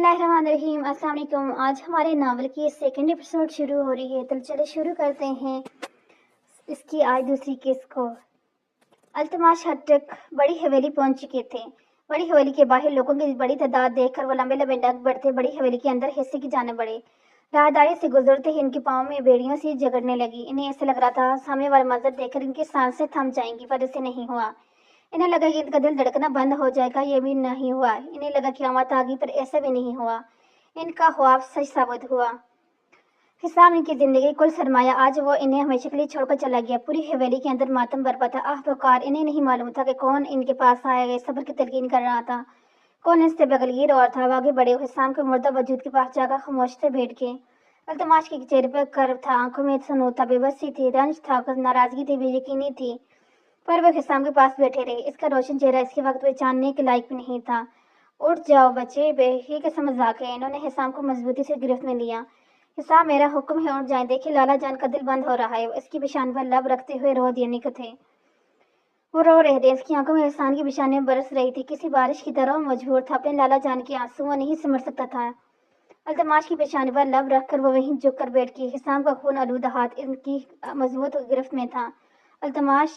बिस्मिल्लाहिर्रहमानिर्रहीम। अस्सलाम वालेकुम। आज हमारे नावल की सेकंड एपिसोड शुरू हो रही है, तो चलो शुरू करते हैं इसकी आज दूसरी किस्त को। अल्तमाश हद तक बड़ी हवेली पहुंच चुके थे। बड़ी हवेली के बाहर लोगों की बड़ी तादाद देखकर वो लंबे लंबे डग बढ़ते बड़ी हवेली के अंदर हिस्से की जाने बढ़े। राहदारी से गुजरते ही इनके पाँव में बेड़ियों से जगड़ने लगी। इन्हें ऐसे लग रहा था सामने वाला मंजर देखकर इनकी सांसें थम जाएंगी, पर ऐसे नहीं हुआ। इन्हें लगा कि इनका दिल धड़कना बंद हो जाएगा, ये भी नहीं हुआ। इन्हें लगा क़यामत आ गई, पर ऐसा भी नहीं हुआ। इनका ख्वाब सच साबित हुआ। हिसाब इनकी जिंदगी कुल सरमाया आज वो इन्हें हमेशा के लिए छोड़कर चला गया। पूरी हवेली के अंदर मातम बरपा था, आह पुकार। इन्हें नहीं मालूम था कि कौन इनके पास आया गया सब्र की तलकीन कर रहा था, कौन इससे बगलगीर और था। आगे बढ़े हिसाम के मुर्दा वजूद के पास जाकर खामोश से बैठ के। अल्तमाश के चेहरे पर कर्व था, आंखों में सुनूर था, बेबसी थी, रंज था, नाराजगी थी, बेयकीनी थी, पर वह हिसाम के पास बैठे रहे। इसका रोशन चेहरा इसके वक्त पहचानने के लायक भी नहीं था। उठ जाओ बच्चे, बेही कैसा मजाक है। इन्होंने हिसाम को मजबूती से गिरफ्त में लिया। हिसाम, मेरा हुक्म है, उठ जाएं। देखिए लाला जान का दिल बंद हो रहा है। इसकी पेशानी पर लब रखते हुए रो देने को थे। वो रो रहे थे, इसकी आंखों में एहसान की पेशानियां बरस रही थी। किसी बारिश की तरह मजबूर था, अपने लाला जान के आंसू वो नहीं सिमट सकता था। अल्तमाश की पेशानी पर लब रखकर वो वहीं झुक कर बैठ गई। हिसाम का खून आलूदा हाथ इनकी मजबूत गिरफ्त में था। अल्तमाश,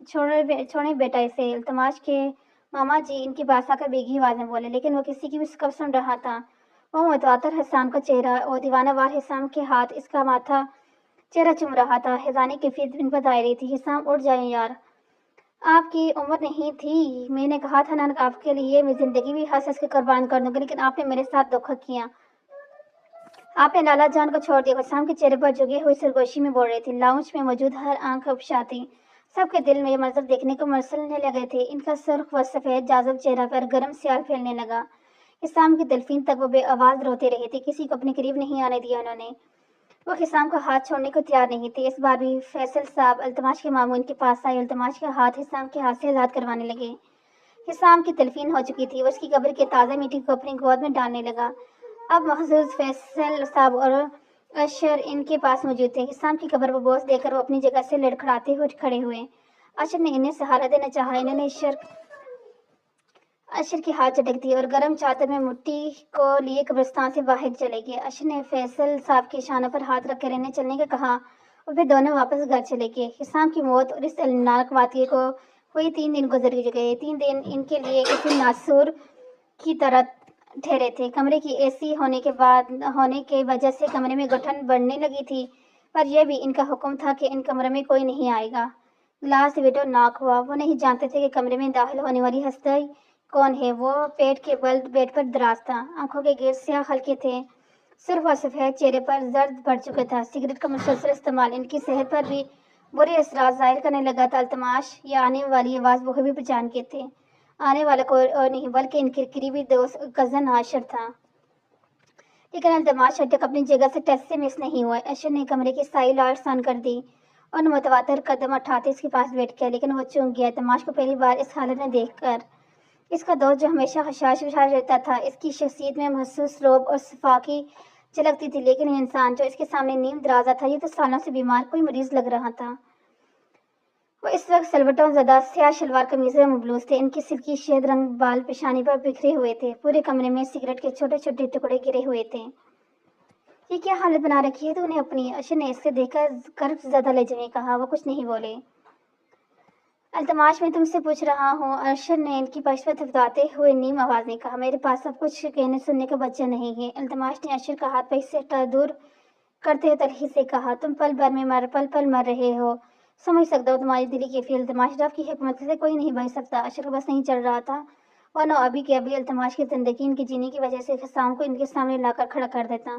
छोड़े बेटा इसे। अल्तमाश के मामा जी इनके पास आकर बेगी आवाज में बोले, लेकिन वो किसी की भी कब सुन रहा था। वो मुतवातर हिसाम का चेहरा और दीवानावार हिसाम के हाथ इसका माथा चेहरा चुम रहा था। हैजानी कैफियत इन पर दायर रही थी। हिसाम, उठ जाए यार, आपकी उम्र नहीं थी। मैंने कहा था ना, आपके लिए मैं जिंदगी भी हंस हंस के कुर्बान कर दूंगी, लेकिन आपने मेरे साथ धोखा किया। आपने लाला जान को छोड़ दिया। हिसाम के चेहरे पर जुगी हुई सरगोशी में बोल रही थी। लाउंज में मौजूद हर आंख उपशाती सबके दिल में ये मंजर देखने को मसलने लगे थे। इनका सुर्ख व सफेद जाजब चेहरा पर गर्म सियाल फैलने लगा। हिसाम की दिलफीन तक वो बेआवाज रोते रहे थे। किसी को अपने करीब नहीं आने दिया उन्होंने। वो हिसाम का हाथ छोड़ने को तैयार नहीं थे। इस बार भी फैसल साहब अल्तमाश के मामू इनके पास आए। अल्तमाश के हाथ हिसाम के हाथ से आजाद करवाने लगे। हिसाम की तलफीन हो चुकी थी। वो उसकी कब्र के ताज़ा मिट्टी को अपनी गोद में डालने लगा। अब महजूज फैसल साहब और अशर इनके पास मौजूद थे। हिसाम की कब्र पर बोझ देकर वो अपनी जगह से लड़खड़ाते हुए खड़े हुए। अशर ने इन्हें सहारा देना चाहा। इन्होंने अशर के हाथ झटक दिए और गर्म चादर में मिट्टी को लिए कब्रिस्तान से बाहर चले गए। अशर ने फैसल साहब के इशारों पर हाथ रखकर इन्हें चलने का कहा और वे दोनों वापस घर चले गए। हिसाम की मौत और इस अलनाक वाक़ये को हुए 3 दिन गुजर गए। 3 दिन इनके लिए किसी नासूर की तरह ठहरे थे। कमरे की एसी होने के वजह से कमरे में घुटन बढ़ने लगी थी, पर यह भी इनका हुक्म था कि इन कमरे में कोई नहीं आएगा। ग्लास विंडो नॉक हुआ। वो नहीं जानते थे कि कमरे में दाखिल होने वाली हस्ती कौन है। वो पेट के बल बेड पर दराज था। आंखों के गिर स्याह हल्के थे, सिर्फ और सफेद चेहरे पर दर्द बढ़ चुका था। सिगरेट का मुसलसल इस्तेमाल इनकी सेहत पर भी बुरे असरात जाहिर करने लगा था। अल्तमाश या आने वाली आवाज वो भी पहचान के थे। आने वाला कोई और नहीं बल्कि इनके करीबी दोस्त कजन आशर था। लेकिन अल्तमाश अब तक अपनी जगह से टच से मिस नहीं हुआ। अशर ने कमरे की सारी लाइट्स ऑन कर दी और मुतवातर कदम उठाते इसके पास बैठ गया, लेकिन वो चूक गया। अल्तमाश को पहली बार इस हालत में देखकर इसका दोस्त जो हमेशा हशाश रहता था, इसकी शख्सियत में महसूस रोब और सफाकी झलकती थी। लेकिन इंसान जो इसके सामने नीम दराजा था, ये तो सालों से बीमार कोई मरीज लग रहा था। वो इस वक्त सलवटों ज़दा स्याह शलवार कमीज में मबलूस थे। इनकी सिल्की शेद रंग बाल पेशानी पर बिखरे हुए थे। पूरे कमरे में सिगरेट के छोटे छोटे टुकड़े गिरे हुए थे। ये क्या हालत बना रखी है तूने अपनी? अशर ने इससे देखकर कर्ब ज़्यादा लहजे में कहा। वो कुछ नहीं बोले। अल्तमाश, मैं तुमसे पूछ रहा हूँ, अशर ने इनकी पक्ष पर थपथपाते हुए नीम आवाज में कहा। मेरे पास सब कुछ कहने सुनने का बच्चा नहीं है। अल्तमाश ने अशर का हाथ पैर से दूर करते हुए तलखी से कहा, तुम पल पल मर रहे हो। समझ सकता हूँ तुम्हारी दिली कैफियत। अल्तमाश, रब की हिकमत से कोई नहीं बच सकता। अशर को बस नहीं चल रहा था, वरना अभी के अभी अल्तमाश की जिंदगी इनकी जीने की वजह से हिसाम को इनके सामने लाकर खड़ा कर देता।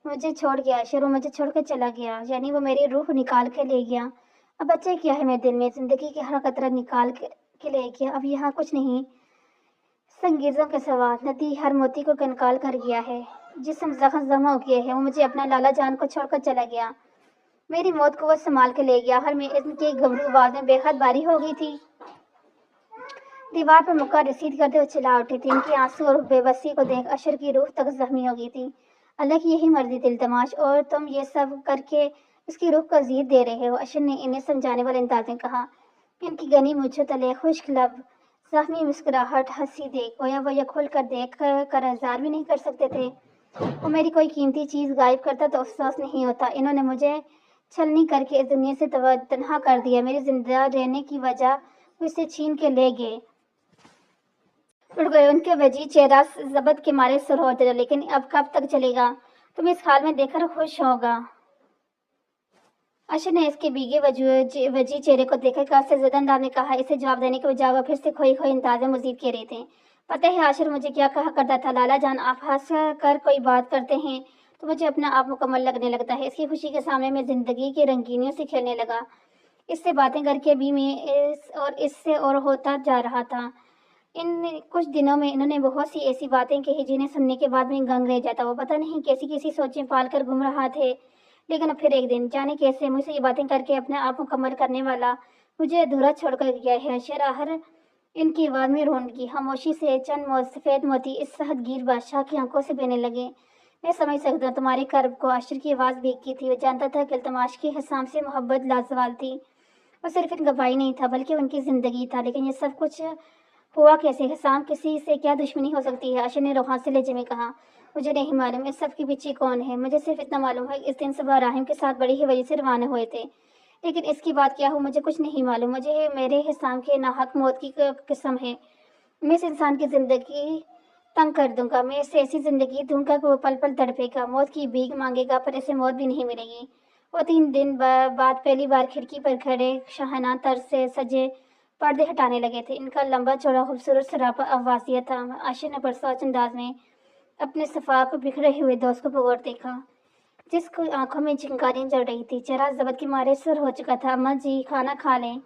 मुझे छोड़ गया अशर, वो मुझे छोड़ कर चला गया, यानी वो मेरी रूह निकाल के ले गया। अब बच्चे क्या है मेरे दिल में, जिंदगी की हर कतरा निकाल के ले गया। अब यहाँ कुछ नहीं, संगीतों के सवाल नदी हर मोती को कंकाल कर गया है। जिसम जमा हो गया है, वो मुझे अपना लाला जान को छोड़कर चला गया। मेरी मौत को वो संभाल के ले गया। हर में इनके घबरू आवाज में बेहद बारी हो गई थी। दीवार पर मुक्का रसीद करते हुए चिल्ला उठी थी। इनकी आंसू और बेबसी को देख अशर की रूह तक जख्मी हो गई थी। अल्लाह की यही मर्जी थी अल्तमाश, और तुम ये सब करके इसकी रूह को अजीयत दे रहे हो। अशर ने इन्हें समझाने वाले अंदाज में कहा। इनकी गनी मुझे तले खुश्क लब जख्मी मुस्कुराहट हंसी देख गोया वो यह खोल कर देख कर इजहार भी नहीं कर सकते थे। वो मेरी कोई कीमती चीज़ गायब करता तो अफसोस नहीं होता। इन्होंने मुझे छलनी करके इस दुनिया से तन्हा कर दिया। मेरी जिंदा रहने की वजह वो इसे छीन के ले गए, उड़ गए। उनके वजी चेहरा जबत के मारे सुर होते रहे। लेकिन अब कब तक चलेगा? तुम इस हाल में देखकर खुश होगा। अशर ने इसके भीगे वजी चेहरे को देखकर काफी ज्यादा अंदाज में कहा। इसे जवाब देने के बजाय वो फिर से खोई खोई अंदाज में मजीद कह रहे थे। पता है आशिर मुझे क्या कहा करता था, लाला जान आप हंस कर कोई बात करते हैं तो मुझे अपना आप मुकम्मल लगने लगता है। इसकी खुशी के सामने मैं जिंदगी की रंगीनियों से खेलने लगा। इससे बातें करके भी मैं इससे और होता जा रहा था। इन कुछ दिनों में इन्होंने बहुत सी ऐसी बातें कही जिन्हें सुनने के बाद मैं गंग रह जाता। वो पता नहीं कैसी कैसी सोचें पाल कर घूम रहा थे। लेकिन अब फिर एक दिन जाने कैसे मुझसे ये बातें करके अपने आप मुकम्मल करने वाला मुझे अधूरा छोड़कर गया है। शराहर इनकी आवाज में रौनकी खामोशी से चंद सफेद मोती इस सहदगीर बादशाह की आंखों से बहने लगे। मैं समझ सकता हूँ तुम्हारे कर्ब को। आशिर की आवाज भीगी थी। वो जानता था कि इल्तमाश की हिसाम से मोहब्बत लाजवाल थी। वो सिर्फ इनका भाई नहीं था बल्कि उनकी जिंदगी था। लेकिन ये सब कुछ हुआ कैसे? हिसाम किसी से क्या दुश्मनी हो सकती है? आशिर ने रोहान से लहजे में कहा। मुझे नहीं मालूम इस सब के पीछे कौन है। मुझे सिर्फ इतना मालूम है इस दिन सुबह राहिम के साथ बड़ी ही वजह से रवाना हुए थे। लेकिन इसकी बात क्या हो मुझे कुछ नहीं मालूम। मुझे मेरे हिसाम के नाहक मौत की कसम है। मैं इस इंसान की जिंदगी तंग कर दूंगा। मैं इसे ऐसी जिंदगी दूंगा कि वो पल पल तड़पेगा, मौत की भीख मांगेगा, पर इसे मौत भी नहीं मिलेगी। वो 3 दिन बाद पहली बार खिड़की पर खड़े शाहाना तर्ज से सजे पर्दे हटाने लगे थे। इनका लंबा चौड़ा खूबसूरत सरापा अवासिया था। आशिर ने परसाच अंदाज में अपने सफाक बिखरे हुए दोस्त को गौर देखा, जिसकी आंखों में चिंगारियां जल रही थी। चेहरा जबत के मारे सुर हो चुका था। अम्मा जी खाना खा लें।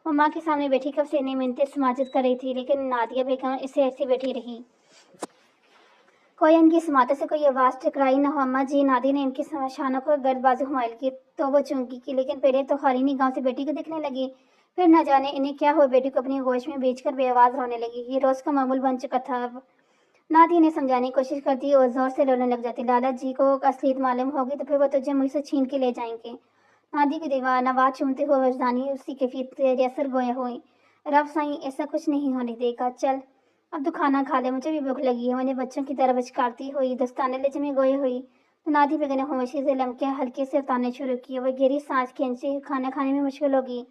वो माँ के सामने बैठी कब से इन्हें मिन्नतें समाजित कर रही थी, लेकिन नादिया बेगम इसे ऐसी बैठी रही कोई इनकी समातों से कोई आवाज टकराई न हो। अम्मा जी नादी ने इनकी शानों को गर्दबाजी घुमाइल की तो वो चौंकी की, लेकिन पहले तो खाली निगाहों से बेटी को देखने लगी। फिर न जाने इन्हें क्या हुआ, बेटी को अपनी गोश में बेचकर बेआवाज रोने लगी। ये रोज का मामूल बन चुका था। अब नादी ने समझाने की कोशिश करती और जोर से रोने लग जाती। लाला जी को असलियत मालूम होगी तो फिर वो तुझे मुझसे छीन के ले जाएंगे। नादी की दीवार नवाज चूमते हुए वजदानी उसी कैफियत असर गोया हुई। रब साईं ऐसा कुछ नहीं होने देगा। चल अब तो खाना खा ले, मुझे भी भूख लगी है। मैंने बच्चों की तरह बचकारती हुई दस्ताने लहजे में गोई हुई तो नादी बेगम ने खामोशी से लमके हल्के से उतारने शुरू किए। वह गहरी सांस खींची। खाना खाने में मुश्किल होगी।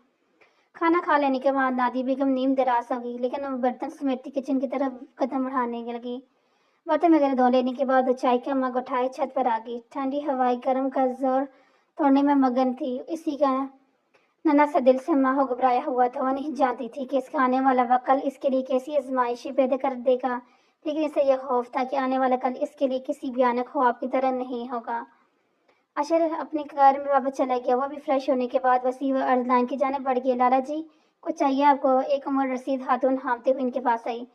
खाना खा लेने के बाद नादी बेगम नींद दराज हो गई, लेकिन वो बर्तन समेटती किचन की तरफ कदम बढ़ाने लगी। बर्तन वगैरह धो लेने के बाद चाय का मग उठाए छत पर आ गई। ठंडी हवाई गर्म का जोर तोड़ने में मगन थी। इसी का नन्हा सा दिल से माँ घबराया हुआ था। वो नहीं जानती थी कि इसका आने वाला वक्त कल इसके लिए कैसी आजमाइशी पैदा कर देगा, लेकिन इसे यह खौफ था कि आने वाला कल इसके लिए किसी भयानक ख्वाब की तरह नहीं होगा। अशर अपने घर में वापस चला गया। वो भी फ्रेश होने के बाद वसी व अर्जलाइन की जाने बढ़ गया। लाला जी कुछ चाहिए आपको? एक उम्र रसीद हाथों हामते हुए इनके पास आई।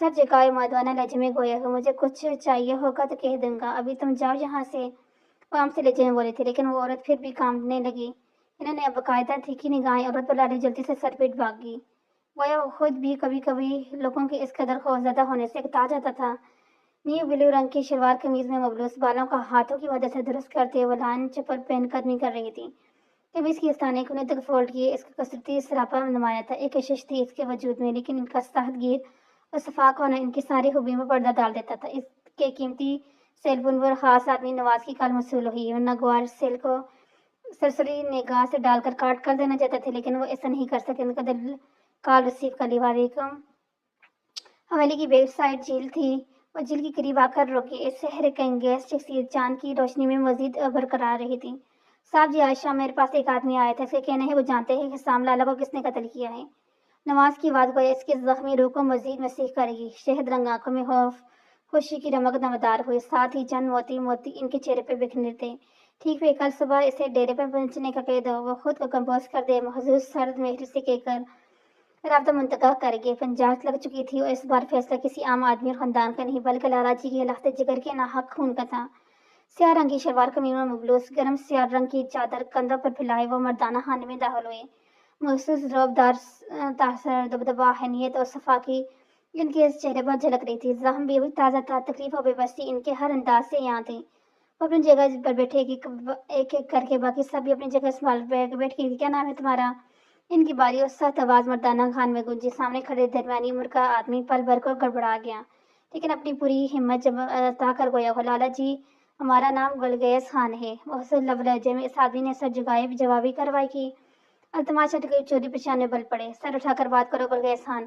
सब जगह माधवाना लहजे में गोया हो। मुझे कुछ चाहिए होगा तो कह दूंगा, अभी तुम जाओ यहाँ से। वो आम से लहजे में बोली थी, लेकिन वो औरत फिर भी कांपने लगी। इन्होंने अब बाकायदा तीखी निगाहें औरत पर डाली। जल्दी से सर पीट भाग गई। गोया खुद भी कभी कभी लोगों के इस कदर खौफजदा होने से कता जाता था। नील ब्लू रंग की शलवार कमीज में मबलूस बालों का हाथों की मदद से दुरुस्त करते हुए लान चप्पल पहन कदमी कर रही थी। कमीज की आस्ताने को तक फोल्ड किए इसका कसरती सरापा नुमाया था। एक कशिश थी इसके वजूद में, लेकिन इनका सादगीर और शफाक होना इनकी सारी खूबियों में पर्दा डाल देता था। इसके कीमती सेलबुन पर खास आदमी नवाज की कल मसूल हुई, वरना ग्वार सेल को सरसरी निगाह से डालकर काट कर देना चाहते थे, लेकिन वो ऐसा नहीं कर सके। उनका दिल काल रसीफ का लिवारेकम हवेली की बेड साइड झील थी। वो झील के करीब आकर रुकी। इस शहर गैस शख्सियत चांद की रोशनी में मजीद बरकरार रही थी। साहब जी आज शाम मेरे पास एक आदमी आया था। इसके कहना है वो जानते हैं कि शाम लाला को किसने कत्ल किया है। नवाज की आवाज गोया इसके जख्मी रूह को मजीद मसीह करेगी। शहद रंग आंखों में खौफ खुशी की रमक दमदार हुई, साथ ही चंद मोती मोती इनके चेहरे पर बिखरे थे। ठीक है कल सुबह इसे डेरे पर पहुंचने का कह दो। वो खुद को कंपोज कर दे। महजूज सर्द मेहर से कहकर राब्ता मुंतका करके 50 लग चुकी थी और इस बार फैसला किसी आम आदमी और खानदान का नहीं बल्कि लाला जी के लखते जिगर के नाहक खून का था। स्याह रंग की शलवार कमीज में मुबलूस गर्म स्याह रंग की चादर कंधों पर फैलाए वो मर्दाना खाने में दाखिल हुए। महसूस रौबदार तासर दबदबा हनीयत और सफा की इनके इस चेहरे पर झलक रही थी। जख्म भी अभी ताज़ा था। तकलीफ और बेबसी इनके हर अंदाज से यहाँ थी। वो अपनी जगह पर बैठे एक एक करके बाकी सब भी अपनी जगह संभाल बैठ के क्या नाम है तुम्हारा? ان کی باری اور سخت آواز مردانہ خان میں گونجی۔ سامنے کھڑے درمیانی عمر کا آدمی پل بھر کر گڑبڑا گیا، لیکن اپنی پوری ہمت جتا کر گویا ہو، لالا جی ہمارا نام گلگیز خان ہے۔ محسن لب لہجے میں اس آدمی نے سر جھکائے جوابی کارروائی کی۔ التماش ہٹ گئی، چوری پچھانے بل پڑے۔ سر اٹھا کر بات کرو گلگیز خان،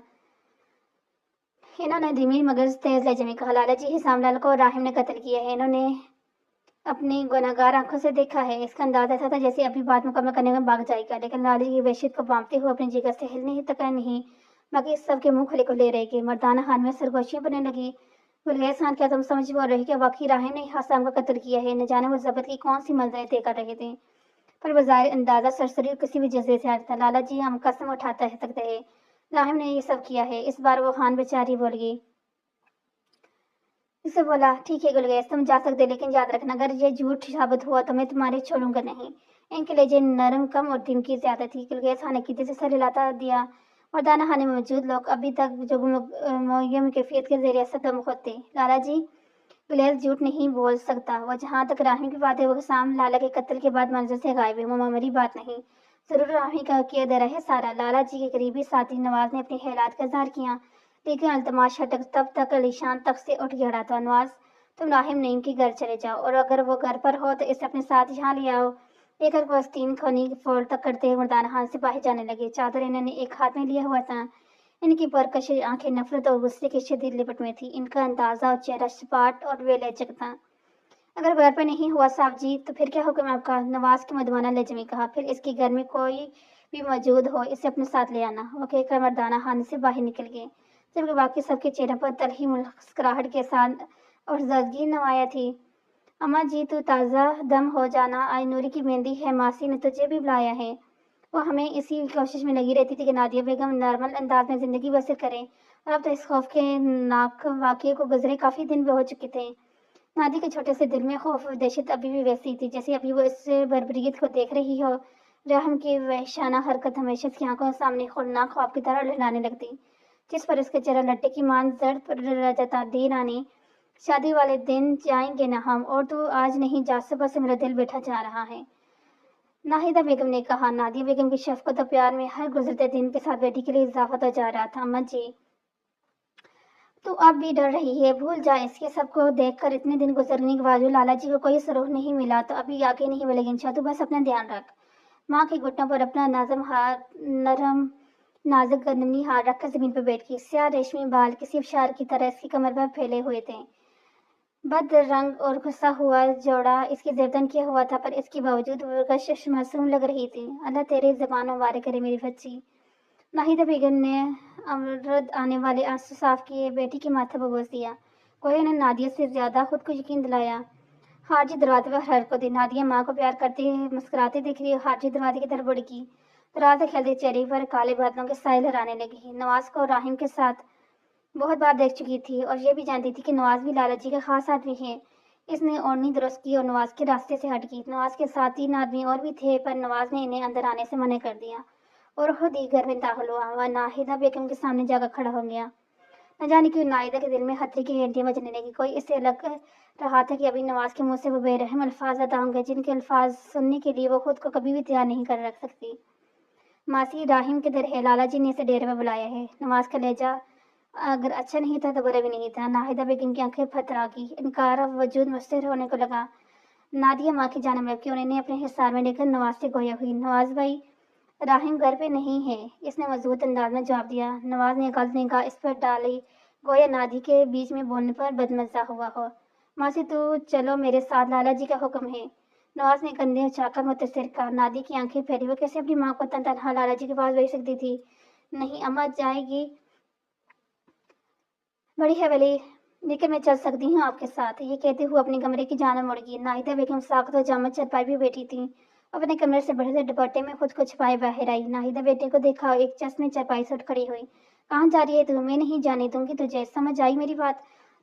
انہوں نے دھیمی مگر تیز لہجے میں کہا۔ لالا جی حسام لال کو راہم نے قتل کیا ہے، انہوں نے اپنی گناہگار آنکھوں سے دیکھا ہے۔ اس کا انداز ایسا تھا جیسے ابھی بات مکمل کرنے میں بھاگ جائے گا، لیکن لالا جی کی وحشت کو بانپتے ہوئے اپنی جگہ سے ہلنے ہی تک نہیں، باقی سب کے منہ کھلے کھلے رہ گئے۔ مردانہ خان میں سرگوشیاں بننے لگی۔ گلگیز خان، کیا تم سمجھ بول رہے کہ واقعی راہم نے حسام کا قتل کیا ہے؟ نہ جانے وہ ضبط کی کون سی منظریں طے کر رہے تھے، پر بظاہر اندازہ سرسری اور کسی بھی جذبے سے آتا تھا۔ لالا جی ہم قسم اٹھاتا ہے سکتے ہیں راہم نے یہ سب کیا ہے۔ اس بار وہ خان بیچاری بول گئی۔ اسے بولا، ٹھیک ہے گلگیز، تم جا سکتے، لیکن یاد رکھنا اگر یہ جھوٹ ثابت ہوا تو میں تمہارے چھوڑوں گا نہیں۔ ان کے لہجے نرم کم اور دھمکی زیادہ تھی۔ گلگیز خان نے عقیدے سے سر ہلاتا دیا۔ مردانہ خانے میں موجود لوگ ابھی تک جو مغیم کیفیت کے زیر اثر دم خود تھے۔ لالا جی گلیز جھوٹ نہیں بول سکتا، وہ جہاں تک راہم کی بات ہے وہ حسام لالا کے قتل کے بعد منظر سے غائب ہے، وہ معمولی بات نہیں، ضرور راہم کا کیا دیا ہے سارا۔ لالا جی کے قریبی ساتھی نواز نے اپنے خیالات کا اظہار کیا، لیکن التماش ہٹک تب تک علیشان تخت سے اٹھ گیا تھا۔ نواز، تم راہم نعیم کے گھر چلے جاؤ، اور اگر وہ گھر پر ہو تو اسے اپنے ساتھ یہاں لے آؤ۔ ایک ایک وسطین خونی فول تک کرتے ہوئے مردانہ خان سے باہر جانے لگے۔ چادر انہوں نے ایک ہاتھ میں لیا ہوا تھا، ان کی پرکش آنکھیں نفرت اور غصے کے شدید لپٹ میں تھیں، ان کا اندازہ اور چہرہ سپاٹ اور بے لچک تھا۔ اگر گھر پر نہیں ہوا صاحب جی تو پھر کیا حکم ہے آپ کا؟ نواز کے مدمانہ لہجے میں کہا۔ پھر اس کے گھر میں کوئی بھی موجود ہو اسے اپنے ساتھ لے آنا، وہ کہہ کر مردانہ خانے سے باہر نکل گئے، جبکہ باقی سب کے چہروں پر تلخی مسکراہٹ کے ساتھ اور زدگی نمایاں تھی۔ اماں جی تو تازہ دم ہو جانا، آج نوری کی مہندی ہے، ماسی نے تجھے بھی بلایا ہے۔ وہ ہمیں اسی کوشش میں لگی رہتی تھی کہ نادیہ بیگم نارمل انداز میں زندگی بسر کریں، اور اب تو اس خوف کے ناک واقعے کو گزرے کافی دن ہو چکے تھے۔ نادی کے چھوٹے سے دل میں خوف اور دہشت ابھی بھی ویسی تھی جیسے ابھی وہ اس بربریت کو دیکھ رہی ہو۔ راہم کی وحشانہ حرکت ہمیشہ اس کی آنکھوں کے سامنے خولناک خواب کی طرح لہرانے لگتی، جس پر اس کا چہرہ لٹے کی مان زرد پر رہ جاتا۔ دی رانی، شادی والے دن جائیں گے نہ ہم، اور تو آج نہیں جا، صبح سے میرا دل بیٹھا جا رہا ہے، ناہیدہ بیگم نے کہا۔ نادیہ بیگم کی شفقت و پیار میں ہر گزرتے دن کے ساتھ بیٹی کے لیے اضافہ ہوتا جا رہا تھا۔ اماں جی تو اب بھی ڈر رہی ہے، بھول جا اس کے سب کو دیکھ کر اتنے دن گزرنے کے باوجود لالا جی کو کوئی سروغ نہیں ملا تو ابھی آگے نہیں ملے گا انشاءاللہ، تو بس اپنا دھیان رکھ۔ ماں کے گھٹنوں پر اپنا نرم نازک گردنی ہاتھ رکھ کر زمین پر بیٹھ گئی۔ سیاہ ریشمی بال کسی ابشار کی طرح اس کی کمر پر پھیلے ہوئے تھے۔ بد رنگ اور غصہ ہوا جوڑا اس کی زیردن کیا ہوا تھا، پر اس کے باوجود وہ کشش معصوم لگ رہی تھی۔ اللہ تیرے زبان مبارک کرے میری بچی۔ ناہیدہ بیگم نے امرد آنے والے آنسو صاف کیے، بیٹی کے ماتھے پر بوس دیا، گویا نے نادیہ سے زیادہ خود کو یقین دلایا۔ خارجی دروازے پر حرکت کو دی۔ نادیہ ماں کو پیار کرتے مسکراتے دیکھ رہی، خارجی دروازے کی طرف بڑھ گئی، دروازے کھلتے چہرے پر کالے بادلوں کے سائے لہرانے لگے۔ نواز کو راہم کے ساتھ بہت بار دیکھ چکی تھی، اور یہ بھی جانتی تھی کہ نواز بھی لالا جی کا خاص آدمی ہے۔ اس نے اوڑھنی درست کی اور نواز کے راستے سے ہٹ گئی۔ نواز کے ساتھ 3 آدمی اور بھی تھے، پر نواز نے انہیں اندر آنے سے منع کر دیا اور خود ہی گھر میں داخل ہوا۔ وہ ناہیدہ بیگم کے سامنے جا کر کھڑا ہو گیا۔ نہ جانے کیوں ناہیدہ کے دل میں خطرے کی گھنٹیاں بجنے لگی، کوئی اس سے لگ رہا تھا کہ ابھی نواز کے منہ سے وہ بے رحم الفاظ ادا ہوں گے جن کے الفاظ سننے کے لیے وہ خود کو کبھی بھی تیار نہیں کر رکھ سکتی۔ ماسی، راہم کدھر ہے؟ لالا جی نے اسے ڈیرے میں بلایا ہے۔ نواز کا لہجہ اگر اچھا نہیں تھا تو برا بھی نہیں تھا۔ ناہیدہ بیگم کی آنکھیں پھترا گئی، انکار وجود مستر ہونے کو لگا۔ نادیہ ماں کی جانب لپکی اور انہیں اپنے حصار میں لے کر نواز سے گویا ہوئی۔ نواز بھائی، راہم گھر پہ نہیں ہے، اس نے مضبوط انداز میں جواب دیا۔ نواز نے غلط نگاہ اس پر ڈالی، گویا نادی کے بیچ میں بولنے پر بدمزہ ہوا ہو۔ ماسی تو چلو میرے ساتھ، لالا جی کا حکم ہے۔ نواز نے کندھے اچھا کر متصر کہا۔ نادی کی آنکھیں پھیلی، وہ کیسے اپنی ماں کو تنہا لالا جی کے پاس بھیج سکتی تھی؟ نہیں اماں جائے گی بڑی حویلی، لیکن میں چل سکتی ہوں آپ کے ساتھ، یہ کہتے ہوئے اپنے کمرے کی جانب مڑ گئی۔ ناہیدہ بیگم ساکت و جامد چارپائی بھی بیٹھی تھی، اپنے کمرے سے بڑے سے دوپٹے میں خود کو چھپائے باہر آئی۔ ناہیدہ بیٹے کو دیکھا، ایک چس میں چارپائی سے اٹھ کھڑی ہوئی۔ کہاں جا رہی ہے تو؟ میں نہیں جانے دوں گی تجھے، سمجھ آئی میری بات؟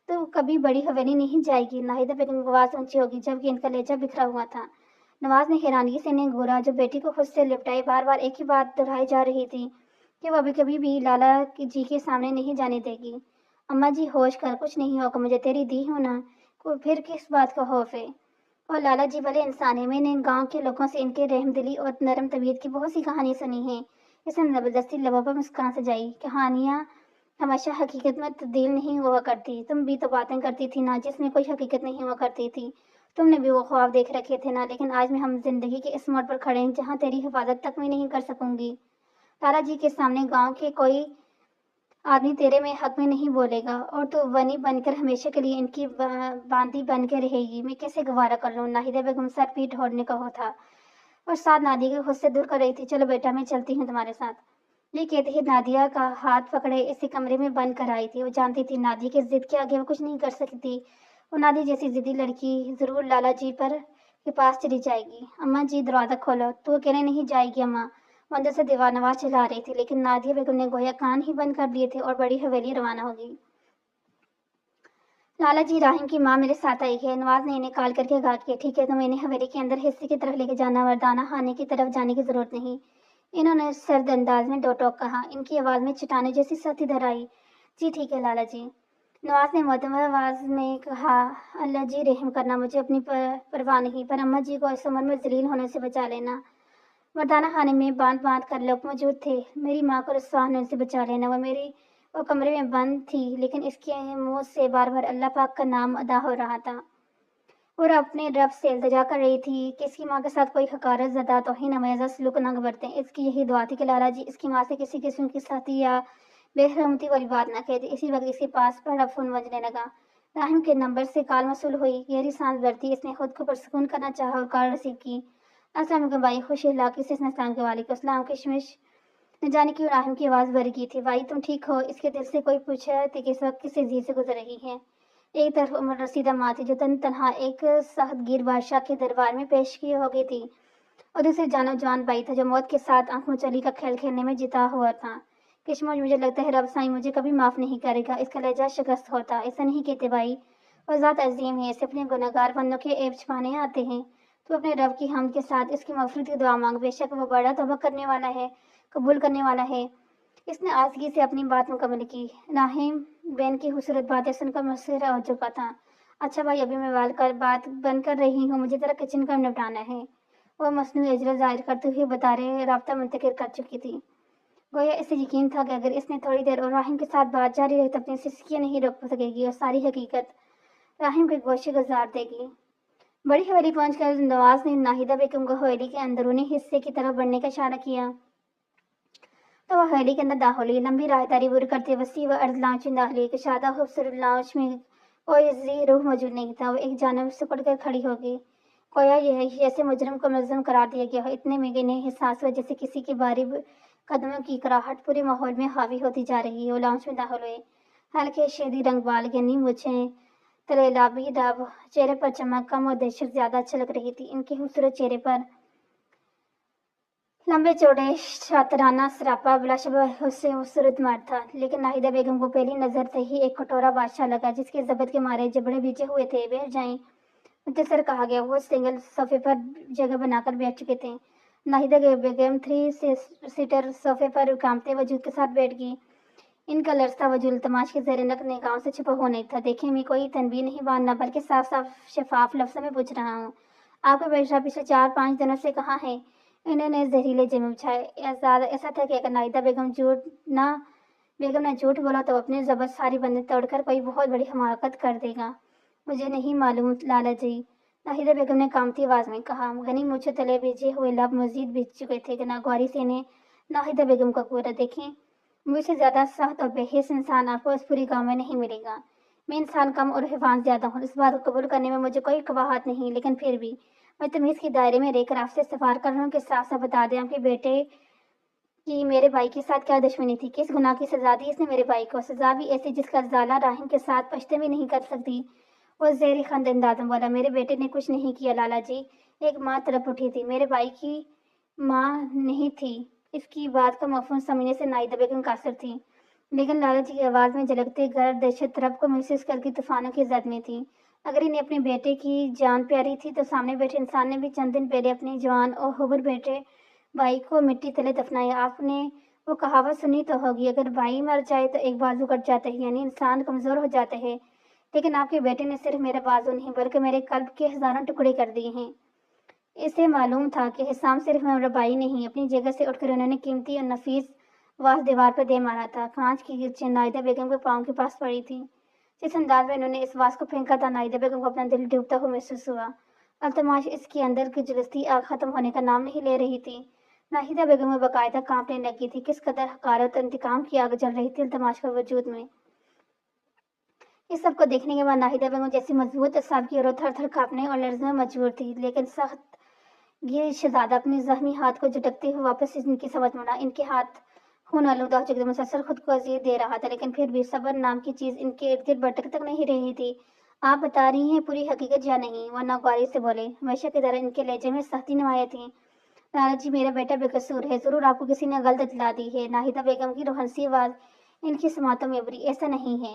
تو کبھی بڑی حویلی نہیں جائے گی۔ ناہیدہ بیگم کی آواز اونچی ہوگی جبکہ ان کا لہجہ بکھرا ہوا تھا۔ نواز نے حیرانگی سے انہیں گھورا جو بیٹی کو خود سے لپٹائے بار بار ایک ہی بات دہرائی جا رہی تھی کہ وہ ابھی کبھی بھی لالا جی کے سامنے نہیں جانے دے گی۔ اماں جی ہوش کر، کچھ نہیں ہوگا، مجھے تیری دی ہوں نا، پھر کس بات کا خوف ہے؟ اور لالا جی بھلے انسان ہیں، میں نے گاؤں کے لوگوں سے ان کے رحم دلی اور نرم طبیعت کی بہت سی کہانی سنی ہیں، اس نے زبردستی لبوں پر مسکان سجائی۔ کہانیاں ہمیشہ حقیقت میں تبدیل نہیں ہوا کرتی، تم بھی تو باتیں کرتی تھی نا جس میں کوئی حقیقت نہیں ہوا کرتی تھی، تم نے بھی وہ خواب دیکھ رکھے تھے نا، لیکن آج میں ہم زندگی کے اس موڑ پر کھڑے ہیں جہاں تیری حفاظت تک میں نہیں کر سکوں گی۔ لالا جی کے سامنے گاؤں کے کوئی آدمی تیرے میں حق میں نہیں بولے گا، اور تو ونی بن کر ہمیشہ کے لیے ان کی باندی بن کے رہے گی۔ میں کیسے گوارا کر لوں؟ ناہیدہ بیگم سر پیٹ ڈھوڑنے کا ہو تھا اور ساتھ نادیہ کو خود سے دور کر رہی تھی۔ چلو بیٹا، میں چلتی ہوں تمہارے ساتھ۔ یہ کہتے ہی نادیہ کا ہاتھ پکڑے اسی کمرے میں بند کر آئی تھی۔ وہ جانتی تھی نادیہ کی ضد کے آگے وہ کچھ نہیں کر سکتی۔ وہ نادیہ جیسی ضدی لڑکی ضرور لالا جی کے پاس چلی جائے گی۔ اماں جی دروازہ کھولو۔ تو اکیلے نہیں جائے گی اماں، وہ اندر سے دیوار نواز چلا رہی تھی، لیکن نادیہ بیگم نے گویا کان ہی بند کر لیے تھے اور بڑی حویلی روانہ ہوگی۔ لالا جی، راہم کی ماں میرے ساتھ آئی ہے، نواز نے انہیں کال کر کے کہا کہ ٹھیک ہے، تم انہیں حویلی کے اندر حصے کی طرف لے کے جانا، وردانہ خانے کی طرف جانے کی ضرورت نہیں۔ انہوں نے سرد انداز میں دو ٹوک کہا۔ ان کی آواز میں چٹانیں جیسی سختی ادھر آئی۔ جی ٹھیک ہے لالا جی، نواز نے معتمد آواز میں کہا۔ اللہ جی رحم کرنا، مجھے اپنی پرواہ نہیں، پر اماں جی کو اس عمر میں ذلیل ہونے سے بچا لینا۔ وردانہ خانے میں باندھ باندھ کر لوگ موجود تھے، میری ماں کو رسوا ہونے سے بچا لینا۔ وہ کمرے میں بند تھی، لیکن اس کے منہ سے بار بار اللہ پاک کا نام ادا ہو رہا تھا اور اپنے رب سے التجا کر رہی تھی کہ اس کی ماں کے ساتھ کوئی حقارت زدہ توہین آمیزہ سلوک نہ برتیں۔ اس کی یہی دعا تھی کہ لالا جی اس کی ماں سے کسی قسم کی سختی یا بے رحمتی والی بات نہ کہتے۔ اسی وقت اس کے پاس بڑا فون بجنے لگا۔ راہم کے نمبر سے کال موصول ہوئی۔ گہری سانس بھرتی اس نے خود کو پرسکون کرنا چاہا اور کال ریسیو کی۔ السلام علیکم بھائی، خوش اخلاقی سے اس نے السلام کیا۔ وعلیکم السلام۔ کشمش نہ جانے کیوں راہم کی آواز بھر گئی تھی۔ بھائی تم ٹھیک ہو؟ اس کے دل سے کوئی پوچھا کہ کس وقت کس عزیز سے گزر رہی ہے۔ ایک طرف عمر رسیدہ ماں تھی جو تنہا ایک سخت گیر بادشاہ کے دربار میں پیش کی ہو گئی تھی، اور دوسرے جوان بھائی تھا جو موت کے ساتھ آنکھ مچولی کا کھیل کھیلنے میں جیتا ہوا تھا۔ کشمش مجھے لگتا ہے رب سائیں مجھے کبھی معاف نہیں کرے گا۔ اس کا لہجہ شکست ہوتا۔ ایسا نہیں کہتے بھائی، وہ ذات عظیم ہے، اسے اپنے گنہگار بندوں کے عیب چھپانے آتے ہیں۔ تو اپنے رب کی حمد کے ساتھ اس کی مغفرت کی دعا مانگ، بے شک وہ بڑا توبہ کرنے والا ہے، قبول کرنے والا ہے۔ اس نے آستگی سے اپنی بات مکمل کی۔ راہم بین کی خوبصورت باتیں سن کر مسخرہ ہو چکا تھا۔ اچھا بھائی، ابھی میں بات بند کر رہی ہوں، مجھے ذرا کچن کا نپٹانا ہے، وہ مصنوعی اجرت ظاہر کرتے ہوئے بتا رہے رابطہ منتقل کر چکی تھی۔ گویا اسے یقین تھا کہ اگر اس نے تھوڑی دیر اور راہم کے ساتھ بات جاری رہی تو اپنی سسکیاں نہیں روک سکے گی اور ساری حقیقت راہم کے گوشے گزار دے گی۔ بڑی حویلی پہنچ کر نواز نے ناہیدہ بیگم کو حویلی کے اندرونی حصے کی طرف بڑھنے کا اشارہ کیا تو وہ حویلی کے اندر داخل ہوئی۔ لمبی راہداری عبور کرتے وسیع و عرض لاؤنج میں داخل ہوئی۔ کشادہ خوبصورت لاؤنج میں کوئی ذی روح موجود نہیں تھا۔ وہ ایک جانب سکڑ کر کھڑی ہو گئی، گویا یہ جیسے مجرم کو ملزم قرار دیا گیا ہو۔ اتنے میں انہیں احساس ہوا جیسے کسی کے بھاری قدموں کی کراہٹ پورے ماحول میں حاوی ہوتی جا رہی ہے۔ وہ لاؤنج میں داخل ہوئے۔ ہلکے شیدی رنگ بال، گھنی مونچھیں، تلے لابی داب، چہرے پر چمک کم اور دہشت زیادہ چھلک رہی تھی۔ ان کے خوبصورت چہرے پر لمبے چوڑے شاطرانہ سراپا بلا شبہ حسن خوبصورت مرد تھا، لیکن ناہیدہ بیگم کو پہلی نظر سے ہی ایک کٹورا بادشاہ لگا جس کے ضبط کے مارے جبڑے بھیجے ہوئے تھے۔ بیٹھ جائیں، مختصر کہا گیا۔ وہ سنگل صوفے پر جگہ بنا کر بیٹھ چکے تھے۔ ناہیدہ بیگم 3 سیٹر صوفے پر کانپتے وجود کے ساتھ بیٹھ گئی۔ ان کا لرزتا وجود التماش کے زیر نقد نگاہوں سے چھپا ہوا نہیں تھا۔ دیکھیں، میں کوئی تنبیہ نہیں باندھنا بلکہ صاف شفاف لفظوں میں پوچھ رہا ہوں، آپ کا بیٹا پچھلے 4-5 دنوں سے کہاں ہے؟ انہوں نے زہریلے جمے اچھائے۔ ایسا تھا کہ اگر ناہیدہ بیگم نے جھوٹ بولا تو وہ اپنی ضبط ساری بندیں توڑ کر کوئی بہت بڑی حماقت کر دے گا۔ مجھے نہیں معلوم لالا جی، ناہیدہ بیگم نے کانپتی آواز میں کہا۔ گھنی مونچھوں تلے بھیجے ہوئے لب مزید بھیج چکے تھے۔ ناگواری سے انہیں ناہیدہ بیگم کا گورا۔ دیکھیں، مجھ سے زیادہ سخت اور بے حس انسان آپ کو اس پوری گاؤں میں نہیں ملے گا۔ میں انسان کم اور حیوان زیادہ ہوں، اس بات کو قبول کرنے میں مجھے کوئی قباحت نہیں، لیکن پھر بھی میں تمیز کے دائرے میں رہ کر آپ سے استغفار کر رہا ہوں کہ صاف صاف بتا دیں آپ کے بیٹے کی میرے بھائی کے ساتھ کیا دشمنی تھی، کس گناہ کی سزا دی اس نے میرے بھائی کو، سزا بھی ایسی جس کا ازالہ راہم کے ساتھ پشتے بھی نہیں کر سکتی۔ وہ زہری خندہ انداز میں بولا۔ میرے بیٹے نے کچھ نہیں کیا لالا جی، ایک ماں تڑپ اٹھی تھی، میرے بھائی کی ماں نہیں تھی۔ اس کی بات کا مفہوم سمجھنے سے ناہیدہ بیگم قاصر تھی، لیکن لالا جی کی آواز میں جھلکتے گرد دہشت رب کو محسوس کر کے طوفانوں کی زد میں تھی۔ اگر انہیں اپنے بیٹے کی جان پیاری تھی تو سامنے بیٹھے انسان نے بھی چند دن پہلے اپنے جوان اور حبر بیٹے بھائی کو مٹی تلے دفنایا۔ آپ نے وہ کہاوت سنی تو ہوگی، اگر بھائی مر جائے تو ایک بازو کٹ جاتا ہے، یعنی انسان کمزور ہو جاتا ہے، لیکن آپ کے بیٹے نے صرف میرا بازو نہیں بلکہ میرے قلب کے ہزاروں ٹکڑے کر دیے ہیں۔ اسے معلوم تھا کہ حسام صرف ربائی نہیں، اپنی جگہ سے اٹھ کر انہوں نے قیمتی اور نفیس واز دیوار پر دے مارا تھا۔ کانچ کی گرچیں ناہیدہ بیگم کے پاؤں کے پاس پڑی تھیں۔ جس انداز میں انہوں نے اس واز کو پھینکا تھا، ناہیدہ بیگم کو اپنا دل ڈوبتا ہوا محسوس ہوا۔ التماش اس کے اندر کی جلستی آگ ختم ہونے کا نام نہیں لے رہی تھی۔ ناہیدہ بیگم میں باقاعدہ کانپنے لگی تھی۔ کس قدر حقارت اور انتقام کی آگ جل رہی تھی التماش کے وجود میں۔ اس سب کو دیکھنے کے بعد ناہیدہ بیگم جیسی مضبوط اعصاب کی عورت تھر تھر کانپنے اور لرزنے میں مجبور تھی، لیکن سخت گیر شہزادہ اپنے زخمی ہاتھ کو جھٹکتے ہوئے واپس ان کی سمجھ مڑا۔ ان کے ہاتھ خون آلودہ ہو چکے تھے، مسلسل خود کو اذیت دے رہا تھا، لیکن پھر بھی صبر نام کی چیز ان کے ارد گرد بھٹک تک نہیں رہی تھی۔ آپ بتا رہی ہیں پوری حقیقت یا نہیں؟ وہ ناگواری سے بولے۔ ہمیشہ کی طرح ان کے لہجے میں سختی نمایاں تھی۔ لالا جی، میرا بیٹا بے قصور ہے، ضرور آپ کو کسی نے غلط اطلاع دی ہے۔ ناہیدہ بیگم کی روحانسی آواز ان کی سماعتوں میں ابھری۔ ایسا نہیں ہے،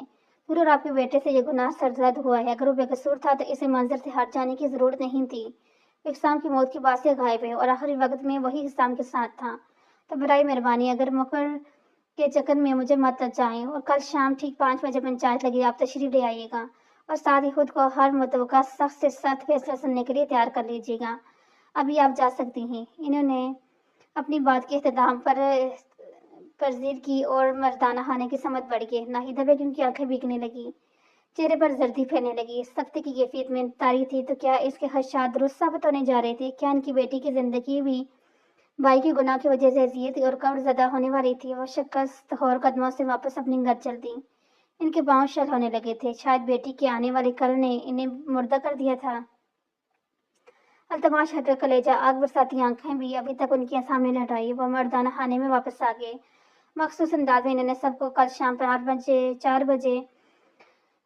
ضرور آپ کے بیٹے سے یہ گناہ سرزد ہوا ہے۔ اگر وہ بے قصور تھا تو اسے منظر سے ہٹ جانے کی ضرورت نہیں تھی۔ حسام کی موت کے بعد سے غائب ہے اور آخری وقت میں وہی حسام کے ساتھ تھا۔ تو برائے مہربانی اگر مکر کے چکر میں مجھے مت جائیں، اور کل شام ٹھیک 5 بجے پنچایت لگی آپ تشریف لے آئیے گا، اور ساتھ ہی خود کو ہر متوقع سخت سے سخت فیصلہ سننے کے لیے تیار کر لیجیے گا۔ ابھی آپ جا سکتی ہیں۔ انہوں نے اپنی بات کے اختتام پر زیر کی اور مردانہ خانے کی سمت بڑھ گئے۔ ناہیدہ بیگم کی آنکھیں بھیگنے لگی، چہرے پر زردی پھیلنے لگی۔ سختی کی کیفیت میں طاری تھی تو کیا اس کے خدشات درست ثابت ہونے جا رہے تھے؟ کیا ان کی بیٹی کی زندگی بھی بھائی کے گناہ کی وجہ سے اذیت اور قبر زدہ ہونے والی تھی؟ وہ شکست خور قدموں سے واپس اپنے گھر چل دیں۔ ان کے پاؤں شل ہونے لگے تھے۔ شاید بیٹی کے آنے والے کل نے انہیں مردہ کر دیا تھا۔ التماش ہٹ کر کلیجہ آگ برساتی آنکھیں بھی ابھی تک ان کے سامنے لہرائی۔ وہ مردانہ خانے میں واپس آ گئے۔ مخصوص انداز میں انہوں نے سب کو کل شام 4 بجے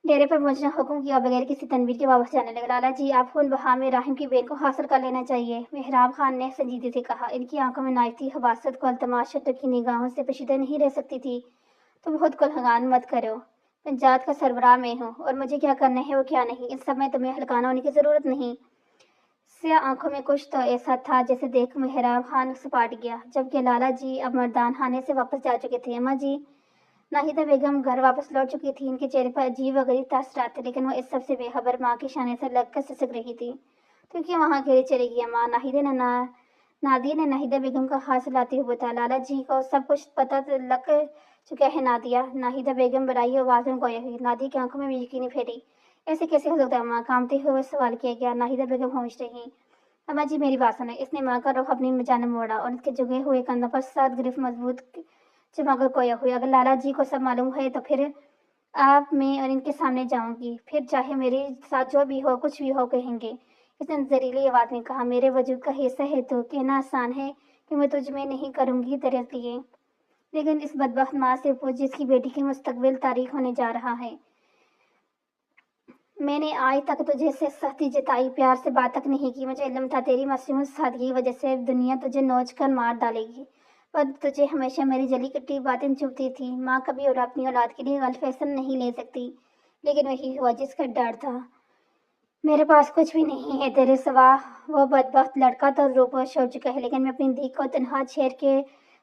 ڈیرے پر پہنچنا حکم کیا اور بغیر کسی تنویر کے واپس جانے لگے۔ لالا جی، آپ خون بہا میں راہم کی بین کو حاصل کر لینا چاہیے، محراب خان نے سنجیدگی سے کہا۔ ان کی آنکھوں میں نائبتی حواست کو التماش ہٹک کی نگاہوں سے پوشیدہ نہیں رہ سکتی تھی۔ تم خود کو ہلکان مت کرو، پنچایت کا سربراہ میں ہوں، اور مجھے کیا کرنا ہے وہ کیا نہیں، ان سب میں تمہیں ہلکانہ ہونے کی ضرورت نہیں۔ سیاہ آنکھوں میں کچھ تو ایسا تھا جیسے دیکھ محراب خان سپاٹ گیا، جبکہ لالا جی اب مردان خانے سے واپس جا چکے تھے۔ اماں جی، ناہیدہ بیگم گھر واپس لوٹ چکی تھی۔ ان کے چہرے پر عجیب و غریب تاثرات تھے، لیکن وہ اس سب سے بے خبر ماں کے شانے سے لگ کر سسک رہی تھی۔ تو کیا وہاں اکیلے چلے گی اماں؟ نادیہ نے ناہیدہ بیگم کا ہاتھ لاتے ہوئے بتایا۔ لالا جی کو سب کچھ پتہ لگ چکا ہے نادیہ۔ ناہیدہ بیگم برائی آواز میں گویا ہوئی۔ نادیہ کی آنکھوں میں یقین پھیلی۔ ایسے کیسے ہو سکتا ہے اماں؟ کانپتے ہوئے سوال کیا گیا۔ ناہیدہ بیگم خاموش رہی۔ اماں جی، میری بات سنیں۔ اس نے ماں کا رخ اپنی جانب موڑا اور اس کے جھکے ہوئے کندھوں پر سخت گرفت مضبوط جما کر گویا ہوئی۔ اگر لالا جی کو سب معلوم ہے تو پھر آپ میں اور ان کے سامنے جاؤں گی، پھر چاہے میرے ساتھ جو بھی ہو، کچھ بھی ہو، کہیں گے۔ اس نے زہریلی آواز میں کہا۔ میرے وجود کا حصہ ہے تو کہنا آسان ہے کہ میں تجھ میں نہیں کروں گی تیرے لیے، لیکن اس بدبخت ماں سے پوچھ جس کی بیٹی کی مستقبل تاریک ہونے جا رہا ہے۔ میں نے آج تک تجھے سے سختی جتائی، پیار سے بات تک نہیں کی۔ مجھے علم تھا تیری مصنوعی سادگی کی وجہ سے دنیا تجھے نوچ کر مار ڈالے گی، پر تجھے ہمیشہ میری جلی کٹی باتیں چبھتی تھی۔ ماں کبھی اور اپنی اولاد کے لیے غلط فیصلہ نہیں لے سکتی، لیکن وہی ہوا جس کا ڈر تھا۔ میرے پاس کچھ بھی نہیں ہے تیرے سوا۔ وہ بدبخت لڑکا تو روپوش ہو چکا ہے، لیکن میں اپنی دھی کو تنہا شہر کے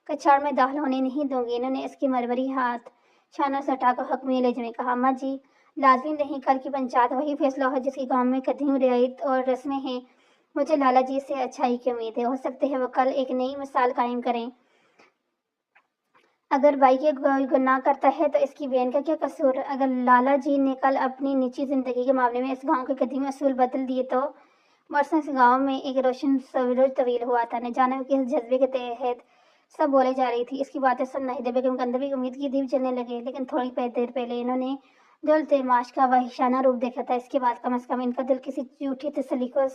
کچھاڑ میں داخل ہونے نہیں دوں گی۔ انہوں نے اس کے مرمری ہاتھ شانوں سے ہٹا کر حکمیہ لہجے میں کہا۔ اماں جی، لازمی نہیں، کل کی پنچایت وہی فیصلہ ہو جس کی گاؤں میں قدیم روایت اور رسمیں ہیں۔ مجھے لالا جی سے اچھائی کی امید ہے، ہو سکتا ہے وہ کل ایک نئی مثال قائم کریں۔ اگر بھائی کے گناہ کرتا ہے تو اس کی بہن کا کیا قصور؟ اگر لالا جی نے کل اپنی نجی زندگی کے معاملے میں اس گاؤں کے قدیم اصول بدل دیے تو برسوں سے گاؤں میں ایک روشن سورج طویل ہوا تھا۔ نہ جانے کس جذبے کے تحت سب بولے جا رہی تھی۔ اس کی باتیں سن ناہیدہ بیگم کے اندر بھی امید کی دیپ جلنے لگے، لیکن تھوڑی دیر پہلے انہوں نے جو التماش کا وحشیانہ روپ دیکھا تھا، اس کے بعد کم از کم ان کا دل کسی جھوٹی تسلی کو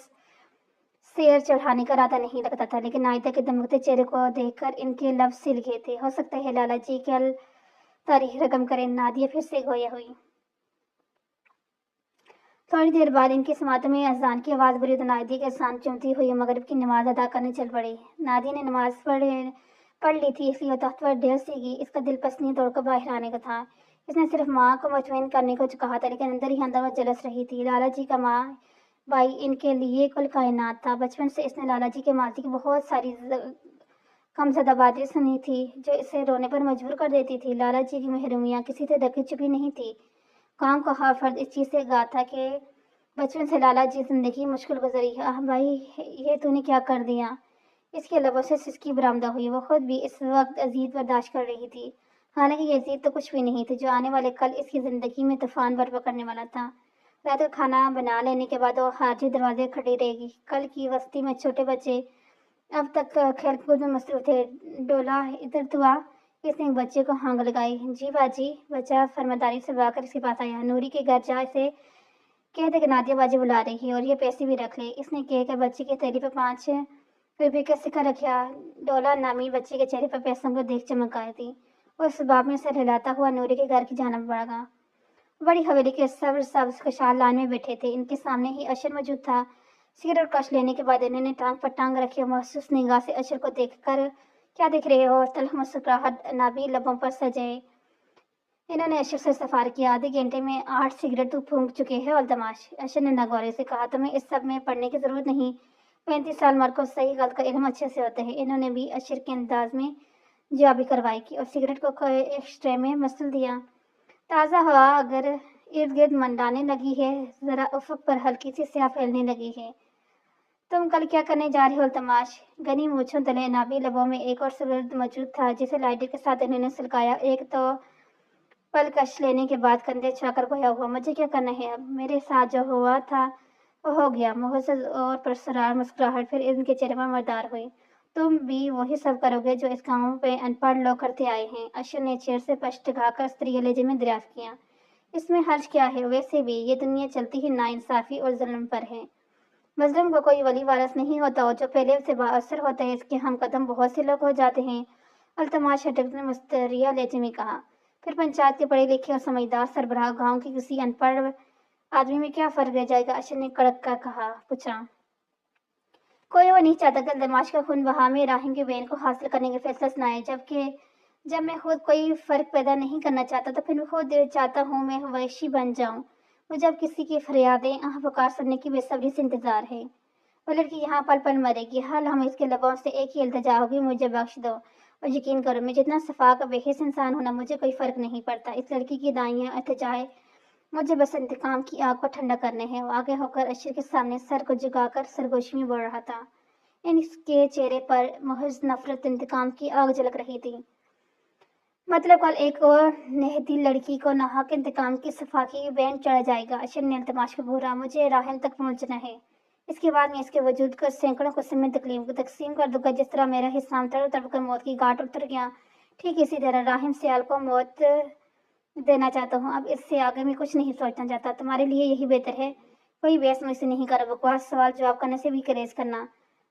سیر چڑھانے کا ارادہ نہیں لگتا تھا۔ لیکن ناہیدہ کے دمکتے چہرے کو دیکھ کر ان کے لب سل گئے تھے۔ ہو سکتا ہے لالا جی کل تاریخ رقم کریں۔ نادیہ پھر سے گویا ہوئی۔ تھوڑی دیر بعد ان کی سماعتوں میں اذان کی آواز بری تو نادیہ کے اذان چومتی ہوئی مغرب کی نماز ادا کرنے چل پڑی۔ نادیہ نے نماز پڑھ لی تھی، اس لیے وہ تخت پر ڈھیر سی گئی۔ اس کا دل پسینہ توڑ کر باہر آنے کا تھا۔ اس نے صرف ماں کو مطمئن کرنے کو کہا تھا، لیکن اندر ہی اندر وہ جلس رہی تھی۔ لالا جی کا ماں بھائی ان کے لیے کل کائنات تھا۔ بچپن سے اس نے لالا جی کے ماضی کی بہت ساری غمزدہ باتیں سنی تھی جو اسے رونے پر مجبور کر دیتی تھی۔ لالا جی کی محرومیاں کسی سے ڈھکی چھپی نہیں تھی۔ گاؤں کا ہر فرد اس چیز سے آگاہ تھا کہ बचपन से लाला जी जिंदगी मुश्किल गुजरी है। आह भाई, ये तूने क्या कर दिया। इसके लबों से सिसकी बरामदा हुई। वो खुद भी इस वक्त अजीब बर्दाश्त कर रही थी। हालांकि ये अजीब तो कुछ भी नहीं थी, जो आने वाले कल इसकी जिंदगी में तूफान बर्पा करने वाला था। रात का खाना बना लेने के बाद वो हाजिर दरवाजे खड़ी रहेगी। कल की बस्ती में छोटे बच्चे अब तक खेलकूद में मसरूफ थे। डोला, इधर तू आ। इसने एक बच्चे को हांग लगाई। जी बाजी। बच्चा फरमादारी से भागकर इसके पास आया। नूरी के घर जा, इसे कह दे कि नादिया बाजी बुला रही है और ये पैसे भी रख ले। इसने कहकर बच्चे की थैली पर 5 रुपये का सिक्का रखा। डोला नामी बच्चे के चेहरे पर पैसों को देख चमक आई थी। वो इस बाब में सिर हिलाता हुआ नूरी के घर की जानिब बढ़ा। बड़ी हवेली के सब्र सब्ज खुशहाल लान में बैठे थे। इनके सामने ही अशर मौजूद था। सिगरेट कश लेने के बाद इन्होंने टांग पर टांग रखी और महसूस निगाह से अशर को देखकर, क्या देख रहे हो। तलख मुस्कुराहट नाभी लबों पर सजे। इन्होंने अशर से सफार किया। आधे घंटे में 8 सिगरेट तो फूंक चुके हैं अलतमाश। अशर ने नगौरे से कहा, तुम्हें इस सब में पढ़ने की जरूरत नहीं। 35 साल मर्द को सही गलत का इल्म अच्छे से होता है। इन्होंने भी अशर के अंदाज में जवाबी कार्रवाई की और सिगरेट को एक ट्रे में मसल दिया। ताज़ा हवा अगर इर्द गिर्द मंडाने लगी है, जरा उफक पर हल्की सी स्याह फैलने लगी है। तुम कल क्या करने जा रहे हो तमाश। घनी मूछों तले नाभी लबों में एक और सिगरेट मौजूद था, जिसे लाइटर के साथ इन्होंने सुलगाया। एक तो पल कश लेने के बाद कंधे छाकर खोया हुआ। मुझे क्या करना है अब। मेरे साथ जो हुआ था वो हो गया। मुहज़्ज़ज़ और पुरस्कार मुस्कुराहट फिर इनके चेहरे पर मर्दार हुई। तुम भी वही सब करोगे जो इस गांव पे अनपढ़ लोग करते आए हैं। अशर ने चेयर से पश्च ढाकर स्त्री लहजे में दरियाफ्त किया। इसमें हर्ज क्या है। वैसे भी ये दुनिया चलती ही नाइंसाफी और जुल्म पर है। मजलूम को कोई वली वारस नहीं होता और जो पहले से बाअसर होता है, इसके हम कदम बहुत से लोग हो जाते हैं। अल्तमाश हटक ने मुस्तरिया लहजे में कहा। फिर पंचायत के पढ़े लिखे और समझदार सरबराह गांव के किसी अनपढ़ आदमी में क्या फर्क रह जाएगा। अशर ने कड़क कर कहा। पूछा, कोई वो नहीं चाहता कि अल्तमाश का खून बहा में राहिम के बहन को हासिल करने का फैसला सुनाए। जब मैं खुद कोई फर्क पैदा नहीं करना चाहता तो फिर मैं खुद चाहता हूँ मैं वैशी बन जाऊँ। मुझे अब किसी की फरियादें आह पुकार सुनने की बेसब्री से इंतजार है। वो लड़की यहाँ पल पल मरेगी। हल हम इसके लबों से एक ही इल्तिजा होगी, मुझे बख्श दो। और यकीन करो, मैं जितना सफाक बेहिस इंसान हूं ना, मुझे कोई फर्क नहीं पड़ता। इस लड़की की दाइयाँ इल्तिजाए मुझे बस इंतकाम की आग को ठंडा करने हैं। वो आगे होकर अशर के सामने सर को झुकाकर सरगोशी में बोल रहा था। इनके चेहरे पर महज नफरत इंतकाम की आग झलक रही थी। मतलब कल एक और नेहती लड़की को नाहक इंतकाम की सफाकी बैंड चढ़ जाएगा। अशर ने इल्तमाश को घूरा। मुझे राहिम तक पहुंचना है। इसके बाद मैं इसके वजूद को सैकड़ों किस्म में तकलीफ को तकसीम कर दूंगा। जिस तरह मेरा हिस्सा तड़प तड़प कर मौत की घाट उतर गया, ठीक इसी तरह राहिम सियाल को मौत देना चाहता हूँ। अब इससे आगे मैं कुछ नहीं सोचना चाहता। तुम्हारे लिए यही बेहतर है। कोई बहस मुझसे नहीं कर, बकवास सवाल जवाब करने से भी करेज करना।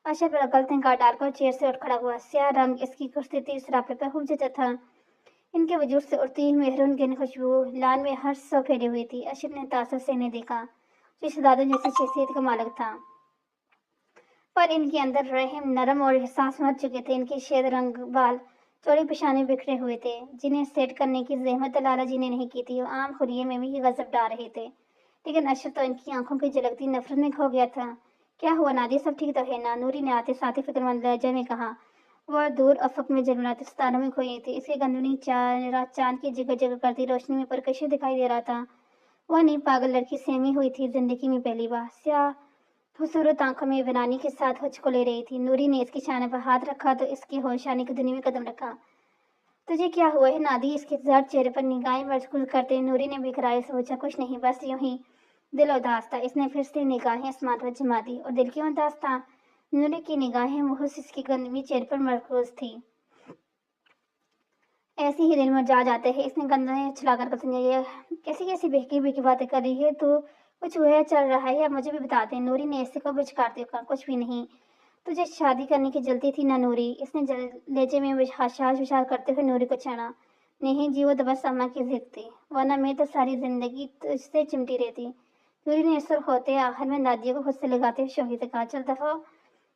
अशर पर गलत इंकार डालकर चेयर से उठ खड़ा हुआ। स्याह रंग इसकी कुश्ती सरापे पर खूब जचा था। इनके वजूद से उड़ती मेहरून की खुशबू लान में हर सौ फैली हुई थी। अशर ने तासुर से इन्हें देखा। रिश्तेदारों जैसी शख्सियत का मालिक था, पर इनके अंदर रहम नरम और एहसास मर चुके थे। इनके शेद रंग बाल चौड़ी पेशानी बिखरे हुए थे, जिन्हें सेट करने की जहमत लाला जी ने नहीं की थी। वो आम खुरिये में भी गजब डाल रहे थे, लेकिन अशर तो इनकी आंखों की झलकती नफरत में खो गया था। क्या हुआ नादिया, सब ठीक तो है ना। नूरी ने आते साथ ही फिक्रमंद लहजे में कहा। वह दूर अफक में जलमलाते सितारों में खोई थी। इसके गंदुनी चांद की जगह जगह करती रोशनी में परकशी दिखाई दे रहा था। वह नहीं पागल लड़की सहमी हुई थी जिंदगी में पहली बार। स्याह खूबसूरत आंखों में वीरानी के साथ होश को ले रही थी। नूरी ने इसके शाने पर हाथ रखा तो इसके होश आने की दुनिया में कदम रखा। तुझे क्या हुआ है नादी। इसके जर्द चेहरे पर निगाहें मशगूल करते नूरी ने बेकरारी से पूछा। कुछ नहीं, बस यूं ही दिल उदास था। इसने फिर से निगाहें आसमान पर जमा दी। और दिल क्यों उदास था। नूरी की निगाहें मुहस इसकी गंदमी चेहरे पर मरकूज थी। ऐसे ही दिल में जा जाते हैं। इसने गंदे छुलाकर ये कैसी कैसी बहकी बहकी बातें कर रही है। तो कुछ हुआ चल रहा है या मुझे भी बता दे। नूरी ने ऐसे को बिचकारते हुए कहा। कुछ भी नहीं, तुझे शादी करने की जल्दी थी ना नूरी। इसने लेजे में हाशाश विचार करते हुए नूरी को छेड़ा। नहीं जी, वो तो बस अम्मा की जिद थी, वरना मैं तो सारी जिंदगी तुझसे चिमटी रहती। नूरी ने सुर होते आखिर में दादियों को खुद से लगाते हुए शोही से कहा। चल दफा,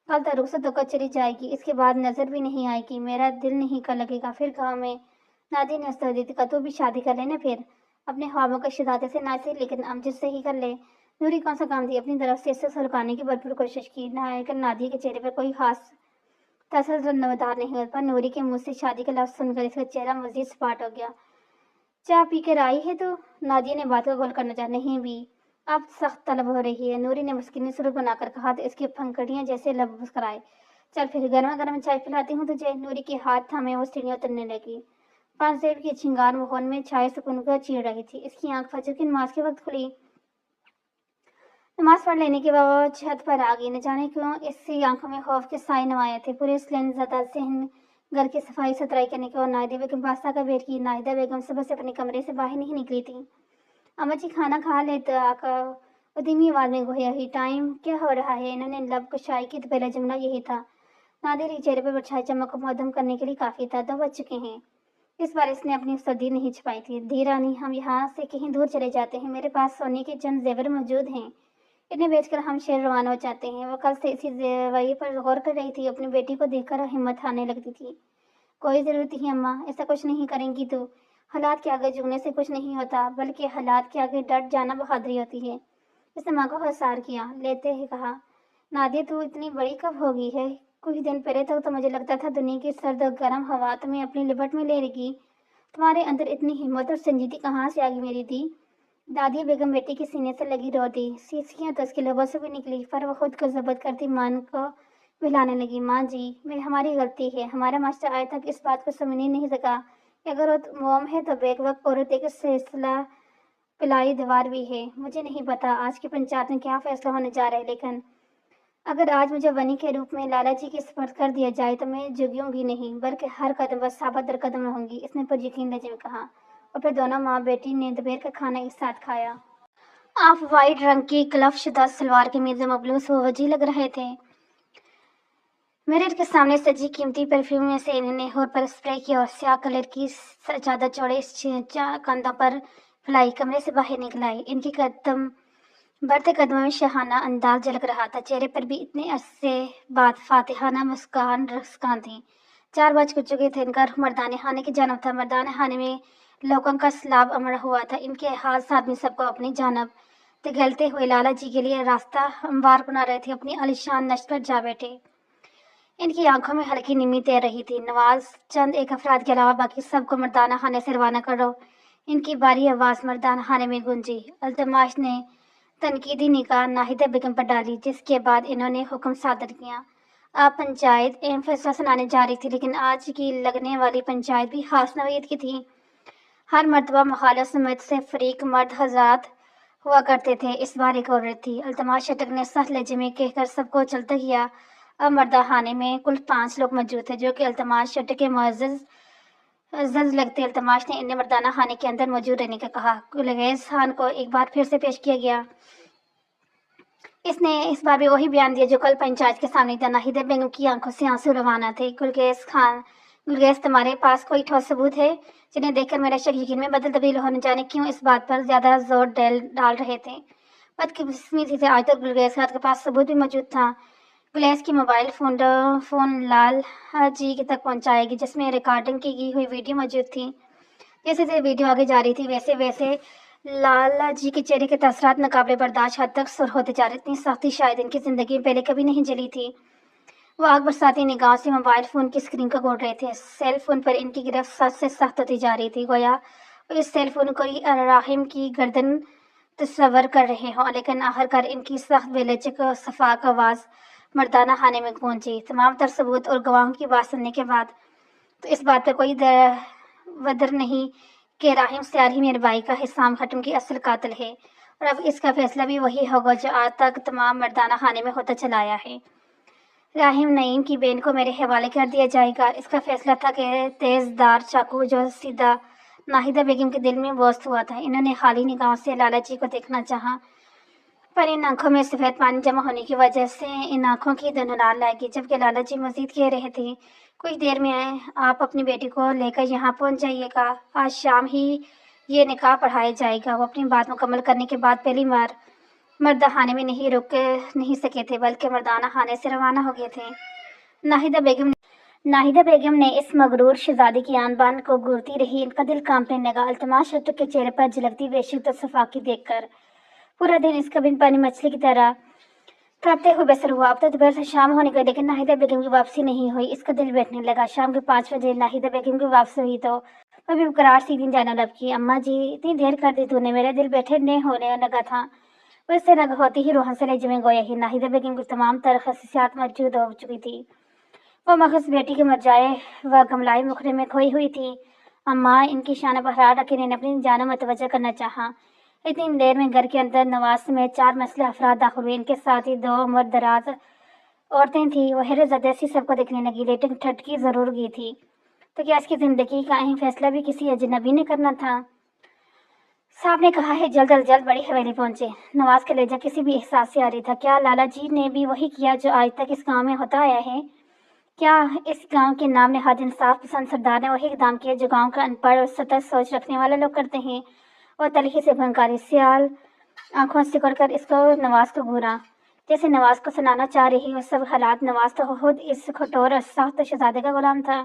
कल तो रुखसत होकर चली जाएगी, इसके बाद नजर भी नहीं आएगी। मेरा दिल नहीं कर लगेगा फिर गाँव में। नादी ने उत्तर दी। तू भी शादी कर लेना फिर, अपने ख्वाबों के शिदाते से ना सही लेकिन अमजद से ही कर ले। नूरी कौन सा काम थी, अपनी तरफ से इससे सुलगाने की भरपूर कोशिश की। लेकिन नादी के चेहरे पर कोई खास तसल्लुदार नहीं हुआ, पर नूरी के मुंह से शादी का लफ्ज सुनकर इसका चेहरा मजीद सपाट हो गया। चाय पी कर आई है तो नादिया ने बात को गोल करना चाहा। नहीं भी, अब सख्त तलब हो रही है। नूरी ने मुस्किन सुर बनाकर कहा तो इसकी पंखुड़ियां जैसे लब मुस्कुराए। चल फिर गर्मा गर्म चाय पिलाती हूँ तुझे। नूरी के हाथ थामे वो सीढ़ियां उतरने लगी। पांचदेव की छिंगार माहौल में छाए सुकून को चीर रही थी। इसकी आंख फजर की नमाज के वक्त खुली। नमाज पढ़ लेने के बाद वो छत पर आ गई। न जाने क्यों इसकी आंखों में खौफ के साए नमाए थे। पूरे ज्यादा से घर की सफाई सुथराई करने के और नाहिदा बेगम पास्ता का वेट की। नाहिदा बेगम सुबह से अपने कमरे से बाहर नहीं निकली थी। अम्मा जी खाना खा ले तो आकर वो धीमी आवाज में गोया ही टाइम क्या हो रहा है। इन्होंने लब कुशाई की तो पहला जुमला यही था। नादिर के चेहरे पर बरछाई चमक को मध्यम करने के लिए काफी था। 2 बज चुके हैं। इस बार इसने अपनी सर्दी नहीं छुपाई थी। धी रानी, हम यहाँ से कहीं दूर चले जाते हैं। मेरे पास सोने के चंद जेवर मौजूद हैं। इन्हें बेचकर हम शहर रवाना हो जाते हैं। वो कल से इसी रवैये पर गौर कर रही थी। अपनी बेटी को देखकर हिम्मत आने लगती थी। कोई जरूरत नहीं अम्मा, ऐसा कुछ नहीं करेंगी तो। हालात के आगे झुकने से कुछ नहीं होता, बल्कि हालात के आगे डट जाना बहादुरी होती है। उसने माँ को हंसार किया। लेते ही कहा, नादिया तू इतनी बड़ी कब हो गई है? कुछ दिन पहले तक तो मुझे लगता था दुनिया की सर्द और गर्म हवा तुम्हें अपनी लिपट में ले लेगी। तुम्हारे अंदर इतनी हिम्मत और संजीदगी कहाँ से आ गई मेरी दी? दादी बेगम बेटी के सीने से लगी रो दी। सीसियाँ तो उसके लबों से भी निकली, पर वो खुद को जब्त करती मान को मिलाने लगी। माँ जी, मैं हमारी गलती है। हमारा मास्टर आज तक इस बात को समझ ही नहीं सका कि अगर वो मोम है तो बेक वक्त औरत एक सिलसिला पिलाई दीवार भी है। मुझे नहीं पता आज की पंचायत में क्या फैसला होने जा रहा है, लेकिन अगर आज मुझे वनी के रूप में लाला जी के सुपुर्द कर दिया जाए तो मैं झुकूंगी नहीं, बल्कि हर कदम पर साबित दर कदम रहूंगी। इसने पर यकीन लहजे में कहा। और फिर दोनों माँ बेटी ने दोपहर का खाना एक साथ खाया। आप वाइट रंग की क्लफशुदा सलवार के मीज़ मबलूस व वजी लग रहे थे। मिरर के सामने सजी कीमती परफ्यूम में से इन्होंने होठ पर स्प्रे किया और स्याह कलर की ज्यादा चौड़े कंधों पर फैलाई कमरे से बाहर निकल आई। इनके कदम बढ़ते कदमों में शहाना अंदाज झलक रहा था। चेहरे पर भी इतने अरसे बाद फातिहाना मुस्कान रस्कान थी। 4 बज चुके थे। इनका मर्दाने खाने की जानब था। मर्दाने खाने में लोगों का सैलाब अमड़ हुआ था। इनके हाथ आदमी सबको अपनी जानब तिगलते हुए लाला जी के लिए रास्ता हमवार बना रहे थे। अपनी आलिशान नश्त पर जा बैठे। इनकी आंखों में हल्की नीमी तैर रही थी। नवाज चंद एक अफराद के अलावा बाकी सबको मर्दाना खाने से रवाना करो। इनकी बारी आवाज मर्दाना खाने में गूंजी। अल्तमाश ने तनकीदी निगाह नाहिदा बेगम पर डाली, जिसके बाद इन्होंने हुक्म सादर किया। आप पंचायत अहम फैसला सुनाने जा रही थी, लेकिन आज की लगने वाली पंचायत भी खास नौयत की थी। हर मरतबा मुखालिफ समेत से फरीक मर्द हजरात हुआ करते थे। इस बार एक औरत थी। अल्तमाश शटक ने सख्त लहजे में कहकर सबको चलता किया। अब मर्दाखाने में कुल 5 लोग मौजूद थे, जो कि अल्तमाश शटक के मुअज़्ज़ज़ लगते। अल्तमाश ने इन्हें मर्दाना खाने के अंदर मौजूद रहने का कहा। गुलगैस खान को एक बार फिर से पेश किया गया। इसने इस बार भी वही बयान दिया जो कल पंचायत के सामने था। नाहिदा बेगम की आंखों से आंसू रवाना थे। गुलगैस, तुम्हारे पास कोई ठोस सबूत है जिन्हें देखकर मेरा शक यकीन में बदल तब्दील होने जाने क्यों इस बात पर ज्यादा जोर डाल रहे थे? बदकिस्मती से आज तक गुलगैस के पास सबूत भी मौजूद था। गुलगैस की मोबाइल फोन लाल जी तक पहुंचाएगी, जिसमें रिकॉर्डिंग की गई हुई वीडियो मौजूद थी। जैसे जैसे वीडियो आगे जा रही थी, वैसे वैसे लाला जी के चेहरे के तसरात नाकाबिले बर्दाश्त हद तक सुर होते जा रहे। इतनी सख्ती शायद इनकी जिंदगी में पहले कभी नहीं जली थी। वो आग बरसाती निगाह से मोबाइल फोन की स्क्रीन को गोद रहे थे। सेल फोन पर इनकी गिरफ्त सख्त से सख्त होती जा रही थी, गोया इस सेल फोन को राहिम की गर्दन तस्वर कर रहे हों। लेकिन आखिरकार इनकी सख्त बेलचक सफाक आवाज मर्दाना खाने में गूंजी। तमाम तर सबूत और गवाहों की बात सुनने के बाद तो इस बात पर कोई वदर नहीं कि राहिम सियारी मेरे भाई का हिसाम खत्म की असल कातिल है, और अब इसका फैसला भी वही होगा जो आज तक तमाम मर्दाना खाने में होता चला आया है। राहिम नईम की बेन को मेरे हवाले कर दिया जाएगा। इसका फैसला था कि तेजदार चाकू जो सीधा नाहिदा बेगम के दिल में बोस्त हुआ था। इन्होंने खाली निगाहों से लाला जी को देखना चाहा, पर इन आंखों में सफ़ेद पानी जमा होने की वजह से इन आंखों की धुंधलाहट लगी। जबकि लाला जी मजीद कह रहे थे, कुछ देर में आप अपनी बेटी को लेकर यहाँ पहुँच जाइएगा। आज शाम ही ये निकाह पढ़ाया जाएगा। वो अपनी बात मुकम्मल करने के बाद पहली बार मर्दाखाने में नहीं रुक नहीं सके थे, बल्कि मर्दाना खाने से रवाना हो गए थे। नाहिदा बेगम ने इस मगरूर शहजादी की आन बान को घूरती रही। इनका दिल कांपने लगा अल्तमाश के चेहरे पर झलकती बेशुद्ध सफाकी देखकर। पूरा दिन इसका बिन पानी मछली की तरह तड़पते हुए बसर हुआ। अब तो दोपहर से शाम होने गई, लेकिन नाहिदा बेगम की वापसी नहीं हुई। इसका दिल बैठने लगा। शाम के 5 बजे नाहिदा बेगम की वापसी हुई तो वह भी करार सीधी जाने लगी। अम्मा जी, इतनी देर कर दी तूने, मेरा दिल बैठे नहीं होने लगा था। اس سے رگ ہوتی ہی روحن سے لہجے میں گویا ہی ناہیدہ بیگم کی تمام تر خصوصیات موجود ہو چکی تھی۔ وہ مخصوص بیٹی کے مرجائے و گملائے مخرے میں کھوئی ہوئی تھی۔ اماں ان کی شان بہرحال رکھے نے اپنی جانب متوجہ کرنا چاہا۔ اتنی دیر میں گھر کے اندر نواز سمیت 4 مسلح افراد داخل ہوئے۔ ان کے ساتھ ہی 2 عمر دراز عورتیں تھیں۔ وہ حیرت زدہ سی سب کو دیکھنے لگی، لیکن ٹھٹکی ضرور گئی تھی۔ تو کیا اس کی زندگی کا اہم فیصلہ بھی کسی اجنبی نے کرنا تھا؟ صاحب نے کہا ہے جلد از جلد بڑی حویلی پہنچے۔ نواز کا لہجہ کسی بھی احساس سے آ رہی تھا۔ کیا لالا جی نے بھی وہی کیا جو آج تک اس گاؤں میں ہوتا آیا ہے؟ کیا اس گاؤں کے نام نہاد انصاف پسند سردار نے وہی اقدام کیا جو گاؤں کا ان پڑھ اور سطح سوچ رکھنے والے لوگ کرتے ہیں؟ اور تلخی سے بھنکاری سیال آنکھوں سے سکڑ کر اس کو نواز کو گھورا، جیسے نواز کو سنانا چاہ رہی وہ سب حالات۔ نواز تو خود اس کھٹور اور سخت شہزادے کا غلام تھا۔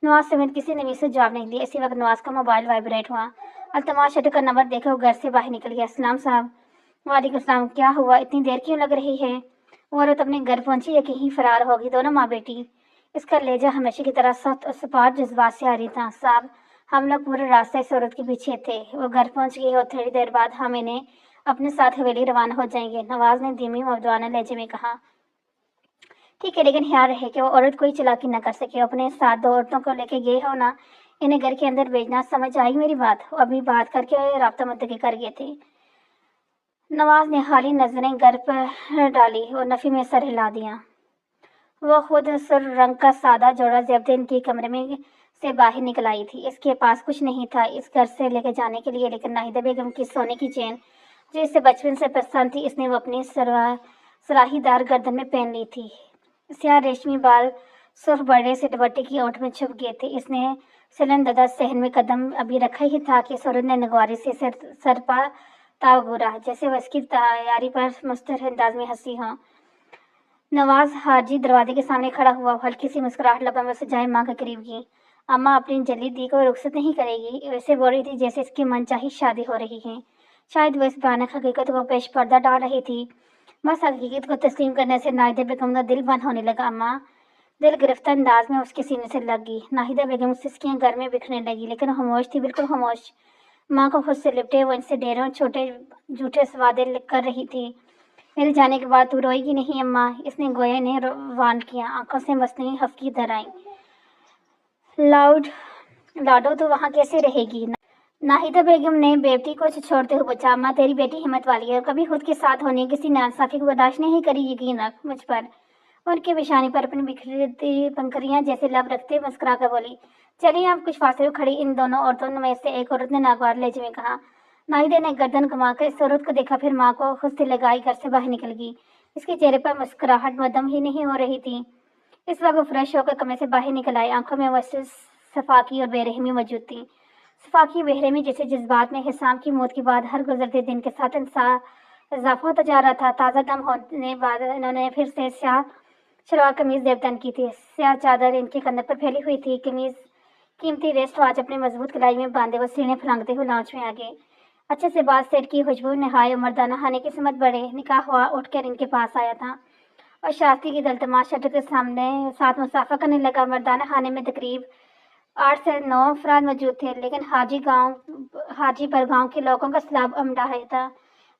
نواز سمیت کسی نے بھی اسے جواب نہیں دیا۔ اسی وقت نواز کا موبائل وائبریٹ ہوا۔ التماس شٹر کا نمبر دیکھے وہ گھر سے باہر نکل گیا۔ السلام صاحب۔ وعلیکم السلام۔ کیا ہوا؟ اتنی دیر کیوں لگ رہی ہے؟ وہ عورت اپنے گھر پہنچی یا کہیں فرار ہوگی؟ دونوں ماں بیٹی۔ اس کا لہجہ ہمیشہ کی طرح سخت اور سپاٹ جذبات سے آ رہی تھا۔ صاحب ہم لوگ پورے راستے اس عورت کے پیچھے تھے، وہ گھر پہنچ گئی اور تھوڑی دیر بعد ہم انہیں اپنے ساتھ حویلی روانہ ہو جائیں گے، نواز نے دھیمی مردانہ لہجے میں کہا۔ ٹھیک ہے، لیکن خیال رہے کہ وہ عورت کوئی چالاکی نہ کر سکے۔ اپنے ساتھ 2 عورتوں کو لے کے گئے ہو نا، انہیں گھر کے اندر بھیجنا۔ سمجھ آئی میری بات؟ وہ ابھی بات کر کے رابطہ متفق کر گئے تھے۔ نواز نے حالی نظریں گھر پر ڈالی اور نفی میں سر ہلا دیا۔ وہ خود سر رنگ کا سادہ جوڑا زیب ان کے کمرے میں سے باہر نکل آئی تھی۔ اس کے پاس کچھ نہیں تھا اس گھر سے لے کے جانے کے لیے، لیکن ناہیدہ بیگم کی سونے کی چین جو اسے بچپن سے پسند تھی، اس نے وہ اپنی سراہی دار گردن میں پہن لی تھی۔ سیاہ ریشمی بال سرخ بڑے سے دوپٹے کی اوٹ میں چھپ گئے تھے۔ اس نے سلنددہ صحن میں قدم ابھی رکھا ہی تھا کہ اس عورت نے نگواری سے سر پا تاؤ گھورا، جیسے وہ اس کی تیاری پر مستر انداز میں ہنسی ہوں۔ نواز حاجی دروازے کے سامنے کھڑا ہوا، ہلکی سی مسکراہٹ لبوں میں سجائے ماں کے قریب گئی۔ اماں اپنی جلی دی کو رخصت نہیں کرے گی؟ ویسے بول رہی تھی جیسے اس کی من چاہی شادی ہو رہی ہے۔ شاید وہ اس بھیانک حقیقت کو پیش پردہ ڈال رہی تھی۔ بس حقیقت کو تسلیم کرنے سے ناہیدہ بیگم کا دل بند ہونے لگا۔ اماں دل گرفتہ انداز میں اس کے سینے سے لگ گئی۔ ناہیدہ بیگم سسکیاں گھر میں بکھرنے لگی، لیکن خاموش تھی، بالکل خاموش۔ ماں کو خود سے لپٹے وہ ان سے ڈھیروں چھوٹے جھوٹے وعدے کر رہی تھی۔ میرے جانے کے بعد تو روئے گی نہیں اماں؟ اس نے گویا نے روان کیا، آنکھوں سے مصنوعی خفگی در آئی۔ لاڈو تو وہاں کیسے رہے گی؟ ناہیدہ بیگم نے بیٹی کو چھوڑتے ہوئے پوچھا۔ اماں تیری بیٹی ہمت والی ہے، کبھی خود کے ساتھ ہونے کسی ناانصافی کو برداشت نہیں کری، یقین رکھ مجھ پر۔ ان کے پیشانی پر اپنی بکھرتی پنکھڑیاں جیسے لب رکھتے مسکرا کر بولی۔ چلیے آپ کچھ فاصلے کھڑی ان دونوں عورتوں میں سے ایک عورت نے ناگوار لہجے میں کہا۔ ناہیدہ نے گردن گھما کر اس عورت کو دیکھا، پھر ماں کو خود سے لگائی گھر سے باہر نکل گئی۔ اس کے چہرے پر مسکراہٹ مدم ہی نہیں ہو رہی تھی۔ اس وقت وہ فریش ہو کر کمرے سے باہر نکل آئے۔ آنکھوں میں ویسے صفاقی اور بے رحمی موجود تھی۔ صفاقی بے رحمی جیسے جذبات میں حسام کی موت کے بعد ہر گزرتے دن کے ساتھ اضافہ ہوتا جا رہا تھا۔ تازہ دم ہونے بعد انہوں نے پھر سے سیاہ شلوار قمیض زیبتن کی تھی، سیاہ چادر ان کے کندھے پر پھیلی ہوئی تھی۔ قمیض قیمتی ریسٹ واچ اپنے مضبوط کلائی میں باندھے وہ سینے پھلانگتے ہوئے لاؤنج میں آگے۔ اچھے سے بال سیٹ کی خوشبو نہائے اور مردانہ خانے کی سمت بڑے نکاح ہوا اٹھ کر ان کے پاس آیا تھا اور شائستگی کی التماس شٹر کے ساتھ مسافہ کرنے لگا۔ مردانہ خانے میں تقریب 8 سے 9 افراد موجود تھے، لیکن حاجی پر گاؤں کے لوگوں کا سلاب امڈا ہے تھا۔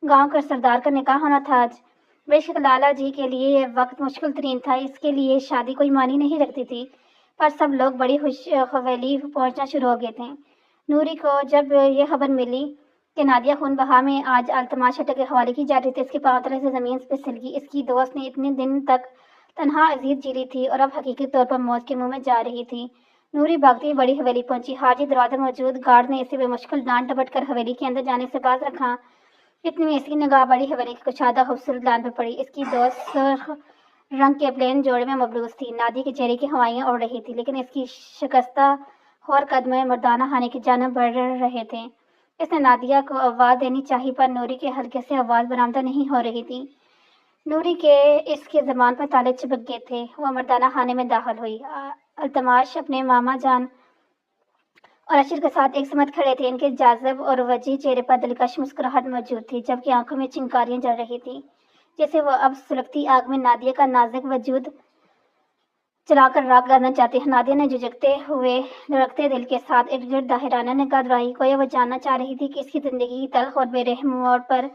گاؤں کا سردار کا نکاح ہونا تھا آج۔ بے شک لالا جی کے لیے یہ وقت مشکل ترین تھا، اس کے لیے شادی کوئی معنی نہیں رکھتی تھی، پر سب لوگ بڑی حویلی پہنچنا شروع ہو گئے تھے۔ نوری کو جب یہ خبر ملی کہ نادیہ خون بہا میں آج التماس شٹر کے حوالے کی جا رہی تھی، اس کے پاؤں تلے سے زمین پہ سل گئی۔ اس کی دوست نے اتنے دن تک تنہا اذیت جیلی تھی اور اب حقیقی طور پر موت کے منہ میں جا رہی تھی۔ نوری بھاگتی ہوئی بڑی حویلی پہنچی۔ حاجی دروازے موجود گارڈ نے اسے بے مشکل ڈانٹ ڈپٹ کر حویلی کے اندر جانے سے باز رکھا۔ اتنے میں اس کی نگاہ بڑی حویلی کی کشادہ خوبصورت لان پر پڑی۔ اس کی دوست سرخ رنگ کے پلین جوڑے میں ملبوس تھی۔ نادیہ کے چہرے کی ہوائیاں اڑ رہی تھی، لیکن اس کی شکستہ خور قدمیں مردانہ خانے کی جانب بڑھ رہے تھے۔ اس نے نادیہ کو آواز دینی چاہی، پر نوری کے حلقے سے آواز برآمدہ نہیں ہو رہی تھی۔ نوری کے اس کے زبان پر تالے چپک گئے تھے۔ وہ مردانہ خانے میں داخل ہوئی۔ التماش اپنے ماما جان اور اشر کے ساتھ ایک سمت کھڑے تھے۔ ان کے جاذب اور وجیح چہرے پر دلکش مسکراہٹ موجود تھی، جبکہ آنکھوں میں چنگاریاں جل رہی تھیں، جیسے وہ اب سلگتی آگ میں نادیہ کا نازک وجود چلا کر راکھ کرنا چاہتے ہیں۔ نادیہ نے جھجکتے ہوئے دھڑکتے دل کے ساتھ ارد گرد داہرانہ نگاہ دوڑائی، گویا وہ جاننا چاہ رہی تھی کہ اس کی زندگی کی تلخ اور بے رحم موڑ پر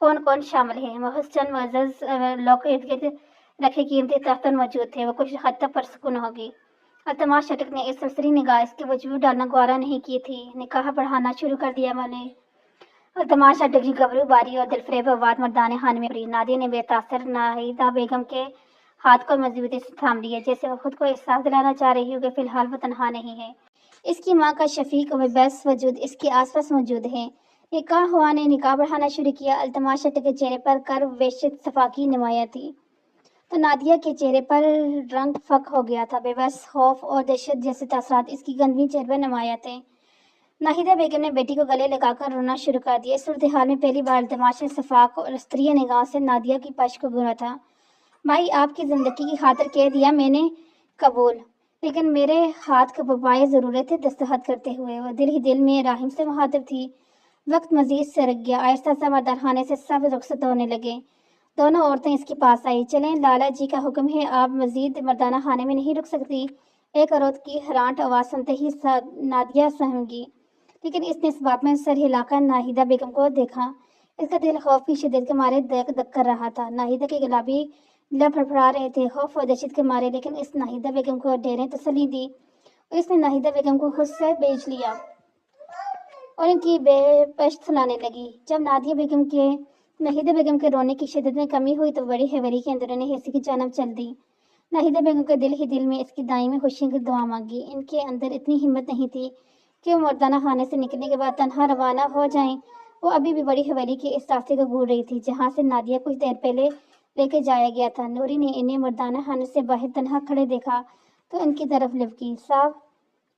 कौन कौन शामिल है। महज चंद मुअज़्ज़ज़ लोग के इर्द गिर्द रखे कीमती तख्तन मौजूद थे, वो कुछ हद तक पुरसुकून होगी। अल्तमाश चटक ने इस सरसरी निगाह इसके वजूद डालना गवारा नहीं की थी। निकाह बढ़ाना शुरू कर दिया मैंने। अल्तमाश चटक की गबरू बारी और दिलफरेब आवाज़ मर्दाने खाने में पड़ी। नादिया ने बेतासर नाहिदा बेगम के हाथ को मजबूती से थाम लिया, जैसे वो खुद को एहसास दिलाना चाह रही हो कि फिलहाल वो तनहा नहीं है। इसकी माँ का शफीक और बेबस वजूद इसके आसपास मौजूद है। निकाह हुआ ने निकाह बढ़ाना शुरू किया। अल्तमाश चटक के चेहरे पर कर वेशित सफाकी नुमाया थी, तो नादिया के चेहरे पर रंग फक हो गया था। बेबस खौफ और दहशत जैसे तासरात इसकी गंदवी चेहरे पर नुमाया थे। नाहिदा बेगम ने बेटी को गले लगाकर रोना शुरू कर दिया। इस सूरत हाल में पहली बार अल्तमाश ने सफाक और स्तरीय निगाह से नादिया की पश को घूरा था। भाई, आपकी ज़िंदगी की खातिर कह दिया मैंने कबूल, लेकिन मेरे हाथ के बपाए ज़रूरत है दस्तखत करते हुए। वो दिल ही दिल में राहिम से मुखातिब थी। वक्त मजीद सरक गया। आहिस्ता सा मर्दानखाने से सब रुखसत होने लगे। दोनों औरतें इसके पास आई। चलें, लाला जी का हुक्म है, आप मजीद मर्दाना खाने में नहीं रुक सकती। एक औरत की हरांट आवाज़ सुनते ही नादिया सहमगी, लेकिन इसने इस बात में सर हिलाकर नाहिदा बेगम को देखा। इसका दिल खौफ की शिद्दत के मारे दक दक कर रहा था। नाहिदा के गुलाबी लब फड़फड़ा रहे थे खौफ और दहशत के मारे, लेकिन इस नाहिदा बेगम को डेरे तसल्ली दी और इसने नाहिदा बेगम को खुद से बेच लिया और इनकी बेपश्त सुनाने लगी। जब नाहिदा बेगम के रोने की शिद्दत में कमी हुई तो बड़ी हवेली के अंदर ने हिस्से की जानब चल दी। नाहिदा बेगम के दिल ही दिल में इसकी दाई में खुशी की दुआ मांगी। इनके अंदर इतनी हिम्मत नहीं थी कि वो मर्दाना खाने से निकलने के बाद तनहा रवाना हो जाएं। वो अभी भी बड़ी हवेली के इस रास्ते को घूर रही थी जहाँ से नादिया कुछ देर पहले लेके जाया गया था। नूरी ने इन्हें मर्दाना खाने से बाहर तनहा खड़े देखा तो इनकी तरफ लिपकी। साहब,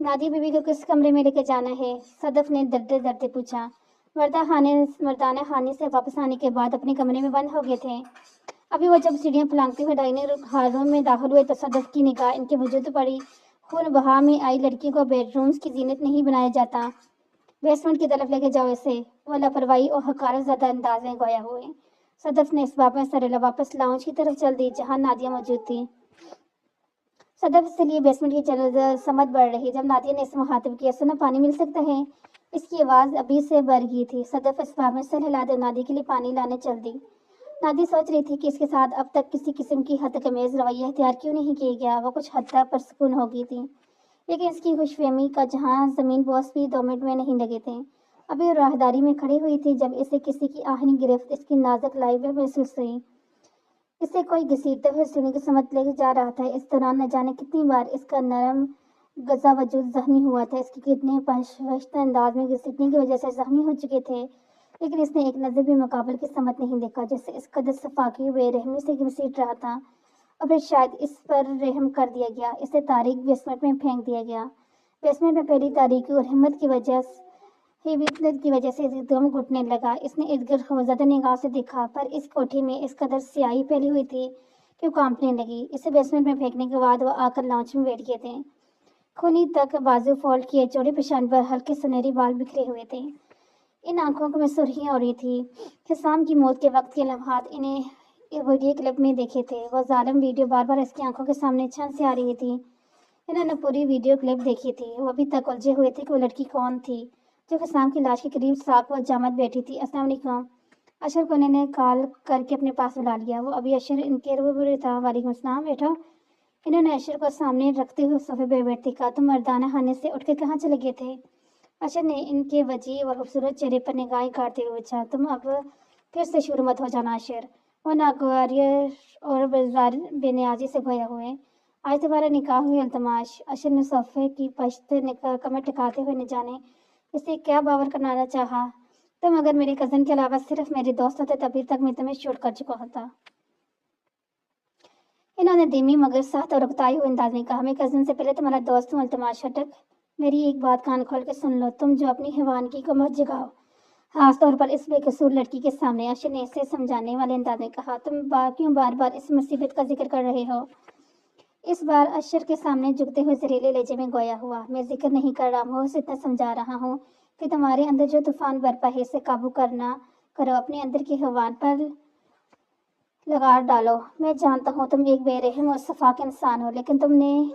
नादिया बीबी को किस कमरे में लेके जाना है? सदफ ने डरते डरते पूछा। मर्दाना खाने से वापस आने के बाद अपने कमरे में बंद हो गए थे। अभी वो जब सीढ़ियाँ फलांगते हुए डाइनिंग हॉल में दाखिल हुए तो सदफ की निगाह इनके वजूद पड़ी। खून बहा में आई लड़की को बेडरूम्स की जीनत नहीं बनाया जाता। बेसमेंट की तरफ लेके जाओ इसे। वो लापरवाही और हकारत ज़्यादा अंदाज में गोया हुए। सदफ ने इस बात में सरेला वापस लाउंज की तरफ चल दी जहाँ नादिया मौजूद थी। सदफ इसके लिए बेसमेंट की चल समझ बढ़ रही। जब नादिया ने इसे मुखातिब किया, सुना पानी मिल सकता है? इसकी आवाज़ अभी से बढ़ गई थी। सदफ इस बात में सर हिला दे नादिया के लिए पानी लाने चल दी। नादिया सोच रही थी कि इसके साथ अब तक किसी किस्म की हद-तमीज़ रवैया इख्तियार क्यों नहीं किया गया। वो कुछ हद तक पुरसुकून हो गई थी, लेकिन इसकी खुशफहमी का जहाँ ज़मीन बोस भी 2 मिनट में नहीं लगे थे। अभी वो राहदारी में खड़ी हुई थी जब इसे किसी की आहनी गिरफ्त इसकी नाजुक लाइफ में महसूस हुई। इसे कोई घसीटते हुए सीढ़ी की समत ले जा रहा था। इस दौरान न जाने कितनी बार इसका नरम गजा वजूद जख्मी हुआ था। इसके कितने पशवश्त अंदाज में घसीटने की वजह से जख्मी हो चुके थे, लेकिन इसने एक नजर भी मुकाबले की समत नहीं देखा। जैसे इस कदर सफाकी बेरहमी से घसीट रहा था और फिर शायद इस पर रहम कर दिया गया। इसे तारीख बेसमेंट में फेंक दिया गया। बेसमेंट में पहली तारीकी और हिम्मत की वजह से एकदम घुटने लगा। इसने इर्द गिर्द खौफज़दा निगाह से देखा, पर इस कोठी में इस कदर स्याही फैली हुई थी कि वो कांपने लगी। इसे बेसमेंट में फेंकने के बाद वो आकर लाउंज में बैठ गए थे। खूनी तक बाजू फोल्ड किए चौड़े पेशान पर हल्के सुनहरी बाल बिखरे हुए थे। इन आंखों में सुर्खियाँ हो रही थी। हिसाम की मौत के वक्त के लम्हात इन्हें वीडियो क्लिप में देखे थे। वह जालिम वीडियो बार बार इसकी आंखों के सामने छन से आ रही थी। इन्होंने पूरी वीडियो क्लिप देखी थी। वो अभी तक उलझे हुए थे कि वो लड़की कौन थी जो हिसाम की लाश के करीब साक व जामत बैठी थी। अस्सलाम वालेकुम। अशर को इन्होंने कॉल करके अपने पास बुला लिया। वो अभी अशर इनके रूबरू था। वालेकुम अस्सलाम, बैठो। इन्होंने अशर को सामने रखते हुए सोफे पर बैठते कहा, तुम मर्दाना खाने से उठ के कहाँ चले गए थे? अशर ने इनके वजीह और खूबसूरत चेहरे पर निगाहें काटते हुए पूछा। तुम अब फिर से शुरू मत हो जाना अशर। वो नागवारियर और बेनियाजी से खोया हुए। आज तुम्हारा निकाह हुई अल्तमाश। अशर ने सोफे की पश्त कमर टिकाते हुए न जाने इसे क्या बावर कराना चाहा। तुम अगर मेरे कज़न के अलावा सिर्फ मेरे दोस्त होते तभी तक मैं तुम्हें शूट कर चुका होता। इन्होंने धीमी मगर सख्त और उकताई हुए अंदाज में कहा, मैं कज़न से पहले तुम्हारा दोस्त हूँ अल्तमाश हटक। मेरी एक बात कान खोल के सुन लो, तुम जो अपनी हैवानगी को मत जगाओ, खास तौर पर इस बेकसूर लड़की के सामने। अशर ने इसे समझाने वाले अंदाज में कहा, तुम क्यों बार बार इस मुसीबत का जिक्र कर रहे हो? इस बार अशर के सामने झुकते हुए जहरीले लहजे में गोया हुआ, मैं जिक्र नहीं कर रहा हूँ, इतना समझा रहा हूँ कि तुम्हारे अंदर जो तूफान बरपा है इसे काबू करो, अपने अंदर की हैवान पर लगा डालो। मैं जानता हूँ तुम एक बेरहम और सफाक इंसान हो, लेकिन तुमने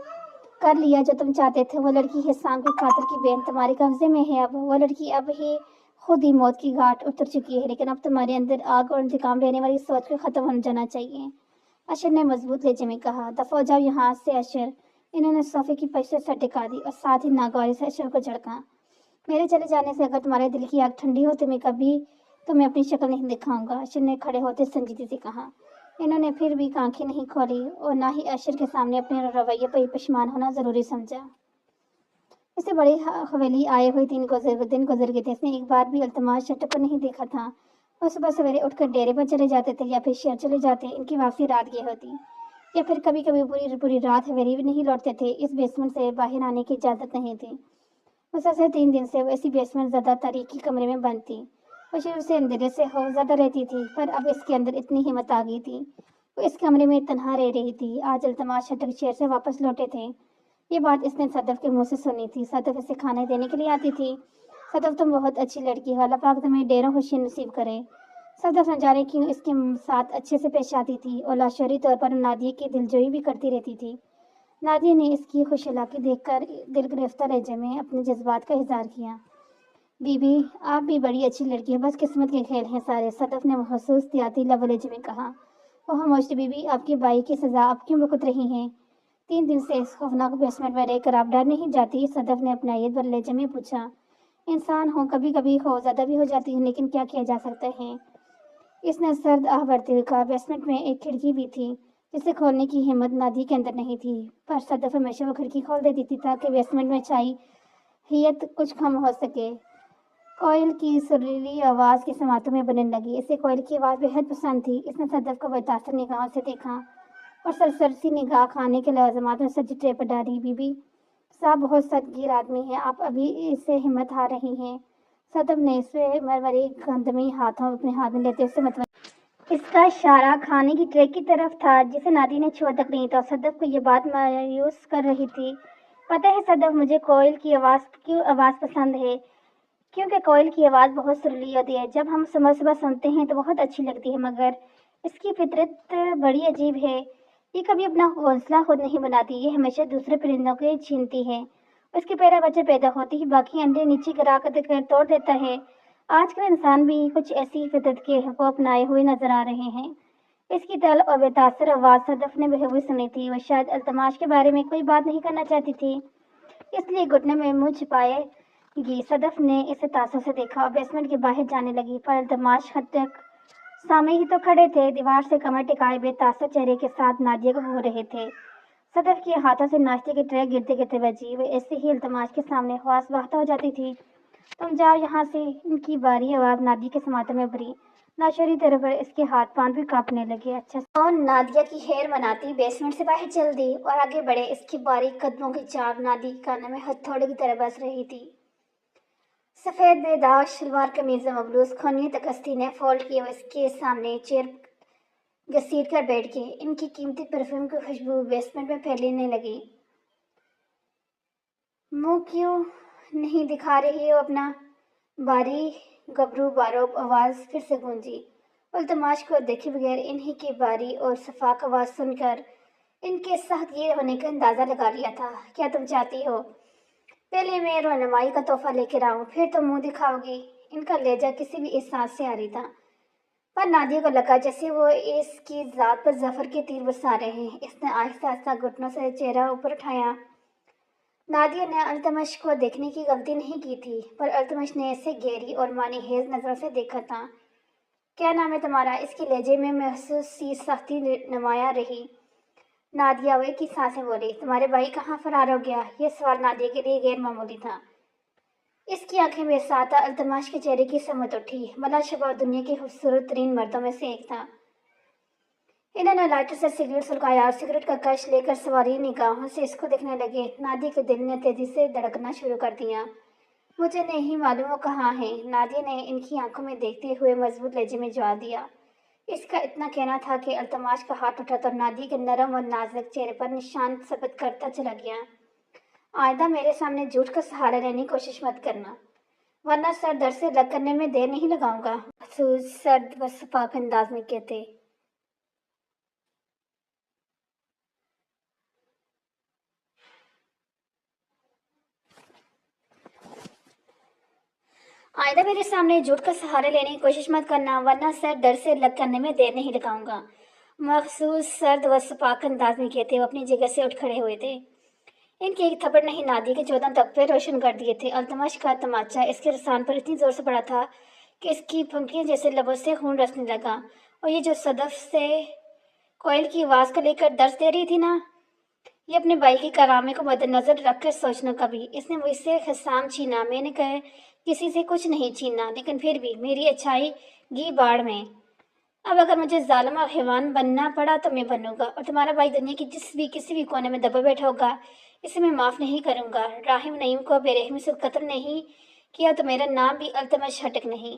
कर लिया जो तुम चाहते थे। वो लड़की हिसाम के कातिल की बहन तुम्हारे कब्जे में है। अब वो लड़की अब ही खुद ही मौत की घाट उतर चुकी है, लेकिन अब तुम्हारे अंदर आग और इंतकाम लेने वाली सोच को खत्म हो जाना चाहिए। अशर ने मजबूत लहजे में कहा। दफा हो जाओ यहाँ से अशर। इन्होंने सोफे की पीछे से टिका दी और साथ ही नागौरी से अशर को झड़का। मेरे चले जाने से अगर तुम्हारे दिल की आग ठंडी हो तो मैं कभी तुम्हें अपनी शक्ल नहीं दिखाऊंगा, अशर ने खड़े होते संजीदगी से कहा। इन्होंने फिर भी आंखें नहीं खोली और ना ही अशर के सामने अपने रवैये पर परेशान होना जरूरी समझा। इससे बड़ी हवेली आए हुए दिन गुजर गए थे। इसने एक बार भी अल्तमाश शट्ट को नहीं देखा था। और सुबह सवेरे उठकर डेरे पर चले जाते थे या फिर शहर चले जाते। इनकी वापसी रात की होती या फिर कभी कभी पूरी पूरी रात हवेली भी नहीं लौटते थे। इस बेसमेंट से बाहर आने की इजाज़त नहीं थी। मुसलसल 3 दिन से वो इसी बेसमेंट ज़्यादा तारीखी कमरे में बंद थी। वो शुरू से अंधेरे से खौफ ज़्यादा रहती थी, पर अब इसके अंदर इतनी हिम्मत आ गई थी। वो इस कमरे में तन्हा रह रही थी। आज अल्तमाश शट्ट शहर से वापस लौटे थे। ये बात इसने सदफ के मुंह से सुनी थी। सदफ इसे खाने देने के लिए आती थी। सदफ तुम बहुत अच्छी लड़की हो, अल्लाह पाक तुम्हें ढेरों खुशी नसीब करे। सदफ न जाने क्यों इसके साथ अच्छे से पेश आती थी और लाशौरी तौर पर नादिया की दिलजोई भी करती रहती थी। नादिया ने इसकी खुशहाली देखकर दिल गिरफ्तार लहजे में अपने जज्बात का इजहार किया। बीबी, आप भी बड़ी अच्छी लड़की है, बस किस्मत के खेल हैं सारे, सदफ ने महसूस त्याती लहजे में कहा। ओह खामोश बीबी, आपकी बाई की सजा आप क्यों भुगत रही हैं? 3 दिन से इस खौफनाक बेसमेंट में रहकर आप डर नहीं जाती? सदफ ने अपना ये भर लहजे में पूछा। इंसान हो, कभी कभी खौफज़दा भी हो जाती हूँ, लेकिन क्या किया जा सकता है? इसने सर्द आह भरते हुए कहा। बेसमेंट में एक खिड़की भी थी जिसे खोलने की हिम्मत नादी के अंदर नहीं थी, पर सदफ हमेशा वो खिड़की खोल देती थी ताकि बेसमेंट में छाई हियत कुछ कम हो सके। कोयल की सुरीली आवाज के समातों में बनने लगी। इसे कोयल की आवाज बेहद पसंद थी। इसने सदफ को बेतासर निगाहों से देखा और सरसरसी निगाह खाने के लवाजमात में सच टेप डाली। बीबी साहब बहुत सदगीर आदमी है, आप अभी इससे हिम्मत हार रही हैं। सदफ ने इसे मरमरी गंदमी हाथों अपने हाथ में लेते उसे मतलब इसका इशारा खाने की ट्रे की तरफ था जिसे नादी ने छुआ तक नहीं था। सदफ को यह बात मायूस कर रही थी। पता है सदफ, मुझे कोयल की आवाज़ पसंद है, क्योंकि कोयल की आवाज़ बहुत सुरीली होती है। जब हम सुबह सुबह सुनते हैं तो बहुत अच्छी लगती है, मगर इसकी फितरत बड़ी अजीब है। ये कभी अपना घोंसला खुद नहीं बनाती, ये हमेशा दूसरे परिंदों को छीनती है। उसके पहला बच्चा पैदा होते ही बाकी अंडे नीचे गिरा कर तोड़ देता है। आजकल इंसान भी कुछ ऐसी फितरत के को अपनाए हुए नजर आ रहे हैं। इसकी तल और बेतासर आवाज़ सदफ ने बहू सुनी थी। वह शायद अल्तमाश के बारे में कोई बात नहीं करना चाहती थी, इसलिए घुटने में मुंह छिपाए सदफ ने इसे तासुब से देखा और बेसमेंट के बाहर जाने लगी। पर अल्तमाश हद तक सामने ही तो खड़े थे, दीवार से कमर टिकाए बेतासर चेहरे के साथ नादिया को घूर रहे थे। सदफ के हाथों से नाश्ते की ट्रे गिरते गिरते बजी। वे ऐसे ही अल्तमाश के सामने ख्वास बहता हो जाती थी। तुम जाओ यहाँ से, इनकी बारी आवाज़ नादिया के समातों में भरी। नाशोरी तरफ पर इसके हाथ पांव भी कांपने लगे। अच्छा, और नादिया की खैर मनाती बेसमेंट से बाहर चल दी और आगे बढ़े। इसकी बारीक कदमों की चाप नादी के कानों में हथौड़े की तरह बस रही थी। सफ़ेद बेदाग शलवार कमीज मबलूस खोनियों तक अस्ती ने फोल्ड किए हुए इसके सामने चेयर घसीट कर बैठ गए। इनकी कीमती परफ्यूम की खुशबू बेसमेंट में फैलने लगी। मुंह क्यों नहीं दिखा रही हो अपना? बारी गबरू बारोब आवाज़ फिर से गूंजी। उल्तमाश को देखे बगैर इन्हीं की बारी और सफाक आवाज़ सुनकर इनके सख्तगीर होने का अंदाज़ा लगा लिया था। क्या तुम चाहती हो पहले मैं रहनुमाई का तोहफा लेकर आऊं, फिर तो मुंह दिखाओगी? इनका लहजा किसी भी एहसास से आ रही था, पर नादिया को लगा जैसे वो इसकी ज़ात पर जफर के तीर बरसा रहे हैं। इसने आहिस्ता आहिस्ता घुटनों से चेहरा ऊपर उठाया। नादिया ने अल्तमश को देखने की गलती नहीं की थी, पर अल्तमश ने इसे गहरी और मानी हेज नजरों से देखा था। क्या नाम है तुम्हारा? इसके लहजे में महसूस सी सख्ती नुमाया रही। नादिया वे की सांसें बोली। तुम्हारे भाई कहाँ फरार हो गया? यह सवाल नादिया के लिए गैर मामूली था। इसकी आंखें में साता अल्तमाश के चेहरे की समझ उठी। मला शबा दुनिया के खूबसूरत तरीन मर्दों में से एक था। इन्होंने लाइटर से सिगरेट सुलगाया और सिगरेट का कश लेकर सवारी निगाहों से इसको देखने लगे। नादिया के दिल ने तेजी से धड़कना शुरू कर दिया। मुझे नहीं मालूम वो कहाँ है, नादिया ने इनकी आंखों में देखते हुए मजबूत लहजे में जवाब दिया। इसका इतना कहना था कि अल्तमाश का हाथ उठा तो नादिया के नरम और नाजुक चेहरे पर निशान सबत करता चला गया। आइंदा मेरे सामने झूठ का सहारा लेने की कोशिश मत करना, वरना सर दर्द से अलग करने में देर नहीं लगाऊंगा, सर्द व सपाक अंदाज में कहते। आइंदा मेरे सामने झूठ का सहारा लेने की कोशिश मत करना, वरना सर दर्द से अलग करने में देर नहीं लगाऊंगा। मखसूस सर्द व सपाक अंदाज में कहते वो अपनी जगह से उठ खड़े हुए थे। इनके एक थप्पड़ ने नादिया के 14 तख्ते रोशन कर दिए थे। अल्तमश का तमाचा इसके रसान पर इतनी जोर से पड़ा था कि इसकी पंखियों जैसे लबों से खून रसने लगा। और ये जो सदफ से कोयल की आवाज को लेकर दर्ज दे रही थी ना, ये अपने भाई की करामे को मद्देनजर रखकर सोचना कभी। इसने मुझसे खिसाम छीना, मैंने कहा किसी से कुछ नहीं छीना, लेकिन फिर भी मेरी अच्छाई घी बाढ़ में। अब अगर मुझे जालिम और हैवान बनना पड़ा तो मैं बनूंगा, और तुम्हारा भाई दुनिया की किसी भी कोने में दबा बैठा होगा, इसे मैं माफ़ नहीं करूंगा। राहिम नईम को बेरहमी से कत्ल नहीं किया तो मेरा नाम भी अल्तमश हटक नहीं।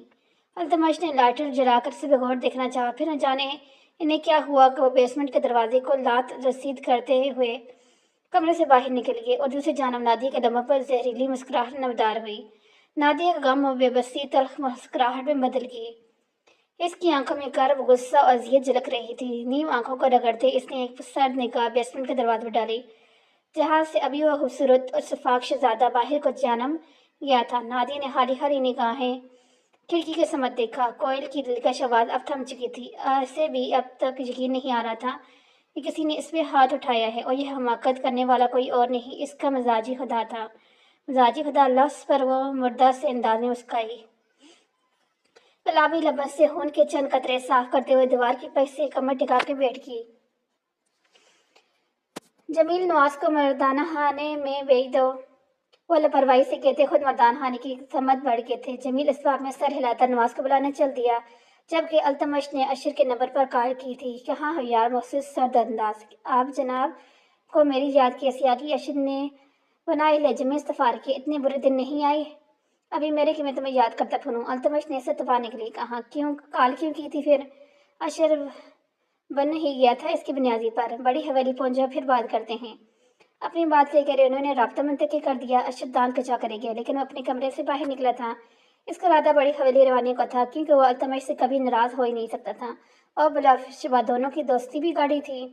अल्तमश ने लाइटर जलाकर से बगौर देखना चाहा, फिर न जाने इन्हें क्या हुआ कि वो बेसमेंट के दरवाजे को लात रसीद करते हुए कमरे से बाहर निकल गए और दूसरी जानब नादिया के लबों पर जहरीली मुस्कुराहट नमदार हुई। नादिया का गम और बेबसी तल्ख मुस्कुराहट में बदल गई। इसकी आंखों में कर्ब, गुस्सा और अजियत झलक रही थी। नीम आंखों को रगड़ते इसने एक सर्द निगाह बेसमेंट के दरवाजे पर डाली, जहाँ से अभी वह खूबसूरत और शफाक शहजादा बाहर को जन्म गया था। नादिया ने हारी हारी निगाहें खिड़की के समझ देखा। कोयल की दिलकश आवाज़ अब थम चुकी थी। ऐसे भी अब तक यकीन नहीं आ रहा था कि किसी ने इस पे हाथ उठाया है, और यह हमाकत करने वाला कोई और नहीं, इसका मजाजी खुदा था। मजाजी खुदा लफ्ज़ पर वो मुर्दा से अंदाज में मुस्काई। गुलाबी लबस से खून के चंद कतरे साफ करते हुए दीवार की पीठ से कमर टिका के बैठ गई। जमील नवाज को मर्दाना खाने में भेज दो, वो लापरवाही से कहते खुद मर्दाना खाने की समझ बढ़ गए थे। जमील इस बात में सर हिलाता नवाज को बुलाने चल दिया, जबकि अल्तमश ने अशर के नंबर पर कॉल की थी। कहाँ हो यार, मखसूस सर्द अंदाज। आप जनाब को मेरी याद कैसी आ गई? अशर ने बनाए लहजे में इस्तफार के, इतने बुरे दिन नहीं आए अभी मेरे कि मैं तुम्हें याद करता फिरूं। अल्तमश ने इसे तपाने के लिए कहा। क्यों कॉल क्यों की थी? फिर अशर बन ही गया था इसकी बुनियादी पर। बड़ी हवेली पहुंचा, फिर बात करते हैं। अपनी बात लेकर उन्होंने राब्ता मुंतकिल कर दिया। अशर दान कचा करेगा, लेकिन वो अपने कमरे से बाहर निकला था। इसका इरादा बड़ी हवेली रवानी का था, क्योंकि वो अल्तमश से कभी नाराज हो ही नहीं सकता था, और बिलाशुबा दोनों की दोस्ती भी गाढ़ी थी।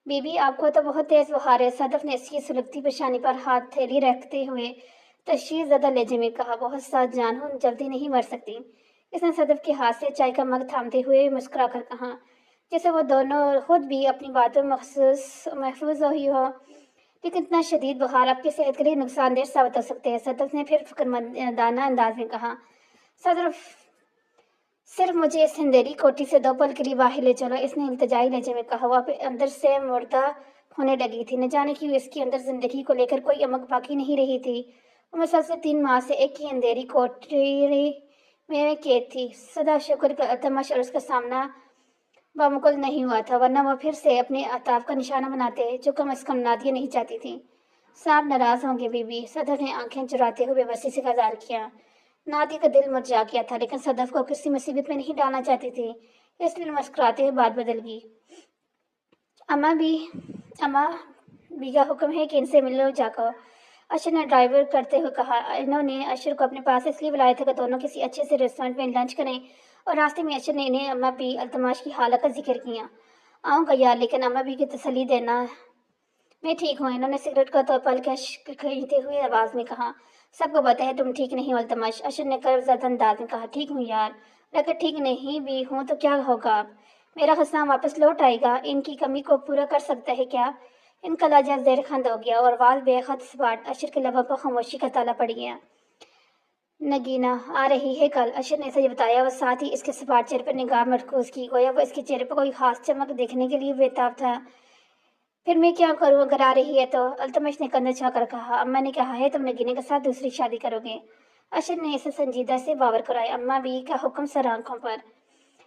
बीबी आपको तो बहुत तेज बुखार है, सदफ ने इसकी सुलगती पेशानी पर हाथ थैली रखते हुए तशरीफ ज़दा लहजे में कहा। बहुत साथ जान हूँ, जल्दी नहीं मर सकती। इसने सदफ के हाथ से चाय का मग थामते हुए मुस्कुरा कर कहा, जैसे वो दोनों खुद भी अपनी बातों में महफूज हुई हो। लेकिन इतना शदीद बुखार आपकी सेहत के लिए नुकसानदेह साबित हो सकते हैं, सदफ ने फिर फिक्रमंदाना अंदाज में कहा। सदर सिर्फ मुझे इस अंधेरी कोठी से 2 पल के लिए बाहर ले चलो, इसने इल्तिजाई लहजे में कहा। वह अंदर से मुर्दा होने लगी थी। न जाने क्यों इसके अंदर जिंदगी को लेकर कोई अमक बाकी नहीं रही थी। वो मुसलसल 3 माह से एक ही अंधेरी कोठरी में कैद थी। सदा शुक्र का अल्तमश और उसका सामना बामुकुल नहीं हुआ था, वरना वह फिर से अपने अताब का निशाना बनाते, जो कम अज कम नादिया नहीं चाहती थी। साहब नाराज होंगे बीबी, सदर ने आंखें चुराते हुए बेबसी से गुजार किया। नादिया का दिल मुरझा गया था, लेकिन सदफ को किसी मुसीबत में नहीं डालना चाहती थी, इसलिए मुस्कुराते हुए बात बदल गई। अम्मा भी का हुक्म है कि इनसे मिलो जाकर, अशर ने ड्राइवर करते हुए कहा। इन्होंने अशर को अपने पास इसलिए बुलाया था कि दोनों किसी अच्छे से रेस्टोरेंट में लंच करें, और रास्ते में अशर ने इन्हें अम्मा भी अल्तमाश की हालत का जिक्र किया। आऊँगा यार, लेकिन अम्मा भी की तसल्ली देना मैं ठीक हूँ। इन्होंने सिगरेट का तो पलकश खरीदते हुए आवाज़ में कहा। सबको पता है तुम ठीक नहीं हो अल्तमश, अशर ने कर्जत अंदाज में कहा। ठीक हूँ यार, अगर ठीक नहीं भी हूँ तो क्या होगा? अब मेरा खसना वापस लौट आएगा, इनकी कमी को पूरा कर सकता है क्या? इनका लहजा ज़ेरखंद हो गया और वाल बेखद सपाट। अशर के लबों पर खामोशी का ताला पड़ गया। नगीना आ रही है कल, अशर ने इसे बताया। वह साथ ही इसके सपाट चेहरे पर निगाह मरकूज की, गोया वो इसके चेहरे पर कोई खास चमक देखने के लिए बेताब था। फिर मैं क्या करूँ अगर आ रही है तो? अल्तमश ने कंधे छाकर कहा। अम्मा ने कहा है तुम नगीने के साथ दूसरी शादी करोगे। अशर ने इसे संजीदा से बावर कराया। अम्मा भी का हुक्म सर आंखों पर।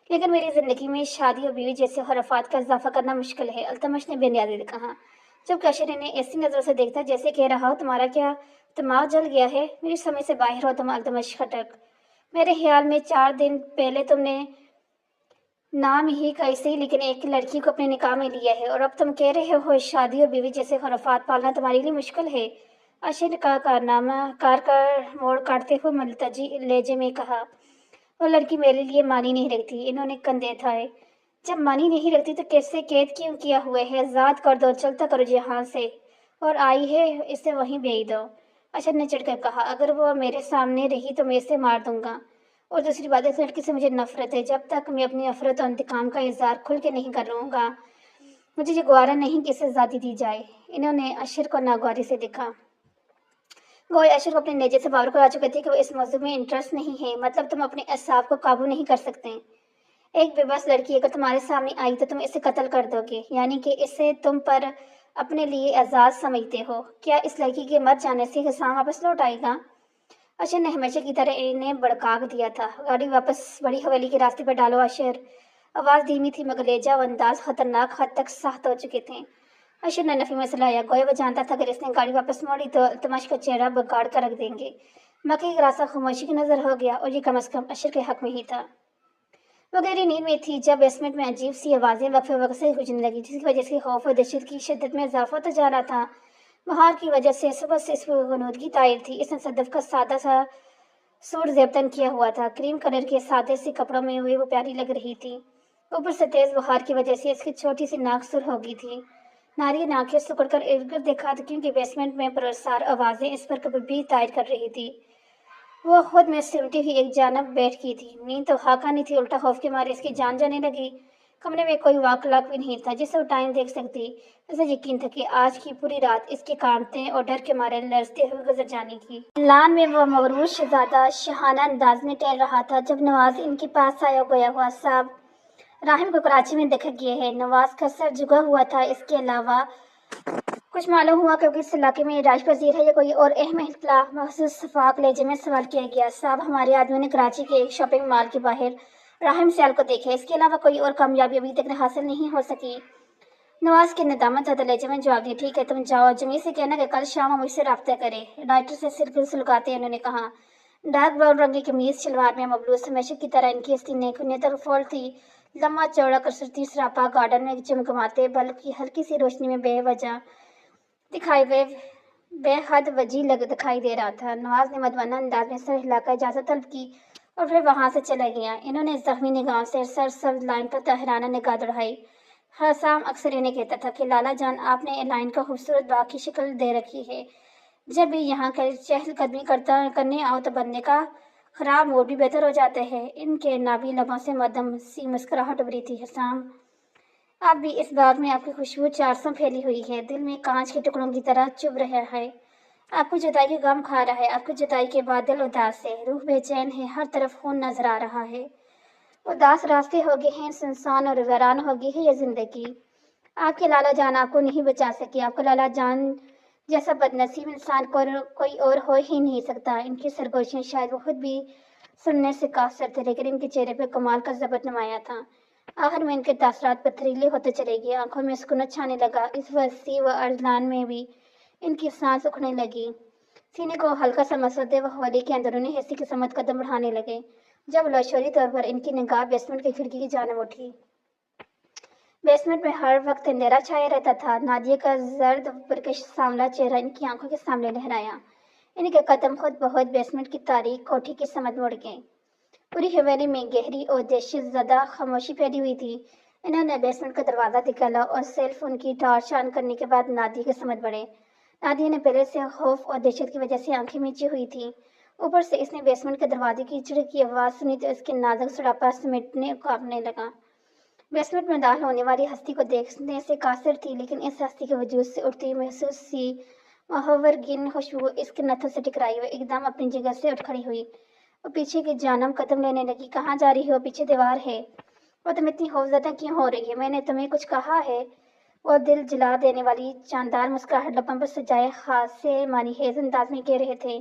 लेकिन मेरी जिंदगी में शादी और बीवी जैसे खराफात का इजाफा करना मुश्किल है, अल्तमश ने बेनियादी कहा। जब अशर ने ऐसी नजरों से देखता जैसे कह रहा हो तुम्हारा क्या दिमाग जल गया है, मेरी समझ से बाहर हो तुम। अल्तमश खटक। मेरे ख्याल में 4 दिन पहले तुमने नाम ही कैसे, लेकिन एक लड़की को अपने निकाह में लिया है, और अब तुम कह रहे हो शादी और बीवी जैसे खराफात पालना तुम्हारे लिए मुश्किल है। अशर का कारनामा कार का मोड़ काटते हुए मुल्तजी लहजे में कहा। वो लड़की मेरे लिए मानी नहीं रखती। इन्होंने कंधे उठाए। जब मानी नहीं रखती तो कैसे कैद क्यों किया हुआ है? आजाद कर दो, चलता करो जहां से, और आई है इसे वहीं भेज दो। اشد نے چڑھ کر کہا، اگر وہ میرے سامنے رہی تو میں اسے مار دوں گا، اور دوسری بات اس لڑکی سے مجھے نفرت ہے۔ جب تک میں اپنی نفرت اور انتقام کا اظہار کھل کے نہیں کر لوں گا، مجھے یہ گوارا نہیں کہ اسے آزادی دی جائے۔ انہوں نے اشر کو ناگواری سے دیکھا، گویا اشر کو اپنے نیچے سے باور کرا چکے تھے کہ وہ اس موضوع میں انٹرسٹ نہیں ہے۔ مطلب تم اپنے اعصاب کو قابو نہیں کر سکتے۔ ایک بے بس لڑکی اگر تمہارے سامنے آئی تو تم اسے قتل کر دو گے، یعنی کہ اسے تم پر اپنے لیے اعزاز سمجھتے ہو۔ کیا اس لڑکی کے مر جانے سے حسام واپس لوٹ آئے گا؟ اشر نے ہمیشہ کی طرح انہیں بڑکاک دیا تھا، گاڑی واپس بڑی حویلی کے راستے پر ڈالو اشر۔ آواز دھیمی تھی مگر لہجہ و انداز خطرناک حد تک سخت ہو چکے تھے۔ اشر نے نفی میں سلایا، گویا وہ جانتا تھا اگر اس نے گاڑی واپس موڑی تو التمش کا چہرہ بگاڑ کر رکھ دیں گے۔ مکئی کا راستہ خاموشی کی نظر ہو گیا، اور یہ کم از کم اشر کے حق میں ہی تھا۔ وہ گہری نیند میں تھی جب بیسمنٹ میں عجیب سی آوازیں وقفے وقت سے گونجنے لگی، جس کی وجہ سے خوف اور دہشت کی شدت میں اضافہ ہوتا جا رہا تھا۔ بہار کی وجہ سے صبح سے اس پر غنودگی طائر تھی۔ اس نے صدف کا سادہ سا سوٹ زیبتن کیا ہوا تھا، کریم کلر کے سادے سے کپڑوں میں ہوئے وہ پیاری لگ رہی تھی۔ اوپر سے تیز بخار کی وجہ سے اس کی چھوٹی سی ناک سرخ ہو گئی تھی۔ ناری نے آنکھیں سکڑ کر ارد گرد دیکھا تھا، کیونکہ بیسمنٹ میں پرسار آوازیں اس پر کبھی بھی طائر کر رہی تھی۔ وہ خود میں سمٹی ہوئی ایک جانب بیٹھ گئی تھی۔ نیند تو خاکہ نہیں تھی، الٹا خوف کے مارے اس کی جان جانے لگی۔ کمرے میں کوئی واک کلاک بھی نہیں تھا جس سے وہ ٹائم دیکھ سکتی۔ اسے یقین تھا کہ آج کی پوری رات اس کے کانپتے اور ڈر کے مارے لرزتے ہوئے گزر جانے کی۔ لان میں وہ مغرور شہزادہ شاہانہ انداز میں ٹہل رہا تھا جب نواز ان کے پاس آیا، گویا ہوا صاحب راہم کو کراچی میں دیکھا گیا ہے۔ نواز کا سر جھکا ہوا تھا۔ اس کے علاوہ کچھ معلوم ہوا کہ اس علاقے میں رہائش پذیر ہے یا کوئی اور اہم اطلاع؟ محسوس شفاف لہجے میں سوال کیا گیا۔ صاحب، ہمارے آدمیوں نے کراچی کے ایک شاپنگ مال کے باہر راہم سیال کو دیکھا ہے، اس کے علاوہ کوئی اور کامیابی ابھی تک حاصل نہیں ہو سکی۔ نواز کے ندامت زدہ لہجے میں جواب دیا، ٹھیک ہے، تم جاؤ، جمیل سے کہنا کہ کل شام وہ مجھ سے رابطہ کرے۔ رائٹر سے سر سلگاتے انہوں نے کہا۔ ڈارک براؤن رنگ کی قمیض شلوار میں مبلوس ہمیشہ کی طرح ان کی ہستی نیک فول تھی۔ لمبا چوڑا کثرتی سراپا گارڈن میں چمکماتے بلب کی ہلکی سی روشنی میں بے وجہ بے حد وجیح دکھائی دے رہا تھا۔ نواز نے مدمنہ انداز میں سر ہلا کر اجازت طلب کی اور پھر وہاں سے چلا گیا۔ انہوں نے زخمی نگاہوں سے سرسبز لائن پر طاہرانہ نگاہ دوڑائی۔ حسام اکثر انہیں کہتا تھا کہ لالا جان، آپ نے لائن کو خوبصورت باغ کی شکل دے رکھی ہے، جب بھی یہاں چہل قدمی کرنے آؤ تو بندے کا خراب موڈ بھی بہتر ہو جاتا ہے۔ ان کے نابی لبوں سے مدھم سی مسکراہٹ ابھری تھی۔ حسام، اب بھی اس باغ میں آپ کی خوشبو چارسوں پھیلی ہوئی ہے، دل میں کانچ کے ٹکڑوں کی طرح چبھ رہا ہے۔ آپ کو جدائی کا غم کھا رہا ہے، آپ کی جدائی کے بعد دل اداس ہے، روح بے چین ہے، ہر طرف خون نظر آ رہا ہے۔ اداس راستے ہو گئے ہیں، سنسان اور ویران ہو گئی ہے یہ زندگی۔ آپ کے لالا جان آپ کو نہیں بچا سکے، آپ کا لالا جان جیسا بد نصیب انسان کوئی اور ہو ہی نہیں سکتا۔ ان کی سرگوشیاں شاید وہ خود بھی سننے سے قاصر تھے، لیکن ان کے چہرے پہ کمال کا ضبط نمایاں تھا۔ آخر میں ان کے تاثرات پتھریلے ہوتے چلے گئے، آنکھوں میں سکونت چھانے لگا، اس وسیع و عرض لان میں بھی ان کی سانس اکھڑنے لگی، سینے کو ہلکا سا مسودے و حویلی کے اندرونی حصے کی سمت قدم بڑھانے لگے، جب لاشعوری طور پر ان کی نگاہ بیسمنٹ کی کھڑکی کی جانب اٹھی۔ بیسمنٹ میں ہر وقت اندھیرا چھایا رہتا تھا۔ نادیہ کا زرد پرکش سانولا چہرہ ان کی آنکھوں کے سامنے لہرایا۔ ان کے قدم خود بخود بیسمنٹ کی تاریک کوٹھی کی سمت مڑ گئے۔ پوری حویلی میں گہری اور دہشت زدہ خاموشی پھیلی ہوئی تھی۔ انہوں نے بیسمنٹ کا دروازہ نکالا اور سیل فون کی ٹارچ آن کرنے کے بعد نادیہ کی سمت بڑھے۔ نادیہ نے پہلے سے خوف اور دہشت کی وجہ سے آنکھیں میچی ہوئی تھیں، اوپر سے اس نے بیسمنٹ کے دروازے کی چڑک کی آواز سنی تو اس کے نازک سراپا سمیٹنے کانپنے لگا۔ بیسمنٹ میں داخل ہونے والی ہستی کو دیکھنے سے قاصر تھی، لیکن اس ہستی کے وجود سے اٹھتی محسوس سی محور گن خوشبو اس کے نتھوں سے ٹکرائی۔ وہ ایک دم اپنی جگہ سے اٹھ کھڑی ہوئی، وہ پیچھے کی جانب قدم لینے لگی۔ کہاں جا رہی ہو؟ پیچھے دیوار ہے۔ وہ تم اتنی خوفزدہ کیوں ہو رہی ہے؟ میں نے تمہیں کچھ کہا ہے؟ وہ دل جلا دینے والی چاندار مسکراہٹ لبوں پر سجائے خاصے معنی خیز انداز میں کہہ رہے تھے۔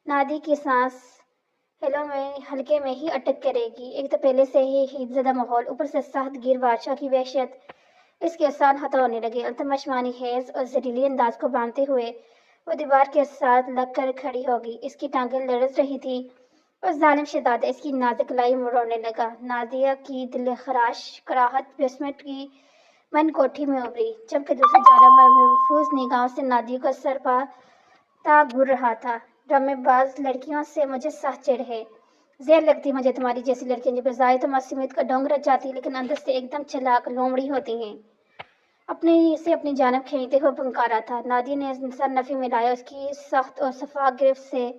نادی کی سانس ہلکے میں ہی اٹک کے رہ گئی۔ ایک تو پہلے سے ہی ہیٹ زدہ ماحول، اوپر سے سخت گیر بادشاہ کی وحشت اس کے آسان ہاتھوں ہونے لگے۔ التمش معنی خیز اور زہریلی انداز کو باندھتے ہوئے وہ دیوار کے ساتھ لگ کر کھڑی ہو گئی۔ اس کی ٹانگیں لرز رہی تھی اور ظالم شہزادہ اس کی نازک کلائی مروڑنے لگا۔ نادیہ کی دلخراش کراہٹ بیسمنٹ کی بند کوٹھی میں ابھری، جبکہ دوسری جانب محفوظ نگاہوں سے نادیہ کو سرپا گھور رہا تھا۔ ڈرامے باز لڑکیوں سے مجھے سخت چڑ ہے، زہر لگتی مجھے تمہاری جیسی لڑکیاں جو بظاہر تو معصومیت کا ڈھونگ رچاتی لیکن اندر سے ایک دم چلاک لومڑی ہوتی ہیں۔ اپنی جانب کھینچتے ہوئے پھنکارا تھا۔ نادیہ نے سر نفی ملایا، اس کی سخت اور شفاف گرفت سے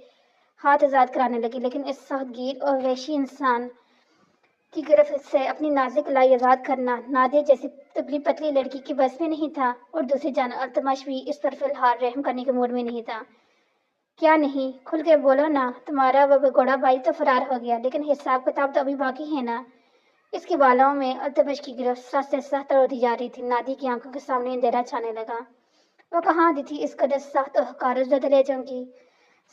ہاتھ آزاد کرانے لگی، لیکن اس سخت گیر اور وحشی انسان کی گرفت سے اپنی نازک کلائی آزاد کرنا نادیہ جیسی دبلی پتلی لڑکی کی بس میں نہیں تھا، اور دوسری جانب التمش بھی اس پر فی الحال رحم کرنے کے موڈ میں نہیں تھا۔ کیا نہیں؟ کھل کے بولو نا، تمہارا وہ بگوڑا بھائی تو فرار ہو گیا، لیکن حساب کتاب تو ابھی باقی ہے نا۔ اس کے بالوں میں التمش کی گرفت سخت سے سخت ہوتی جا رہی تھی۔ نادیہ کی آنکھوں کے سامنے اندھیرا چھانے لگا۔ وہ کہاں دی تھی اس قدر سخت اور حقارت زدہ لہجوں کی؟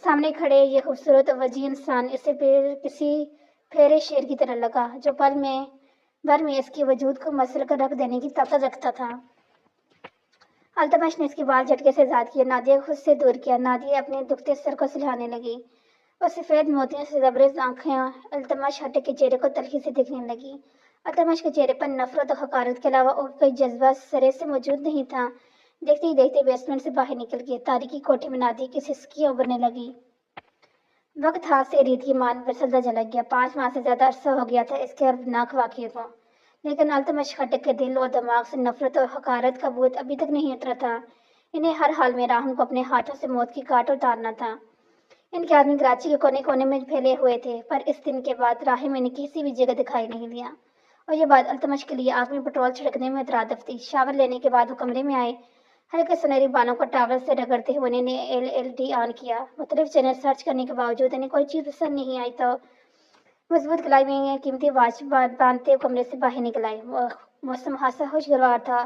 سامنے کھڑے یہ خوبصورت اور وجیح انسان اسے کسی پھیرے شیر کی طرح لگا، جو پل میں بھر میں اس کے وجود کو مسل کر رکھ دینے کی طاقت رکھتا تھا۔ التمش نے اس کے بال جھٹکے سے آزاد کیے، نادیہ کو خود سے دور کیا۔ نادیہ اپنے دکھتے سر کو سلہانے لگی۔ وہ سفید موتیوں سے زبردست آنکھیں التمش ہٹک کے چہرے کو تلخی سے دیکھنے لگی۔ التمش کے چہرے پر نفرت اور حقارت کے علاوہ اور کوئی جذبہ سرے سے موجود نہیں تھا۔ دیکھتے ہی دیکھتے بیسمنٹ سے باہر نکل گئے۔ تاریکی کوٹھی میں نادیہ کی سسکیاں ابھرنے لگی۔ وقت ہاتھ سے ریت کی مان پر چلتا جھلک گیا۔ 5 ماہ سے زیادہ عرصہ ہو گیا تھا اس کے اربناک واقعے کو، لیکن التمش ہٹک کے دل اور دماغ سے نفرت اور حقارت کا بھوت ابھی تک نہیں اترا تھا۔ انہیں ہر حال میں راہم کو اپنے ہاتھوں سے موت کی کاٹ اتارنا تھا۔ ان کے آدمی کراچی کے کونے کونے میں پھیلے ہوئے تھے، پر اس دن کے بعد راہم نے کسی بھی جگہ دکھائی نہیں دیا، اور یہ بات التمش کے لیے آگ میں پٹرول چھڑکنے میں مترادف تھی۔ شاور لینے کے بعد وہ کمرے میں آئے۔ ہلکے سنہری بالوں کو ٹاول سے رگڑتے ہوئے انہوں نے LLD آن کیا۔ مختلف چینل سرچ کرنے کے باوجود انہیں کوئی چیز پسند نہیں آئی تو مضبوط کلائی میں قیمتی واچ باندھتے ہوئے کمرے سے باہر نکل آئے۔ موسم خاصا خوشگوار تھا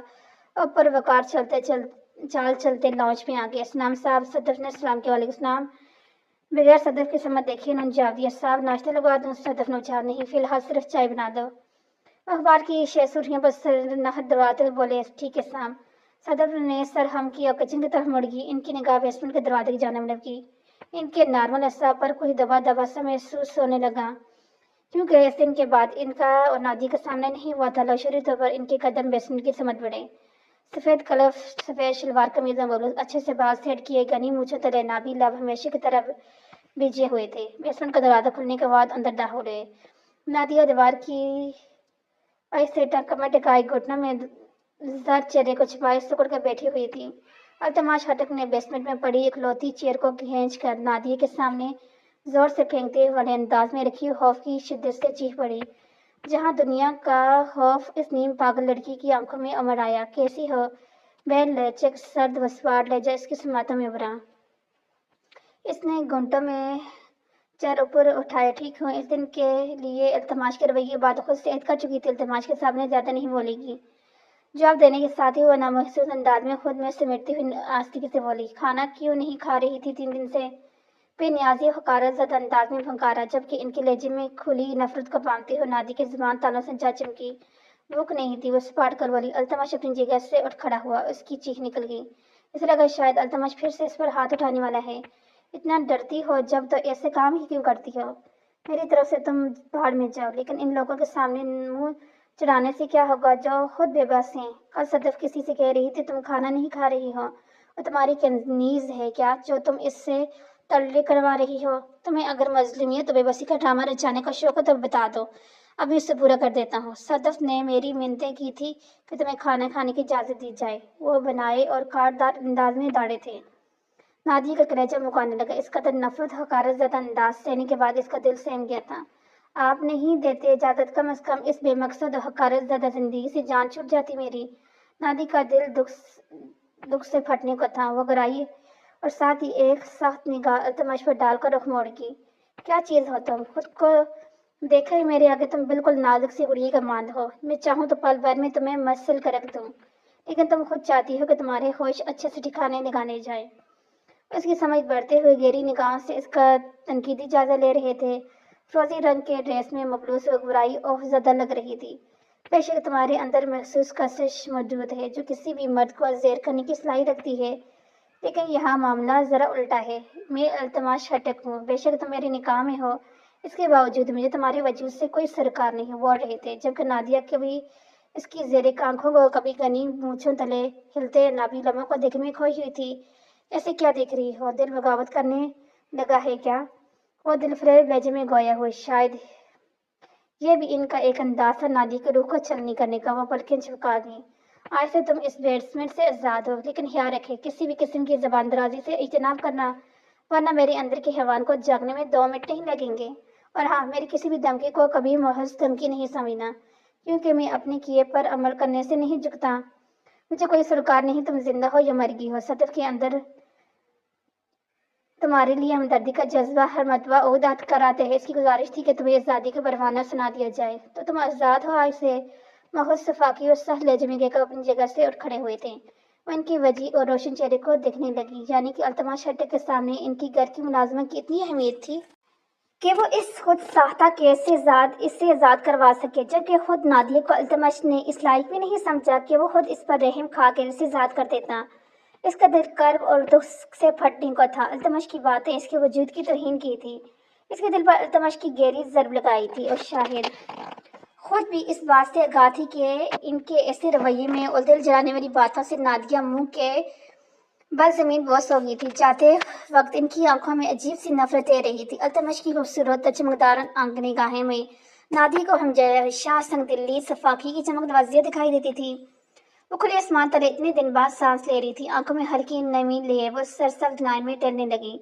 اور پروقار چال چلتے لاؤنج میں آ گئے۔ اسلام صاحب، صدف نے سلام کیا۔ وعلیکم السلام۔ بغیر صدف کی سمت دیکھیے انہوں نے جواب دیا۔ صاحب ناشتہ لگوا دوں؟ صدف نے پوچھا۔ نہیں، فی الحال صرف چائے بنا دو۔ اخبار کی 6 سرخیوں پر سر نہت دباتے ہوئے بولے، ٹھیک ہے صاحب۔ صدف نے سر ہم کی اور کچن کی طرف مڑ گئی۔ ان کی نگاہ بیسمنٹ کے دروازے کی جانب لپکی۔ ان کے نارمل اعصاب پر کچھ دبا دبا سا محسوس ہونے لگا، کیونکہ اس دن کے بعد ان کا اور نادیہ کا سامنا نہیں ہوا تھا۔ لاشعوری طور پر ان کے قدم بیسمنٹ کی سمت بڑھے۔ سفید کلف، سفید شلوار قمیض اور بلوز، اچھے سے بال سیٹ کیے، گھنی مونچھوں تلے نابی لب ہمیشہ کی طرح بھیجے ہوئے تھے۔ بیسمنٹ کا دروازہ کھلنے کے بعد اندر داخل ہوئے۔ نادیہ دیوار کی ایسے کمر ٹکائے، گھٹنوں میں زرد چہرے کو چھپائے سکڑ کر بیٹھی ہوئی تھی۔ التمش ہٹک نے بیسمنٹ میں پڑی اکلوتی چیئر کو کھینچ کر نادیہ کے سامنے زور سے پھینکتے والے انداز میں رکھی خوف کی شدت سے چیخ پڑی۔ جہاں دنیا کا خوف اس نیم پاگل لڑکی کی آنکھوں میں امڑ آیا۔ کیسی ہو؟ بے لچک سرد وسوار لہجہ اس کی سماعتوں میں ابھرا۔ اس نے گھنٹوں میں چر اوپر اٹھائے۔ ٹھیک ہوں؟ اس دن کے لیے التمش کے رویے بات خود سے عہد کر چکی تھی۔ التمش کے سامنے زیادہ نہیں بولے گی۔ جواب دینے کے ساتھ ہی وہ نامحسوس انداز میں خود میں سمیٹتی ہوئی آستگی سے بولی، کھانا کیوں نہیں کھا رہی تھی 3 دن سے؟ بے نیازی حقارت زدہ انداز میں پھنکارا، جبکہ ان کے لہجے میں کھلی نفرت کو پامتے ہوئے نادیہ کی زبان تالوں سے جا چمکی۔ بھوک نہیں تھی، وہ سپاٹ کر بولی۔ التمش اپنی جگہ سے اٹھ کھڑا ہوا، اس کی چیخ نکل گئی۔ اسے لگا شاید التمش پھر سے اس پر ہاتھ اٹھانے والا ہے۔ اتنا ڈرتی ہو جب تو ایسے کام ہی کیوں کرتی ہو؟ میری طرف سے تم بھاڑ میں جاؤ، لیکن ان لوگوں کے سامنے منہ چڑھانے سے کیا ہوگا جو خود بے بس ہیں؟ کل صدف کسی سے کہہ رہی تھی تم کھانا نہیں کھا رہی ہو، اور تمہاری کنیز ہے کیا جو تم اس سے تلڑی کروا رہی ہو؟ تمہیں اگر مظلومیت و بے بسی کا ڈرامہ رچانے کا شوق ہو تو بتا دو، ابھی اسے پورا کر دیتا ہوں۔ صدف نے میری منتیں کی تھی کہ تمہیں کھانا کھانے کی اجازت دی جائے۔ وہ بنائے اور کاٹدار انداز میں داڑھے تھے۔ نادیہ کا کلیجہ مکانے لگا۔ اس قدر نفرت حقارت زدہ انداز سہنے کے بعد اس کا دل سہم گیا تھا۔ آپ نہیں دیتے اجازت، کم از کم اس بے مقصد و حقارت زدہ زندگی سے جان چھوٹ جاتی میری۔ نادیہ کا دل دکھ سے پھٹنے کو تھا۔ وہ گرائی اور ساتھ ہی ایک سخت نگاہ التمش پر ڈال کر رخ موڑ گئی۔ کیا چیز ہو تم؟ خود کو دیکھا ہی میرے آگے تم بالکل نازک سی گڑیا کا ماند ہو۔ میں چاہوں تو پل بھر میں تمہیں مسل کر رکھ دوں، لیکن تم خود چاہتی ہو کہ تمہارے ہوش اچھے سے ٹھکانے لگانے جائیں۔ اس کی سمجھ بڑھتے ہوئے گہری نگاہوں سے اس کا تنقیدی جائزہ لے رہے تھے۔ فروزی رنگ کے ڈریس میں مبلوس و برائی اوف زدہ لگ رہی تھی۔ بے شک تمہارے اندر مخصوص کشش موجود ہے جو کسی بھی مرد کو ازیر کرنے کی صلاحیت رکھتی ہے، لیکن یہاں معاملہ ذرا الٹا ہے۔ میں التمش ہٹک ہوں، بے شک تم میری نکاح میں ہو، اس کے باوجود مجھے تمہارے وجود سے کوئی سروکار نہیں، بول رہے تھے، جبکہ نادیہ کبھی اس کی زیرک آنکھوں کو، کبھی گھنی مونچھوں تلے ہلتے نابی لبوں کو دیکھنے میں کھوئی ہوئی تھی۔ ایسے کیا دیکھ رہی ہو؟ دل بغاوت کرنے لگا ہے کیا؟ وہ دل فریب لہجے میں گویا ہوئی۔ شاید یہ بھی ان کا ایک انداز تھا نادیہ کی روح کو چھلنی کرنے کا۔ وہ پلکیں جھپکا گئی۔ आज से तुम इस बेसमेंट से आज़ाद हो, लेकिन ख्याल रखे किसी भी किस्म की ज़बान दराजी से इज्तनाब करना, वरना मेरे अंदर के हैवान को जागने में 2 मिनट नहीं लगेंगे। और हाँ, मेरी किसी भी धमकी को कभी महज धमकी नहीं समझना, क्योंकि मैं अपने किए पर अमल करने से नहीं झुकता। मुझे कोई सरोकार नहीं, तुम जिंदा हो या मर गई हो, सदफ के अंदर तुम्हारे लिए हमदर्दी का जज्बा हर मरतबा उदात कराते हैं। इसकी गुजारिश थी कि तुम्हें आज़ादी का परवाना सुना दिया जाए, तो तुम आज़ाद हो। आज से महज सफाकी और सह लहजे को अपनी जगह से उठ खड़े हुए थे। वो इनकी वजी और रोशन चेहरे को देखने लगी, यानी कि अल्तमाश हट्टक के सामने इनकी घर की मुलाजमत की इतनी अहमियत थी कि वो इस खुद साख्ता केस से इससे आज़ाद करवा सके, जबकि खुद नादिया को अल्तमश ने इस लायक भी नहीं समझा कि वो खुद इस पर रहम खा कर इसे आज़ाद कर देता। इसका दिल कर्ब और दुख से फटने को था। अल्तमश की बातें इसके वजूद की तौहीन की थी, इसके दिल पर अल्तमश की गहरी ज़रब लगाई थी। और शाहिद खुद भी इस बात से आगाह थी कि इनके ऐसे रवैये में और दिल जलाने वाली बातों से नादिया मुंह के बल जमीन बोस हो गई थी। जाते वक्त इनकी आंखों में अजीब सी नफरत तैर रही थी। अल्तमश की खूबसूरत चमकदार आंख निगाहें में नादिया को हमजा संग दिल्ली सफाकी की चमक वाज़िया दिखाई देती थी। वो खुले आसमान तले इतने दिन बाद सांस ले रही थी, आंखों में हल्की नमी लिए वो सरसब्ज लाइन में टलने लगी।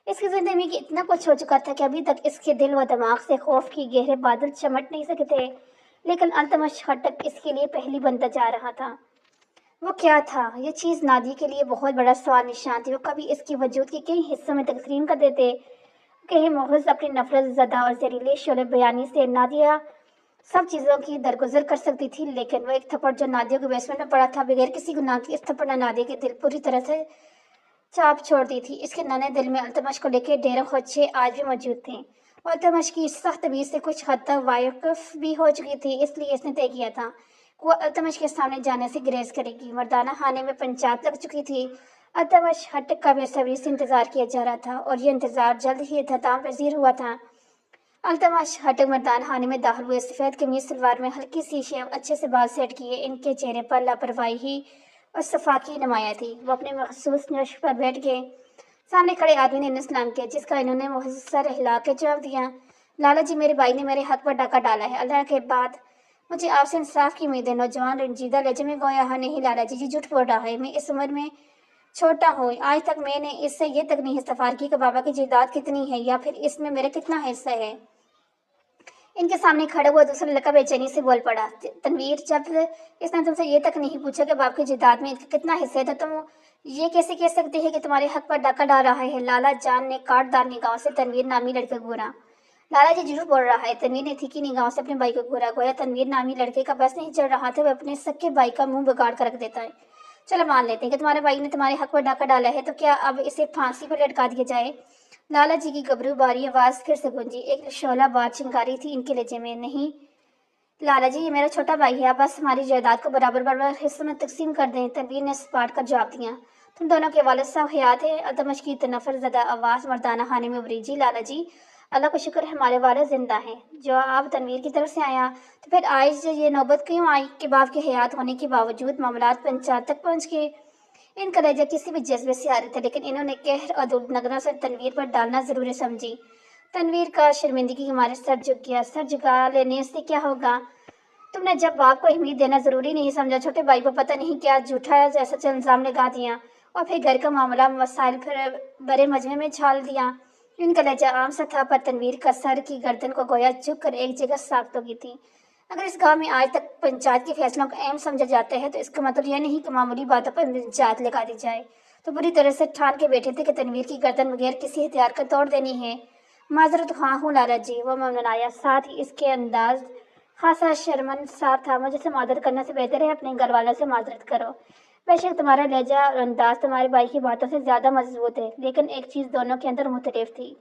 इसकी जिंदगी में इतना कुछ हो चुका था कि अभी तक इसके दिल व दिमाग से खौफ की गहरे बादल चमट नहीं सके थे, लेकिन अल्तमश हट्टक इसके लिए पहली बनता जा रहा था। वो क्या था? ये चीज़ नादिया के लिए बहुत बड़ा सवाल निशान थी। वो कभी इसके वजूद के कई हिस्सों में तकसीम कर देते, कहीं महज अपनी नफरत ज़दा और जहरीले शोले बयानी से नादिया सब चीज़ों की दरगुजर कर सकती थी। लेकिन वो एक थप्पड़ जो नादिया के बेसमेंट में पड़ा था बगैर किसी गुनाह की, इस थप्पड़ ने नादिया के दिल पूरी तरह से चाप छोड़ दी थी। इसके नन्हे दिल में अल्तमश को लेकर डेरे खोचे आज भी मौजूद थे। और अल्तमश की इस सख्त तबीयत से कुछ हद तक वाकिफ भी हो चुकी थी, इसलिए इसने तय किया था वो अल्तमश के सामने जाने से गुरेज करेगी। मर्दाना खाने में पंचायत लग चुकी थी। अल्तमश हट्टक का बेसब्री से इंतजार किया जा रहा था, और ये इंतजार जल्द ही इख्तिताम पजीर हुआ था। अल्तमश हट्टक मर्दान खाने में दाखिल हुए। सफ़ेद कमीज सलवार में हल्की सी शेव, अच्छे से बाल सेट किए, इनके चेहरे पर लापरवाही और सफाकी नुमाया थी। वो अपने मखसूस नश्क पर बैठ गए। सामने खड़े आदमी ने इन्हें सलाम किया, जिसका इन्होंने मुहज़्ज़ज़ सर हिला के जवाब दिया, लाला जी, मेरे भाई ने मेरे हक पर डाका डाला है। अल्लाह के बाद मुझे आपसे इंसाफ की उम्मीद है। नौजवान रंजीदा लहजे में गोया, हाँ नहीं लाला जी, जी झूठ बोल रहा है। मैं इस उम्र में छोटा हूँ, आज तक मैंने इससे ये तक नहीं इस्तफार की कि बाबा की जायदाद कितनी है या फिर इसमें मेरा कितना हिस्सा है। इनके सामने खड़ा हुआ दूसरा लड़का बेचैनी से बोल पड़ा, तनवीर, जब इसने तुमसे ये तक नहीं पूछा कि बाप की जायदाद में इनका कितना हिस्सा है, तो तुम ये कैसे कह सकते हैं कि तुम्हारे हक पर डाका डाल रहा है? लाला जान ने काटदार निगाहों से तनवीर नामी लड़के को घूरा। लाला जी जरूर बोल रहा है। तनवीर ने तीखी निगाहों से अपने भाई को घूरा। गोया तनवीर नामी लड़के का बस नहीं चढ़ रहा था, वह अपने सक्के भाई का मुंह बिगाड़ कर रख देता है। चलो मान लेते हैं कि तुम्हारे भाई ने तुम्हारे हक पर डाका डाला है, तो क्या अब इसे फांसी पर लटका दिया जाए? लाला जी की गबरू बारी आवाज फिर से गूंजी। एक शोला बात चिंगारी थी इनके लहजे में। नहीं लाला जी, ये मेरा छोटा भाई है, बस हमारी जायदाद को बराबर बराबर हिस्सों में तकसीम कर दें। तनवीर ने सपाट कर जवाब दिया। तुम दोनों के वालिद साहब हयात है? अल्तमश की तनफर ज़दा आवाज़ मर्दाना खाने में उभरी। जी लाला जी, अल्लाह का शुक्र है हमारे वालिद जिंदा हैं। जवाब तनवीर की तरफ से आया। तो फिर आज ये नौबत क्यों आई कि बाप के हयात होने के बावजूद मामलात पंचायत तक पहुँच गए? इनका लहजा किसी भी जज्बे से आ रहे थे, लेकिन इन्होंने कहर और दुर्नगरों से तनवीर पर डालना जरूरी समझी। तनवीर का शर्मिंदगी के मारे सर झुक गया। सर झुका लेने से क्या होगा? तुमने जब बाप को अहमियत देना जरूरी नहीं समझा, छोटे भाई को पता नहीं क्या झूठा जैसा इल्जाम लगा दिया, और फिर घर का मामला मसाइल फिर बड़े मजमे में छाल दिया। इनका लहजा आम सा था, पर तनवीर का सर की गर्दन को गोया झुक कर एक जगह साख्त हो गई थी। अगर इस गांव में आज तक पंचायत के फैसलों को अहम समझा जाता है, तो इसका मतलब यह नहीं कि मामूली बातों पर पंचायत लगा दी जाए। तो बुरी तरह से ठान के बैठे थे कि तनवीर की गर्दन बगैर किसी हथियार का तोड़ देनी है। माजरत हाँ हूँ लाला जी, वो ममनाया। साथ ही इसके अंदाज खासा शर्मसार था। मुझे से मादर करने से बेहतर है अपने घर वालों से माजरत करो। बेशक तुम्हारा लहजा और अंदाज तुम्हारे भाई की बातों से ज्यादा मजबूत है, लेकिन एक चीज दोनों के अंदर मुख्तलिफ थी।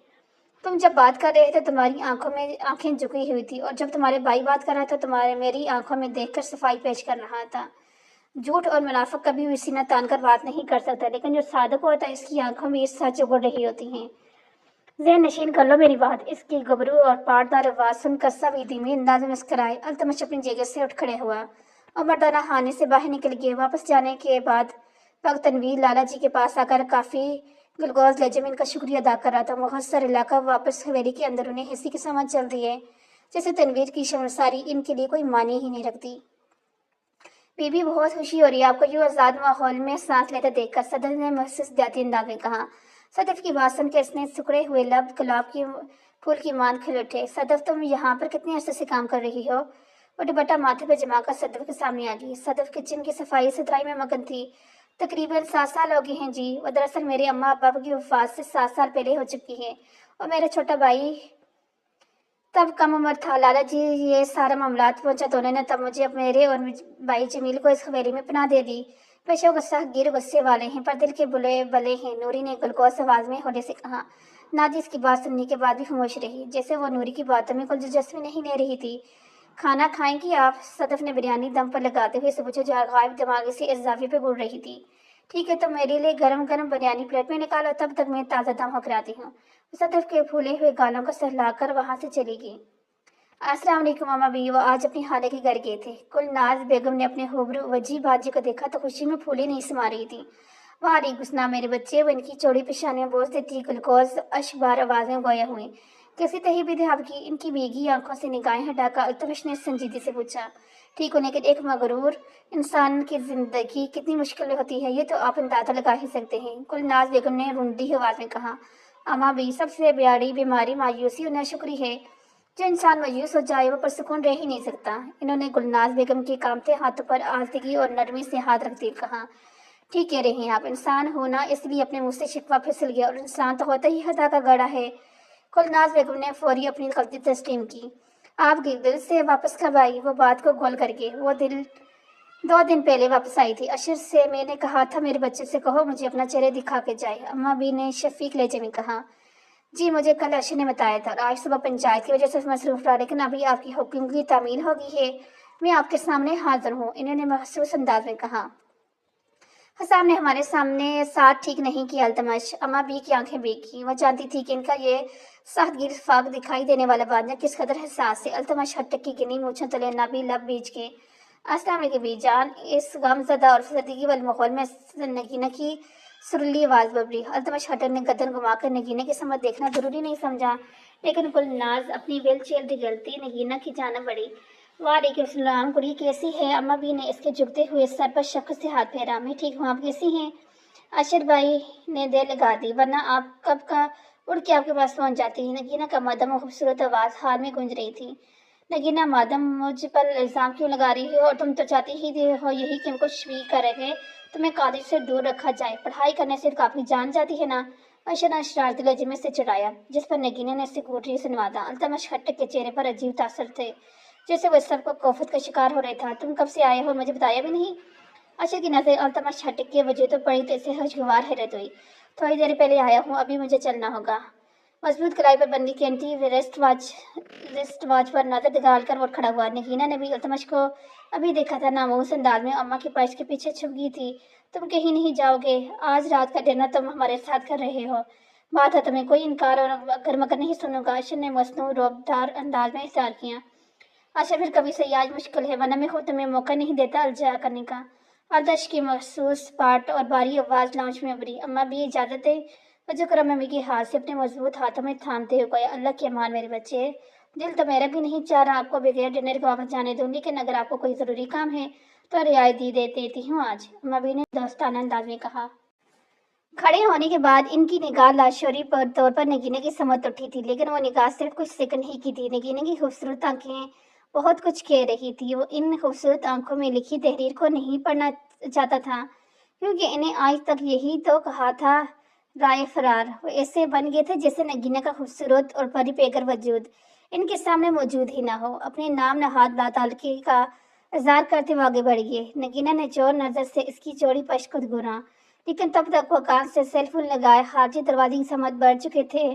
तुम जब बात कर रहे थे तुम्हारी आंखों में आंखें झुकी हुई थी, और जब तुम्हारे भाई बात कर रहा था तुम्हारे मेरी आंखों में देखकर सफाई पेश कर रहा था। झूठ और मुनाफिक कभी भी सीना तान कर बात नहीं कर सकता, लेकिन जो सादक होता है इसकी आंखों में इस सच उगड़ रही होती हैं। ज़हन नशीन कर लो मेरी बात। इसकी गबरू और पाटदार आवाज़ सुनकर सब धीमे अंदाज में मुस्कराए। अल्तमश अपनी जगह से उठ खड़े हुआ और मर्दाना खाने से बाहर निकल गए। वापस जाने के बाद वक्त तनवीर लाला जी के पास आकर काफ़ी गलगौज लहजे में इनका शुक्रिया अदा कर रहा था। मुखसर इलाका वापस हवेली के अंदर उन्हें हिस्से की समझ चल रही है, जैसे तनवीर की शर्मसारी इनके लिए कोई मानी ही नहीं रखती। बीबी बहुत खुशी हो रही है आपको यूं आजाद माहौल में सांस लेते देखकर, सदर ने महसूस जाती अंदाज में कहा। सदफ की बात सुनकर इसने सिकुड़े हुए लब गुलाब की फूल की मान खिल उठे। सदफ, तुम यहाँ पर कितने अरसे से काम कर रही हो? वो दुपट्टा माथे पर जमाकर सदफ के सामने आ गई। सदफ किचन की सफाई सुथराई में मगन थी। तकरीबन 7 साल हो गए हैं जी। वो दरअसल मेरे अम्मा अब्बा की वफात से 7 साल पहले हो चुकी है, और मेरा छोटा भाई तब कम उम्र था। लाला जी ये सारा मामलात पहुंचा तो उन्होंने तब मुझे मेरे और भाई जमील को इस हवेली में पनाह दे दी। पेशो गुस्सा गिर गुस्से वाले हैं, पर दिल के बुले भले हैं। नूरी ने गुलगोश आवाज में होने से कहा। नादी इसकी बात सुनने के बाद भी खामोश रही, जैसे वो नूरी की बातों में कोई दिलचस्पी नहीं ले रही थी। खाना खाएंगी आप? सदफ ने बिरयानी दम पर लगाते हुए सबूत जो गायब दिमाग से इजाफे पे बोल रही थी। ठीक है, तो मेरे लिए गरम गरम बिरयानी प्लेट में निकालो, तब तक मैं ताज़ा दम होकराती हूँ। सदफ के फूले हुए गालों को सहलाकर वहां से चली गई। अस्सलाम वालेकुम मामा भी। वो आज अपनी खाले के घर गए थे। कुलनाज बेगम ने अपने होबरू वजी बाजी को देखा तो खुशी में फूले नहीं समा रही थी। वारी गुस्ना मेरे बच्चे, वो इनकी चौड़ी पेशानियां बोझ देती गुलकोज अशबार आवाजें गोया हुई। कैसी तही बिधाब की? इनकी भीगी आंखों से निगाहें हटाकर अल्तमश ने संजीदगी से पूछा। ठीक होने के एक मगरूर इंसान की जिंदगी कितनी मुश्किल होती है, ये तो आप अंदाजा लगा ही सकते हैं, कुलनाज बेगम ने रूंधी आवाज में कहा। अम्मा भी, सबसे बड़ी बीमारी मायूसी और नाशुक्री है। जो इंसान मायूस हो जाए वो पुरसुकून रह ही नहीं सकता। इन्होंने गुलनाज बेगम के कामते हाथों पर आजदगी और नरमी से हाथ रखते कहा। ठीक कह रहे हैं आप, इंसान होना इसलिए अपने मुंह से शिकवा फिसल गया, और इंसान तो होता ही खुदा का गड़ा है। गुलनाज बेगम ने फौरी अपनी गलती तस्लीम की। आप दिल से वापस कब आई? वो बात को गोल करके। वो दिल 2 दिन पहले वापस आई थी। अशर से मैंने कहा था मेरे बच्चे से कहो मुझे अपना चेहरे दिखा के जाए, अम्मा बी ने शफीक लहजे में कहा। जी, मुझे कल अशर ने बताया था, और आज सुबह पंचायत की वजह से मसरूफ रहा, लेकिन अभी आपकी हुक्म की तामील हो गई है, मैं आपके सामने हाजिर हूँ, इन्होंने महसूस अंदाज में कहा। हसाम ने हमारे सामने साथ ठीक नहीं किया अल्तमश। अम्मा बी की आंखें भीगी। वह जानती थी कि इनका ये सादगी फाक दिखाई देने वाला बांझा किस कदर हसास है। अल्तमश हटक की गिनी मूछों तले नबी लब बीच के। अस्सलाम वालेकुम बीजान। इस गमजदा और सदगी वाले माहौल में नगीना की सुरीली आवाज बबरी। अल्तमश हटक ने गर्दन घुमाकर नगीना की समझ देखना जरूरी नहीं समझा, लेकिन गुलनाज अपनी व्हील चेयर दिगलती नगीना की जाना बढ़ी। वालेकुम सलाम। कुड़ी कैसी है? अम्मा बी ने इसके झुकते हुए सर पर शक से हाथ फेरा। मैं ठीक हूँ, आप कैसी हैं? अशर भाई ने देर लगा दी, वरना आप कब का उड़ के आपके पास पहुंच जाती है। नगीना का मदम और खूबसूरत आवाज हाल में गूंज रही थी। नगीना, मादम मुझ पर इल्जाम क्यों लगा रही हो? और तुम तो चाहती ही हो यही कि हमको शवी करेंगे, तुम्हें कॉलेज से दूर रखा जाए, पढ़ाई करने से काफी जान जाती है ना। अशर ने शरारती लहजे में से चढ़ाया, जिस पर नगीना ने उससे घूटरी से नवाजा। अल्तमश खट्टक के चेहरे पर अजीब तासर थे, जैसे वो सबको कोफत का शिकार हो रहा था। तुम कब से आए हो, मुझे बताया भी नहीं? अशर की नजर अल्तमश खट्टक के वजह तो पड़ी, तो इसे खुशगवार हैरत हुई। थोड़ी देर पहले आया हूँ, अभी मुझे चलना होगा। मजबूत कलाई पर बंदी कैंटी रिस्ट वॉच पर नजर डालकर वो खड़ा हुआ। नगीना ने भी अल्तमश को अभी देखा था, नामोस अंदाज में अम्मा के पर्स के पीछे छुप गई थी। तुम कहीं नहीं जाओगे? आज रात का डिनर तुम हमारे साथ कर रहे हो, बात है तुम्हें कोई इनकार और अगर मगर नहीं सुनूंगा। अशर ने मसनू रोबदार अंदाज में इशार किया। अच्छा, फिर कभी सही आज मुश्किल है, वरना मैं खुद तुम्हें मौका नहीं देता अलजा करने का। आदर्श की महसूस पाट और बारी आवाज लाउंज में उभरी। अम्मा भी इजाजत है? वजह कर मम्मी के हाथ से अपने मजबूत हाथों में थामते हुए गए। अल्लाह के अमान मेरे बच्चे, दिल तो मेरा भी नहीं चाह रहा आपको बगैर डिनर के वापस जाने दूं, लेकिन अगर आपको कोई जरूरी काम है तो रियायत देती हूँ आज, अम्मा भी ने दोस्ताना अंदाज में कहा। खड़े होने के बाद इनकी निगाह लाशोरी पर तौर पर नगीने की समझ उठी थी, लेकिन वो निगाह सिर्फ कुछ सेकंड ही की थी। नगीने की खूबसूरत आंखें बहुत कुछ कह रही थी। वो इन खूबसूरत आंखों में लिखी तहरीर को नहीं पढ़ना चाहता था, क्योंकि इन्हें आज तक यही तो कहा था राय फरार। वो ऐसे बन गए थे जैसे नगीना का खूबसूरत और परी पेगर वजूद इनके सामने मौजूद ही ना हो। अपने नाम नहाद लातालकी का इजहार करते हुए आगे बढ़ गए। नगीना ने जोर नजर से इसकी चौड़ी पश्क को घूरा, लेकिन तब तक वो कान से सेलफोन लगाए खारजी दरवाजे की समझ बढ़ चुके थे।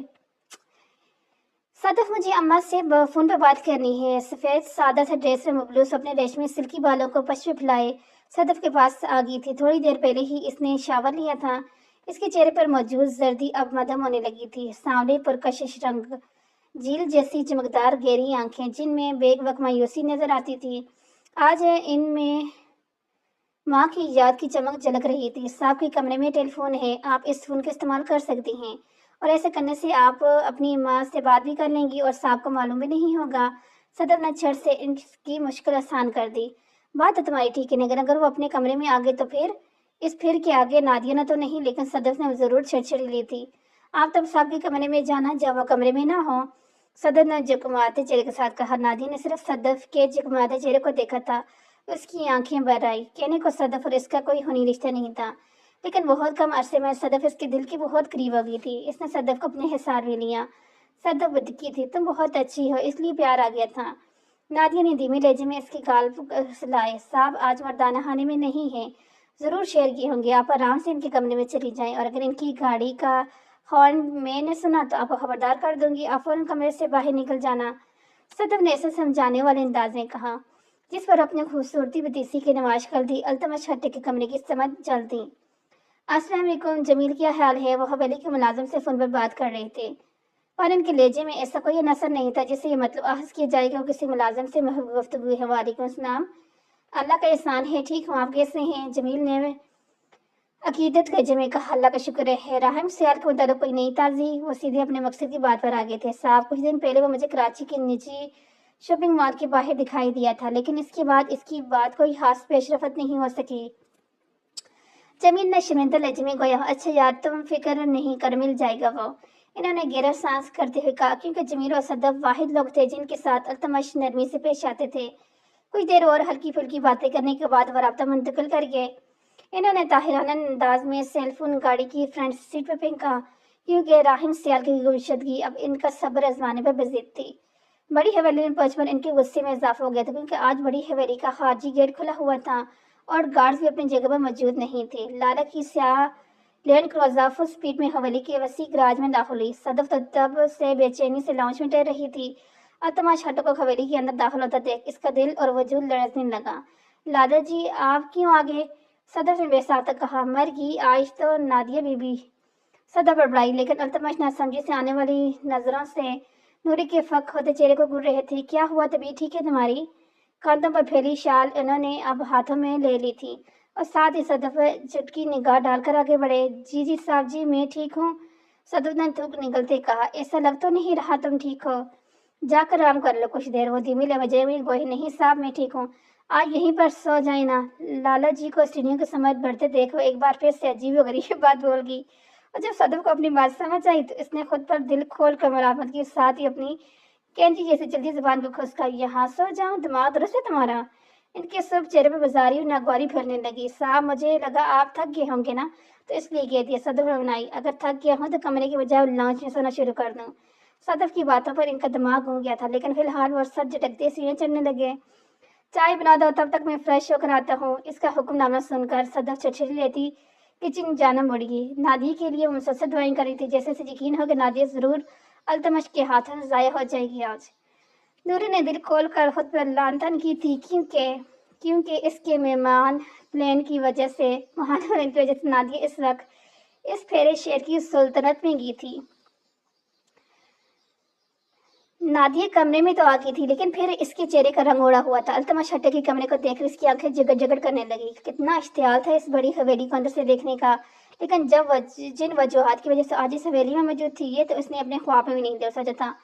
सदफ, मुझे अम्मा से फोन पर बात करनी है। सफेद सादा सा ड्रेस में मुबलूस अपने रेशमी सिल्की बालों को पश्चिम फैलाए सदफ के पास आ गई थी। थोड़ी देर पहले ही इसने शावर लिया था। इसके चेहरे पर मौजूद जर्दी अब मदम होने लगी थी। सांवले पुरकशिश रंग, झील जैसी चमकदार गहरी आंखें जिनमें बेग वक्त मायूसी नजर आती थी, आज इनमें माँ की याद की चमक झलक रही थी। साहब के कमरे में टेलीफोन है, आप इस फोन का इस्तेमाल कर सकती हैं, और ऐसे करने से आप अपनी माँ से बात भी कर लेंगी और साहब को मालूम भी नहीं होगा। सदर ने छड़ से इनकी मुश्किल आसान कर दी। बात तो तुम्हारी ठीक है, लेकिन अगर वो अपने कमरे में आ गए तो फिर के आगे नादिया ने तो नहीं, लेकिन सदफ ने जरूर छेड़छाड़ी ली थी। आप तब साहब के कमरे में जाना जब वो कमरे में ना हो। सदफ ने जगमगाते चेहरे के साथ कहा। नादिया ने सिर्फ सदफ के जगमगाते चेहरे को देखा था। उसकी आंखें भर आई। कहने को सदफ और इसका कोई खूनी रिश्ता नहीं था, लेकिन बहुत कम अरसे में सदफ इसके दिल की बहुत करीब हो गई थी। इसने सदफ को अपने हिसार में लिया। सदफ बदकी थी। तुम बहुत अच्छी हो, इसलिए प्यार आ गया था। नादिया ने धीमे लहजे में इसके गाल लाए। साहब आज मर्दाना खाने में नहीं है, जरूर शेयर किए होंगे। आप आराम से इनके कमरे में चली जाएं, और अगर इनकी गाड़ी का हॉर्न मैंने सुना तो आपको खबरदार कर दूंगी। आप फौरन कमरे से बाहर निकल जाना। सदफ ने ऐसे समझाने वाले अंदाज में कहा जिस पर अपनी खूबसूरती बतीसी की नमाज कर दी। अल्तमश हट्टे के कमरे की समझ चलती। अस्सलाम वालेकुम, जमील क्या हाल है? वो हवेली के मुलाजिम से फोन पर बात कर रहे थे, और इनके लहजे में ऐसा कोई नसर नहीं था जिससे ये मतलब आहस किया जाए कि वो किसी मुलाजिम से महबूब गुफ्तगू है। वालेकुम अस्सलाम, अल्लाह का एहसान है, ठीक हूँ, आप कैसे हैं? जमील ने अकीदत लहजे में कहा। अल्लाह का शुक्र है। राहिम सियाल के मुताबिक कोई नई ताज़ी? वो सीधे अपने मकसद की बात पर आ गए थे। साहब कुछ दिन पहले वो मुझे कराची के निजी शॉपिंग मॉल के बाहर दिखाई दिया था, लेकिन इसके बाद इसकी बात कोई खास पेशरफत नहीं हो सकी। जमील ने शर्मिंदा लहजे में गोया, अच्छा यार तुम फिक्र नहीं कर, मिल जाएगा वो। इन्होंने गहरा सांस करते हुए कहा, क्योंकि जमील और सदफ वाहिद लोग थे जिनके साथ अल्तमश नरमी से पेश आते थे। कुछ देर और हल्की फुल्की बातें करने के बाद वो राब्ता मुंतकिल कर गए। इन्होंने ताहिराना अंदाज में सेलफोन गाड़ी की फ्रंट सीट पर फेंका, क्योंकि राहिम सियाल की गुमशदगी अब इनका सब्र आजमाने पर बजीद थी। बड़ी हवेली में पहुंचकर इनके गुस्से में इजाफा हो गया था, क्योंकि आज बड़ी हवेली का खारजी गेट खुला हुआ था और गार्ड्स भी अपनी जगह पर मौजूद नहीं थे। लाला की स्याह लैंड क्रूज़र फुल स्पीड में हवेली के वसी गराज में दाखिल हुई। सदफ तो तब से बेचैनी से लाउंज में टहल रही थी। अतमाश हटो को हवेली के अंदर दाखिल होता देख इसका दिल और वजूद लड़ने लगा। लाला जी आप क्यों आ गए? सदफ ने बेसाख्ता कहा। मर गई आज तो नादिया बीबी। सदफ बड़बड़ाई, लेकिन अल्तमश नासमझी से आने वाली नजरों से नूरी के फक होते चेहरे को घूर रहे थे। क्या हुआ, तबीयत ठीक है तुम्हारी? कांधों पर फैली शाल इन्होंने अब हाथों में ले ली थी और साथ ही सदफ चुटकी निगाह डालकर आगे बढ़े। जी जी साहब जी मैं ठीक हूँ। सदफ ने थूक निकलते कहा, ऐसा लग तो नहीं रहा तुम ठीक हो, जाकर आराम कर लो कुछ देर। वो धीमी लहजे में गोही, नहीं साहब मैं ठीक हूँ, आज यहीं पर सो जाए ना। लाला जी को सीढ़ियों के समझ बढ़ते देखो एक बार फिर से अजीब व गरीब बात बोल गई। और जब सदफ को अपनी बात समझ आई तो इसने खुद पर दिल खोल कर मरामत की, साथ ही अपनी कैंची जैसे जल्दी जुबान को खुशका, यहाँ सो जाऊं, दिमाग दुरुस्त है तुम्हारा? इनके सब चेहरे पर बाजारी और नागवारी फैलने लगी। साहब मुझे लगा आप थक गए होंगे ना, तो इसलिए कह दिया। सदफ ने बनाई, अगर थक गया हूँ तो कमरे के बजाय लॉन्च में सोना शुरू कर दूँ। सदफ की बातों पर इनका दिमाग घूम गया था, लेकिन फिलहाल वो सर झटकते सीने चढ़ने लगे। चाय बना दो, तब तक मैं फ्रेश होकर आता हूँ। इसका हुक्मनामा सुनकर सदफ छटछटी लेती किचन जाना मुड़ गई। नादिया के लिए वो मुसलसल दुआएं कर रही थी, जैसे से यकीन हो कि नादिया जरूर अल्तमश के हाथों में जाया हो जाएगी आज। नूरी ने दिल खोल कर खुद पर लानतन की थी, क्योंकि इसके मेहमान प्लेन की वजह से महान की वजह से नादिया इस वक्त इस फेरे शेर की सुल्तनत में गई थी। नादिया कमरे में तो आ गई थी, लेकिन फिर इसके चेहरे का रंग ओढ़ा हुआ था। अल्तमश हट्टे के कमरे को देखकर इसकी आंखें जगड़ जगड़ करने लगी। कितना इश्तियाल था इस बड़ी हवेली को अंदर से देखने का, लेकिन जिन वजूहात की वजह से आज इस हवेली में मौजूद थी, ये तो उसने अपने ख्वाब में भी नहीं देख सोचा था।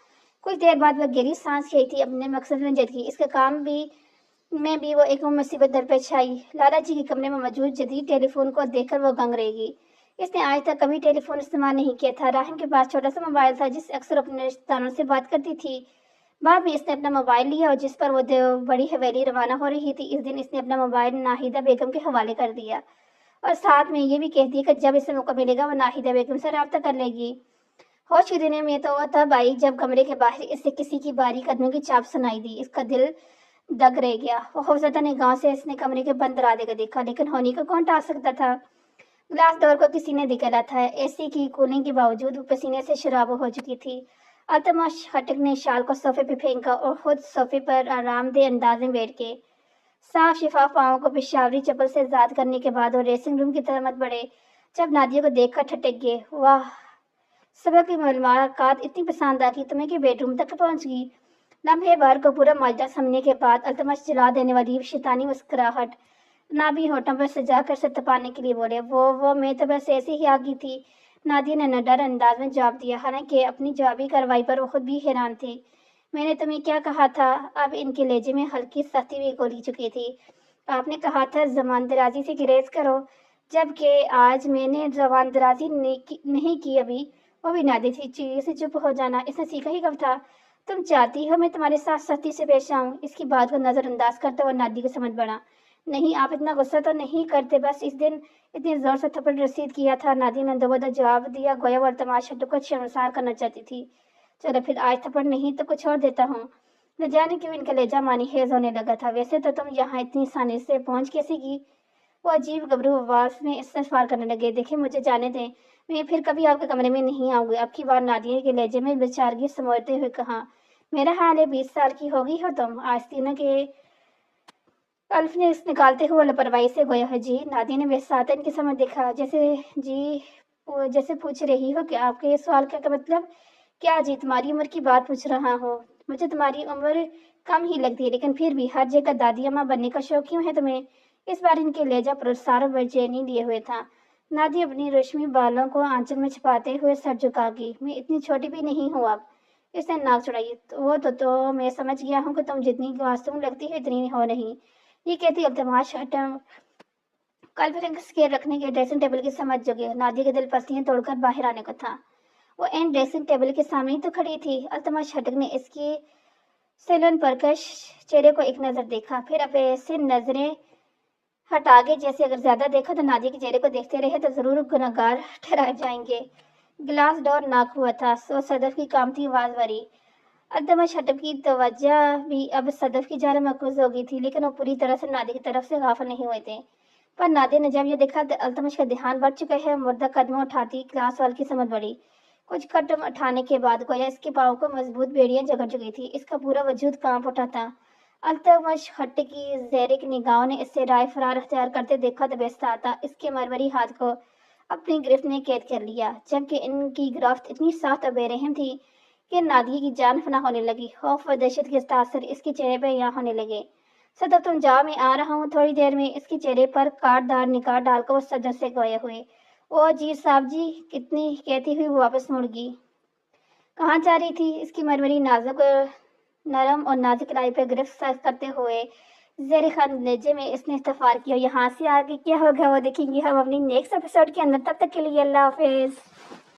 कुछ देर बाद वह गहरी सांस खींची थी, अपने मकसद में जद गई। इसके काम में भी वो एक मुसीबत दरपेश आई। लाला जी के कमरे में मौजूद जदीद टेलीफोन को देखकर वो गंग रहेगी। इसने आज तक कभी टेलीफोन इस्तेमाल नहीं किया था। राहिम के पास छोटा सा मोबाइल था जिससे अक्सर अपने रिश्तेदारों से बात करती थी। बाद में इसने अपना मोबाइल लिया और जिस पर वो बड़ी हवेली रवाना हो रही थी, इस दिन इसने अपना मोबाइल नाहिदा बेगम के हवाले कर दिया और साथ में ये भी कह दिया कि जब इसे मौका मिलेगा वो नाहिदा बेगम से रब्ता कर लेगी। होश की दुनिया में तो वह तब आई जब कमरे के बाहर इसे किसी की बारी कदमों की चाप सुनाई दी। इसका दिल दग रह गया। वो खौफजदा निगाह से इसने कमरे के बंद दरवाजे को देखा, लेकिन होनी को कौन टाल सकता था। ग्लास डोर को किसी ने निकाला था। एसी की कूलिंग के बावजूद वो पसीने से शराब हो चुकी थी। अल्तमश हटक ने शाल को सोफे पे फेंका और खुद सोफे पर आरामदेह अंदाज में बैठ के साफ शिफाफ पाँव को पेशावरी चप्पल से आजाद करने के बाद वो ड्रेसिंग रूम की तरफ मत बढ़े। जब नादिया को देखकर ठटक गए। वाह, सुबह की मुलाकात इतनी पसंद आ कि तुम्हें कि बेडरूम तक पहुंच गई। लम्हे भर को पूरा माजरा समझने के बाद अल्तमश जला देने वाली शैतानी मुस्कुराहट ना भी होठों पर सजा कर से तपाने के लिए बोले, वो मैं तो बस ऐसे ही आ गई थी। नादिया ने नडर अंदाज में जवाब दिया, हालांकि अपनी जवाबी कार्रवाई पर वो खुद भी हैरान थे। मैंने तुम्हें क्या कहा था? अब इनके लहजे में हल्की सख्ती भी घोली चुकी थी। آپ نے کہا تھا زبان درازی سے گریز کرو، جبکہ آج میں نے زبان درازی نہیں کی ابھی، وہ بھی نادی سی چیز سے چپ ہو جانا اس نے سیکھا ہی کب تھا؟ تم چاہتی ہو میں تمہارے ساتھ سختی سے پیش آؤں؟ اس کی بات کو نظر انداز کرتا ہوا نادی کو سمجھ پڑا۔ نہیں، آپ اتنا غصہ تو نہیں کرتے، بس اس دن اتنی زور سے تھپڑ رسید کیا تھا۔ نادی نے دوبارہ جواب دیا، گویا وہ التماس ہٹو کو شرمسار کرنا چاہتی تھی۔ چلو پھر آج تھپڑ نہیں تو کچھ اور دیتا ہوں۔ نہ جانے کیوں ان کا لہجہ مانی خیز ہونے لگا تھا۔ ویسے تو تم یہاں اتنی آسانی سے پہنچ کیسے گی؟ وہ عجیب گبرو آواز میں استفسار کرنے لگے۔ دیکھیں مجھے جانے دیں، میں پھر کبھی آپ کے کمرے میں نہیں آؤں گی۔ اب کی بار نادیہ کے لہجے میں بےچارگی سموڑتے ہوئے کہا، میرا حال ہے 20 سال کی ہوگی ہو تم؟ آستینہ کے الف نے اس نکالتے ہوئے لاپرواہی سے گویا ہے جی۔ نادیہ نے بحثیت کی سمجھ دیکھا، جیسے پوچھ رہی ہو کہ آپ کے اس سوال کا مطلب کیا؟ جی تمہاری عمر کی بات پوچھ رہا ہوں۔ مجھے تمہاری عمر کم ہی لگتی ہے، لیکن پھر بھی ہر جگہ دادی اماں بننے کا شوق کیوں ہے تمہیں؟ اس بار ان کے لہجہ پرسار و بےچینی لیے ہوئے تھا۔ نادیہ اپنی ریشمی بالوں کو آنچل میں چھپاتے ہوئے سر جھکا گئی۔ میں اتنی چھوٹی بھی نہیں ہوں اب، اس نے ناک چڑھائی۔ وہ تو میں سمجھ گیا ہوں کہ تم جتنی معصوم لگتی ہے اتنی ہو نہیں۔ یہ کہتی التماش ہٹم کل پھر اسکیل رکھنے کے ڈریسنگ ٹیبل کی سمجھ جگے۔ نادیہ کے دل پسلیاں توڑ کر باہر آنے کو تھا۔ وہ این ڈریسنگ ٹیبل کے سامنے ہی تو کھڑی تھی۔ التماش ہٹک نے اس کی سیلون پرکش چہرے کو ایک نظر دیکھا، پھر اب ایسے نظریں ہٹا گئے جیسے اگر زیادہ دیکھا تو نادیہ کے چہرے کو دیکھتے رہے تو ضرور گنہگار ٹھہرائے جائیں گے۔ گلاس ڈور ناک ہوا تھا، سو صدف کی کامتی آواز بھری۔ التماش ہٹک کی توجہ بھی اب صدف کی جانب مرکوز ہو گئی تھی، لیکن وہ پوری طرح سے نادیہ کی طرف سے غافل نہیں ہوئے تھے۔ پر نادیہ نے جب یہ دیکھا تو التماش کا دھیان بڑھ چکا ہے۔ مردہ قدموں اٹھاتی کلاس وال کی سمجھ بڑھی۔ کچھ قدم اٹھانے کے بعد گویا اس کے پاؤں کو مضبوط بیڑیاں جکڑ چکی تھی، اس کا پورا وجود کانپ اٹھا تھا۔ التماش ہٹک کی زیرک نگاہوں نے اس سے رائے فرار اختیار کرتے دیکھا تو بحثیت اس کے مرمری ہاتھ کو اپنی گرفت میں قید کر لیا، جبکہ ان کی گرفت اتنی سخت اور بے رحم تھی کہ نادیہ کی جان فنا ہونے لگی۔ خوف و دہشت کے تاثر اس کے چہرے پر یہاں ہونے لگے۔ صدف تم جاؤ، میں آ رہا ہوں تھوڑی دیر میں۔ اس کے چہرے پر کاٹ دار نگاہ ڈال کر وہ صدف سے گویا ہوئے۔ او جی صاحب جی، کتنی کہتی ہوئی وہ واپس مڑ گئی۔ کہاں جا رہی تھی؟ اس کی مرمری نازک اور نرم اور نازک لائی پر گرفت کرتے ہوئے زیر خند لہجے میں اس نے استفسار کیا۔ یہاں سے آگے کیا ہوگا وہ دیکھیں گے ہم اپنی نیکسٹ ایپیسوڈ کے اندر۔ تب تک کے لیے اللہ حافظ۔